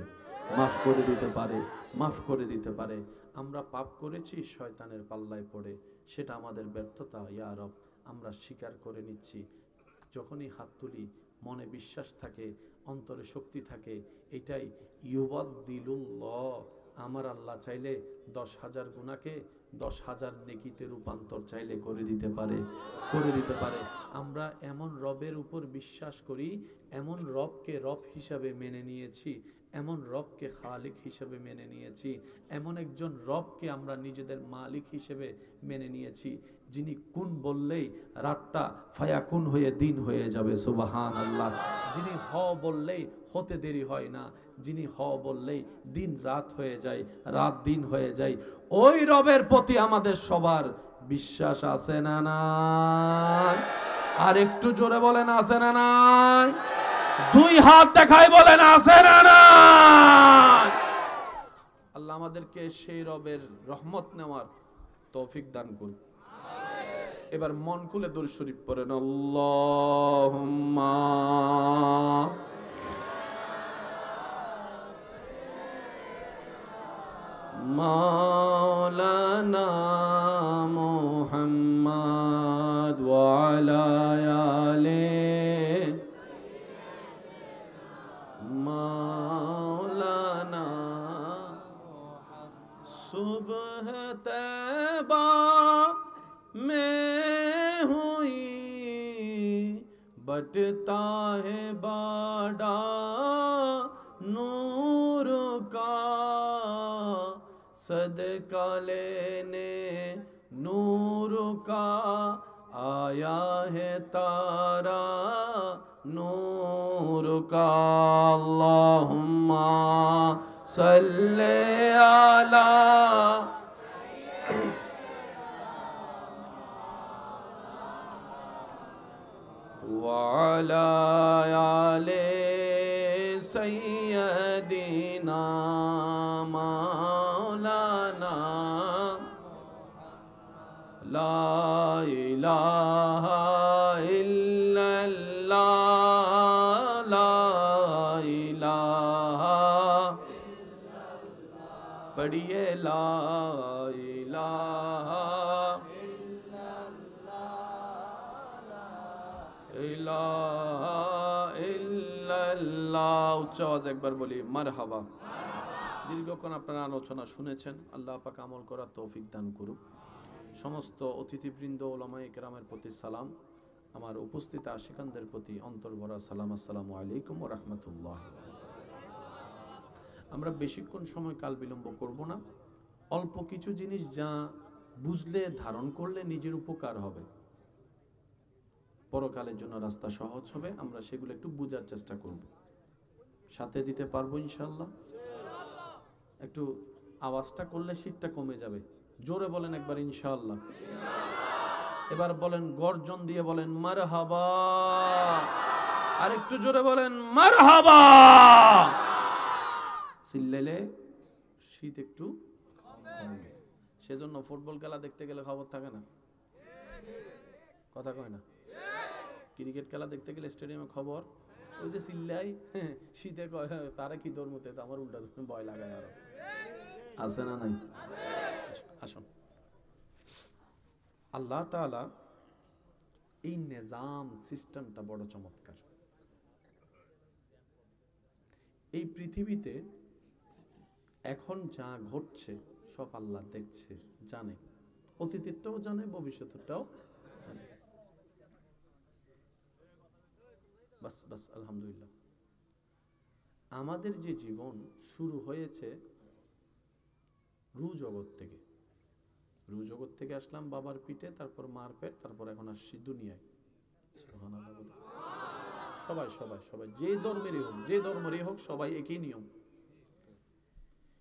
মাফ করে দিতে পারে, মাফ করে দিতে পারে। আমরা পাপ করেছি শয়তানের পাল্লায় পড়ে, সেটা আমাদের ব্যর্থতা, ইয়া রব আমরা স্বীকার করে নিচ্ছি। যখনই হাত তুলি, মনে বিশ্বাস থাকে, অন্তরে শক্তি থাকে, এটাই ইউবাদদিলুল্লাহ। আমার আল্লাহ চাইলে 10,000 গুনাহকে 10,000 নেকিতে রূপান্তর চাইলে করে দিতে পারে, করে দিতে পারে। আমরা এমন রবের উপর বিশ্বাস করি, এমন রবকে রব হিসাবে মেনে নিয়েছি, এমন রবকে খালিক হিসেবে মেনে নিয়েছি, এমন একজন রবকে আমরা নিজেদের মালিক হিসেবে মেনে নিয়েছি, যিনি কুন বললেই রাতটা ফায়াকুন হয়ে দিন হয়ে যাবে। সুবহানাল্লাহ। যিনি হ বললেই হতে দেরি হয় না, যিনি হ বললেই দিন রাত হয়ে যায়, রাত দিন হয়ে যায়। ওই রবের প্রতি আমাদের সবার বিশ্বাস আছে না নাই? আর একটু জোরে বলেন আছে না নাই? দুই হাত দেখাই বলেন আছে না নাই? আল্লাহ আমাদেরকে সেই রবের রহমত নেওয়ার তৌফিক দান করুন। এবার মন খুলে দরুদ শরীফ পড়েন। আল্লাহুম্মা মাওলানা মুহাম্মদ ওয়া আলা আলিহি মাওলানা। सुबह तैबा में हुई बटता है बाड़ा नूर का, सदका लेने नूर का आया है तारा नूर का। अल्लाहुम्मा सल्ले अला वअला आले सय्यदिना मौलाना। ला इलाहा इल्लल्लाह, ला इलाहा, पढ़िए ला इलाहा इलाहा इल्लल्लाह। উচ্চ আওয়াজে একবার বলি মারহাবা। দীর্ঘক্ষণ আপনারা আলোচনা শুনেছেন, আল্লাহ পাক আমল করার তৌফিক দান করুক। সমস্ত অতিথিবৃন্দ, ওলামায়ে কেরামের প্রতি সালাম, আমার উপস্থিত আশিকানদের প্রতি অন্তর্ভরা সালাম। আসসালামু আলাইকুম ওয়া রাহমাতুল্লাহ। আমরা বেশিক্ষণ সময় কাল বিলম্ব করব না। অল্প কিছু জিনিস যা বুঝলে, ধারণ করলে নিজের উপকার হবে, পরকালের জন্য রাস্তা সহজ হবে, আমরা সেগুলো একটু বোঝার চেষ্টা করব। সাথে দিতে পারবো ইনশাআল্লাহ? একটু আওয়াজটা করলে শীতটা কমে যাবে। জোরে বলেন একবার ইনশাআল্লাহ। এবার বলেন, গর্জন দিয়ে বলেন মারহাবা। আর একটু জোরে বলেন মারহাবা। চিল্লাইলে শীত একটু কমবে। সেজন্য ফুটবল খেলা দেখতে গেলে খবর থাকে না, কথা কয় না। ক্রিকেট খেলা দেখতে গেলে স্টেডিয়ামে খবর, ওই যে চিল্লাই শীতে কয় তারা কি ধর্মতে, তো আমার উল্টা ভয় লাগায়। আরো আছে না নাই? আসুন, আল্লাহ তাআলা এই নিজাম সিস্টেমটা বড় চমৎকার। এই পৃথিবীতে এখন যা ঘটছে সব আল্লাহ দেখছে, জানে, অতীতেরটাও জানে, ভবিষ্যতেরটাও জানে। বাস বাস আলহামদুলিল্লাহ। আমাদের যে জীবন শুরু হয়েছে রু জগৎ থেকে, রু জগৎ থেকে আসলাম বাবার পিঠে, তারপর মার পেট, তারপর এখন আসছি দুনিয়ায়। সবাই সবাই সবাই যে ধর্মেরই হোক, যে ধর্মেরই হোক, সবাই একই নিয়ম।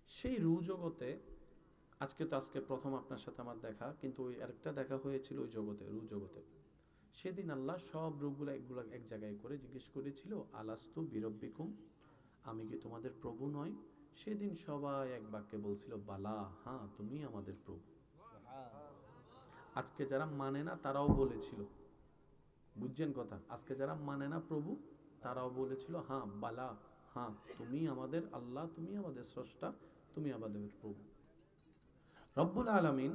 সেই রু জগতে আজকে প্রথম আপনার সাথে আমার দেখা, কিন্তু ওই আরেকটা দেখা হয়েছিল ওই জগতে, রু জগতে। সেদিন আল্লাহ সব রূপগুলো এক জায়গায় করে জিজ্ঞেস করেছিল, আলাস্তু বিরব্বিকুম, আমি কি তোমাদের প্রভু নয়? সেদিন সবাই এক বাক্যে বলছিল, বালা, হ্যাঁ তুমি আমাদের প্রভু। আজকে যারা মানে না তারাও বলেছিল, বুঝছেন কথা, আজকে যারা মানে না প্রভু তারাও বলেছিল, হ্যাঁ বালা, হ্যাঁ তুমি আমাদের আল্লাহ, তুমি আমাদের স্রষ্টা, তুমি আমাদের প্রভু। রব্বুল আলামিন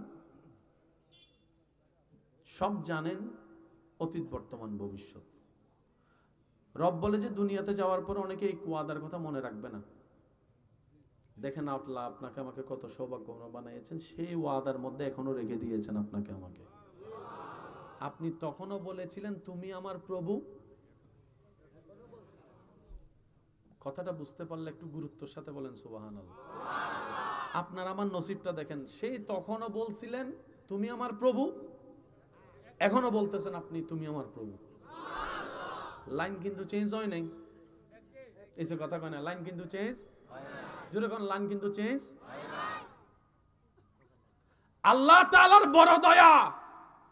সব জানেন, অতীত বর্তমান ভবিষ্যৎ। রব বলে যে দুনিয়াতে যাওয়ার পর অনেকে এই ওয়াদার কথা মনে রাখবে না। দেখেন আল্লাহ আপনাকে আমাকে কত সৌভাগ্যবান বানিয়েছেন, সেই ওয়াদার মধ্যে এখনো রেখে দিয়েছেন আপনাকে আমাকে। আপনি তখনও বলেছিলেন তুমি আমার প্রভু। কথাটা বুঝতে পারলে একটু গুরুত্বের সাথে বলেন সুবহানাল্লাহ। আপনার আমার নসিবটা দেখেন, সেই তখনও বলছিলেন তুমি আমার প্রভু, এখনো বলতেছেন আপনি তুমি আমার প্রভু। লাইন কিন্তু চেঞ্জ হয় নাই, এসে কথা কয় না, লাইন কিন্তু চেঞ্জ, জোরে কোন লাইন কিন্তু চেঞ্জ। আল্লাহ তাআলার বড় দয়া,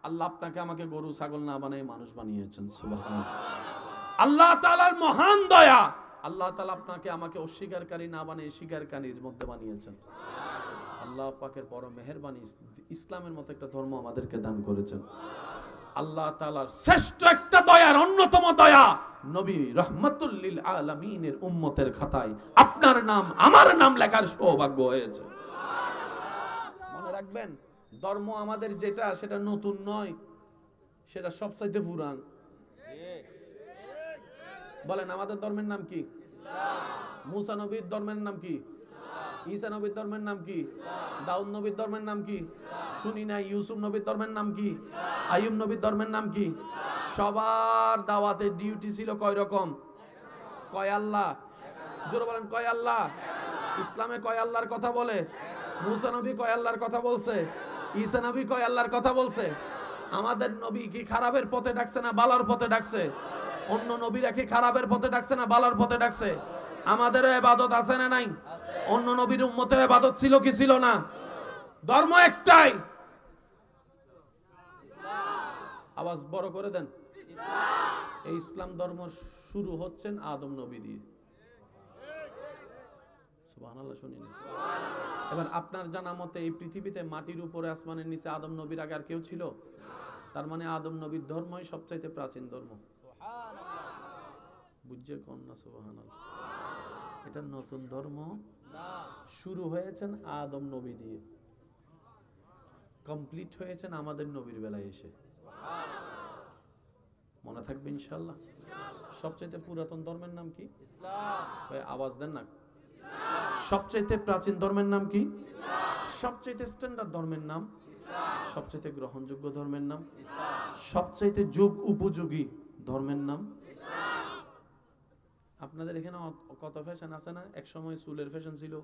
আল্লাহ আপনাকে আমাকে গরু ছাগল না বানিয়ে মানুষ বানিয়েছেন, সুবহানাল্লাহ। আল্লাহ তাআলার মহান দয়া, আল্লাহ তাআলা আপনাকে আমাকে অস্বীকারী না বানিয়ে স্বীকারকারীর মধ্যে বানিয়েছেন। আল্লাহ পাকের বড় মেহেরবানি, ইসলামের মতো একটা ধর্ম আমাদেরকে দান করেছেন। আল্লাহ তাআলার শ্রেষ্ঠ একটা দয়ার অন্যতম দয়া, নবী রাহমাতুল লিল আলামিনের উম্মতের খাতায় আপনার নাম আমার নাম লেখার সৌভাগ্য হয়েছে। মনে রাখবেন, ধর্ম আমাদের যেটা সেটা নতুন নয়, সেটা সবচাইতে পুরান। বলেন আমাদের ধর্মের নাম কি? মুসা নবীর ধর্মের নাম কি? ঈসা নবীর ধর্মের নাম কি? দাউদ নবীর ধর্মের নাম কি? শুনি না। ইউসুফ নবীর ধর্মের নাম কি? আইয়ুব নবীর ধর্মের নাম কি? সবার দাওয়াতের ডিউটি ছিল কয় রকম? কয় আল্লাহ, জোরে বলেন কয় আল্লাহ। ইসলামে কয় আল্লাহর কথা বলে? মুসা নবী কয় আল্লাহর কথা বলছে? ঈসা নবী কয় আল্লাহর কথা বলছে? আমাদের নবী কি খারাপের পথে ডাকছে না ভালোর পথে ডাকছে? অন্য নবীরা কি খারাপের পথে ডাকছে না ভালোর পথে ডাকছে? আমাদের ইবাদত আছে না নাই? অন্য নবীর উম্মতের ইবাদত ছিল কি ছিল না? ধর্ম একটাই, আওয়াজ বড় করে দেন, এই ইসলাম ধর্ম শুরু হচ্ছেন আদম নবী দিয়ে। সুবহানাল্লাহ, শুনিনি। এবার আপনার জানা মতে এই পৃথিবীতে মাটির উপরে আসমানের নিচে আদম নবীর আগে আর কেউ ছিল? তার মানে আদম নবীর ধর্মই সবচাইতে প্রাচীন ধর্ম। বুঝছে কোন না? সুবহানাল্লাহ। এটা নতুন ধর্ম শুরু হয়েছেন আদম নবী দিয়ে, কমপ্লিট হয়েছেন আমাদের নবীর বেলায় এসে। মনে থাকবে ইনশাআল্লাহ। সবচাইতে পুরাতন ধর্মের নাম কি? ইসলাম। আওয়াজ দেন না। সবচাইতে প্রাচীন ধর্মের নাম কি? সবচাইতে স্ট্যান্ডার্ড ধর্মের নাম? সবচাইতে গ্রহণযোগ্য ধর্মের নাম? সবচাইতে যুগ উপযোগী ধর্মের নাম? আপনাদের এখানে কত ফ্যাশন আছে না? এক সময় চুলের ফ্যাশন ছিল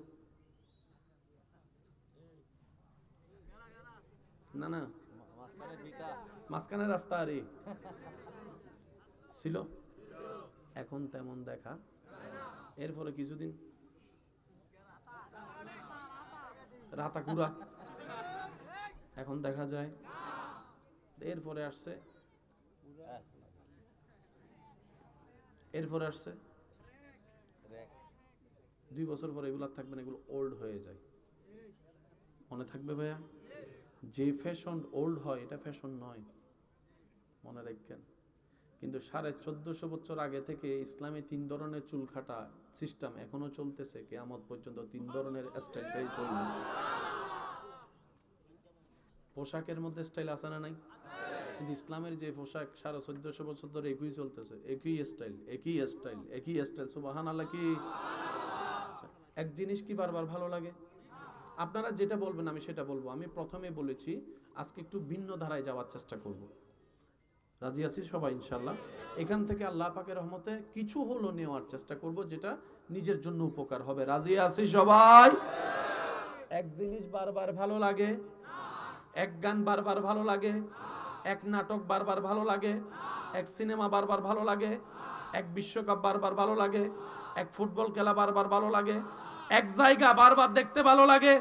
না? না, মাঝখানে রাস্তা আরে ছিল, এখন তেমন দেখা। এরপরে কিছুদিন রাতাকুড়া এখন দেখা যায়। এরপরে আসছে 2 বছর পরে এগুলো থাকবে না, এগুলো ওল্ড হয়ে যায়। মনে থাকবে ভাইয়া, যে ফ্যাশন ওল্ড হয় এটা ফ্যাশন নয়, মনে রাখবেন। কিন্তু 1450 বছর আগে থেকে ইসলামে 3 ধরনের চুল কাটা সিস্টেম এখনো চলতেছে, কিয়ামত পর্যন্ত 3 ধরনের স্টাইলটাই চলবে। পোশাকের মধ্যে স্টাইল আছে না নাই? কিন্তু ইসলামের যে পোশাক 1450 বছর ধরে একই চলতেছে, একই স্টাইল, একই স্টাইল, একই স্টাইল। সুবহানাল্লাহ কি? আচ্ছা, এক জিনিস কি বারবার ভালো লাগে? আপনারা যেটা বলবেন আমি সেটা বলবো। আমি প্রথমে বলেছি আজকে একটু ভিন্ন ধারায় যাওয়ার চেষ্টা করব। রাজি আছি সবাই ইনশাল্লাহ? এখান থেকে আল্লাহ পাকের রহমতে কিছু হলো নেওয়ার চেষ্টা করব যেটা নিজের জন্য উপকার হবে। রাজি আছি সবাই? এক জিনিস বারবার ভালো লাগে, এক গান বারবার ভালো লাগে, এক নাটক বারবার ভালো লাগে, এক সিনেমা বারবার ভালো লাগে, এক বিশ্বকাপ বারবার ভালো লাগে, এক ফুটবল খেলা বারবার ভালো লাগে, এক জায়গা বারবার দেখতে ভালো লাগে,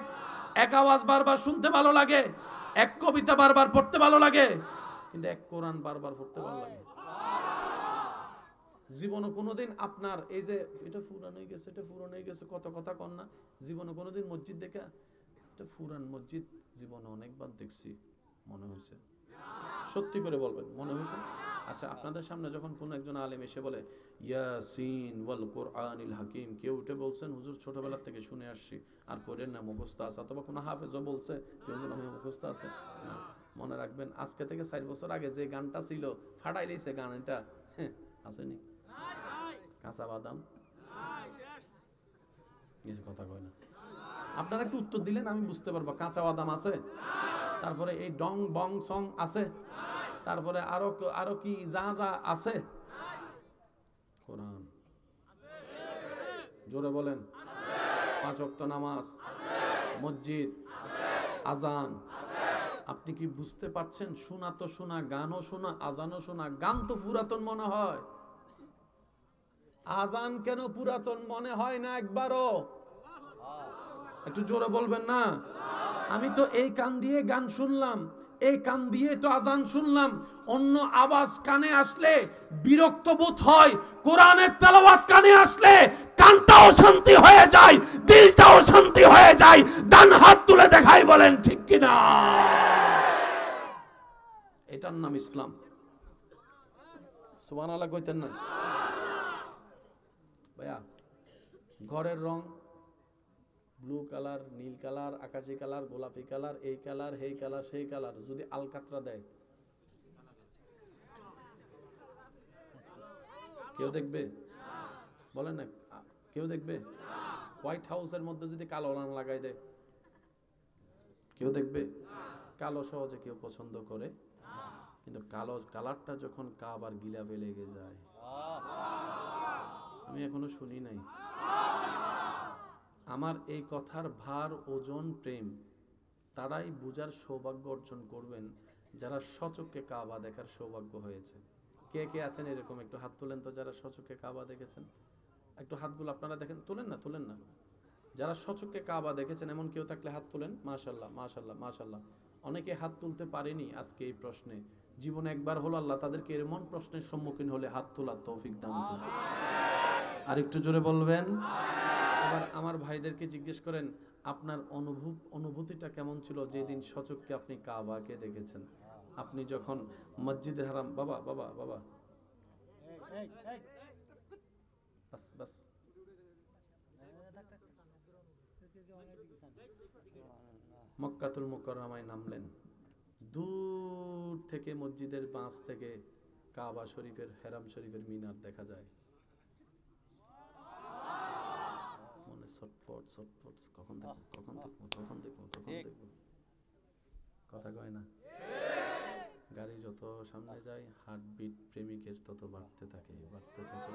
এক আওয়াজ বারবার শুনতে ভালো লাগে, এক কবিতা বারবার পড়তে ভালো লাগে, কিন্তু এক কোরআন বারবার পড়তে ভালো লাগে। জীবনে কোনোদিন আপনার এই যে এটা পুরান হয়ে গেছে, এটা পুরান হয়ে গেছে, কত কথা কন না, জীবনে কোনোদিন মসজিদ দেখে এটা পুরান মসজিদ জীবনে অনেকবার দেখছি মনে হয়েছে? সত্যি করে বলবেন, মনে হয়েছে? আচ্ছা, আপনাদের সামনে যখন কোন একজন আলেম এসে বলে ইয়াসিন ওয়াল কোরআনিল হাকিম, কেউ উঠে বলছেন হুজুর ছোটবেলা থেকে শুনে আসছি আর পড়েন না, মুখস্থ আছে, অথবা কোনো হাফেজও বলছে হুজুর আমি মুখস্থ আছে না। মনে রাখবেন আজকে থেকে 4 বছর আগে যে গানটা ছিল ফাটাই লইছে গান, এটা আসেনি? কাঁচা বাদাম কিছু কথা কয় না। আপনারা একটু উত্তর দিলেন আমি বুঝতে পারবো। কাঁচা বাদাম আছে, তারপরে এই ডং বং সং আছে, তারপরে আরো কি যা যা আছে? কোরআন জোরে বলেন। 5 ওয়াক্ত নামাজ, মসজিদ, আজান। আপনি কি বুঝতে পারছেন? শোনা তো শোনা, গানও শোনা, আজানও শোনা। গান তো পুরাতন মনে হয়, আজান কেন পুরাতন মনে হয় না একবারও? একটু জোরে বলবেন না? আমি তো এই কান দিয়ে গান শুনলাম, এই কান দিয়ে তো আজান শুনলাম, অন্য আওয়াজ কানে আসলে বিরক্ত বোধ হয়। কোরআনের তেলাওয়াত কানে আসলে কানটাও শান্তি হয়ে যায়, দিলটাও শান্তি হয়ে যায়। ডান হাত তুলে দেখাই, বলেন ঠিক কিনা? এটার নাম ইসলাম। সুবহানাল্লাহ কইতেন না ভাইয়া? ঘরের রং ব্লু কালার, নীল কালার, আকাশি কালার, গোলাপি কালার, এই কালার, সেই কালার, সেই কালার, যদি আলকাতরা দেয় কেউ দেখবে? বলেন না, কেউ দেখবে? হোয়াইট হাউসের মধ্যে যদি কালো রং লাগাই দেয় কেউ দেখবে? কালো সহজে কেউ পছন্দ করে, কিন্তু কালো কালারটা যখন কাবার গিলাফে লেগে যায়, আমি এখনো শুনি নাই। আমার এই কথার ভার, ওজন, প্রেম তারাই বুঝার সৌভাগ্য অর্জন করবেন যারা সচক্ষে কাবা দেখার সৌভাগ্য হয়েছে। কে কে আছেন এরকম? একটু হাত তোলেন তো যারা সচক্ষে কাবা দেখেছেন। একটু হাতগুলো আপনারা দেখেন, তোলেন না, তোলেন না। যারা সচক্ষে কাবা দেখেছেন এমন কেউ থাকলে হাত তোলেন। মাশাআল্লাহ, মাশাআল্লাহ, মাশাআল্লাহ। অনেকে হাত তুলতে পারেনি আজকে এই প্রশ্নে। জীবনে একবার হলো আল্লাহ তাদেরকে এমন প্রশ্নের সম্মুখীন হলে হাত তোলার তৌফিক দান করুন। আর একটু জোরে বলবেন। এবার আমার ভাইদেরকে জিজ্ঞেস করেন আপনার অনুভূতিটা কেমন ছিল যেদিন সচক্ষে আপনি কাবাকে দেখেছেন? আপনি যখন মসজিদে হারাম, বাবা বাবা বাবা বাস বাস, মক্কাতুল মুকাররমায় নামলেন, দূর থেকে মসজিদের পাশ থেকে কাবা শরীফের, হেরাম শরীফের মিনার দেখা যায়। মনে ছটফট ছটফট, কখন দেখবো, কখন দেখবো, কখন দেখবো, কখন দেখবো। কথা কয় না? গাড়ি যত সামনে যায় হার্টবিট প্রেমিকের তত বাড়তে থাকে, বাড়তে থাকে।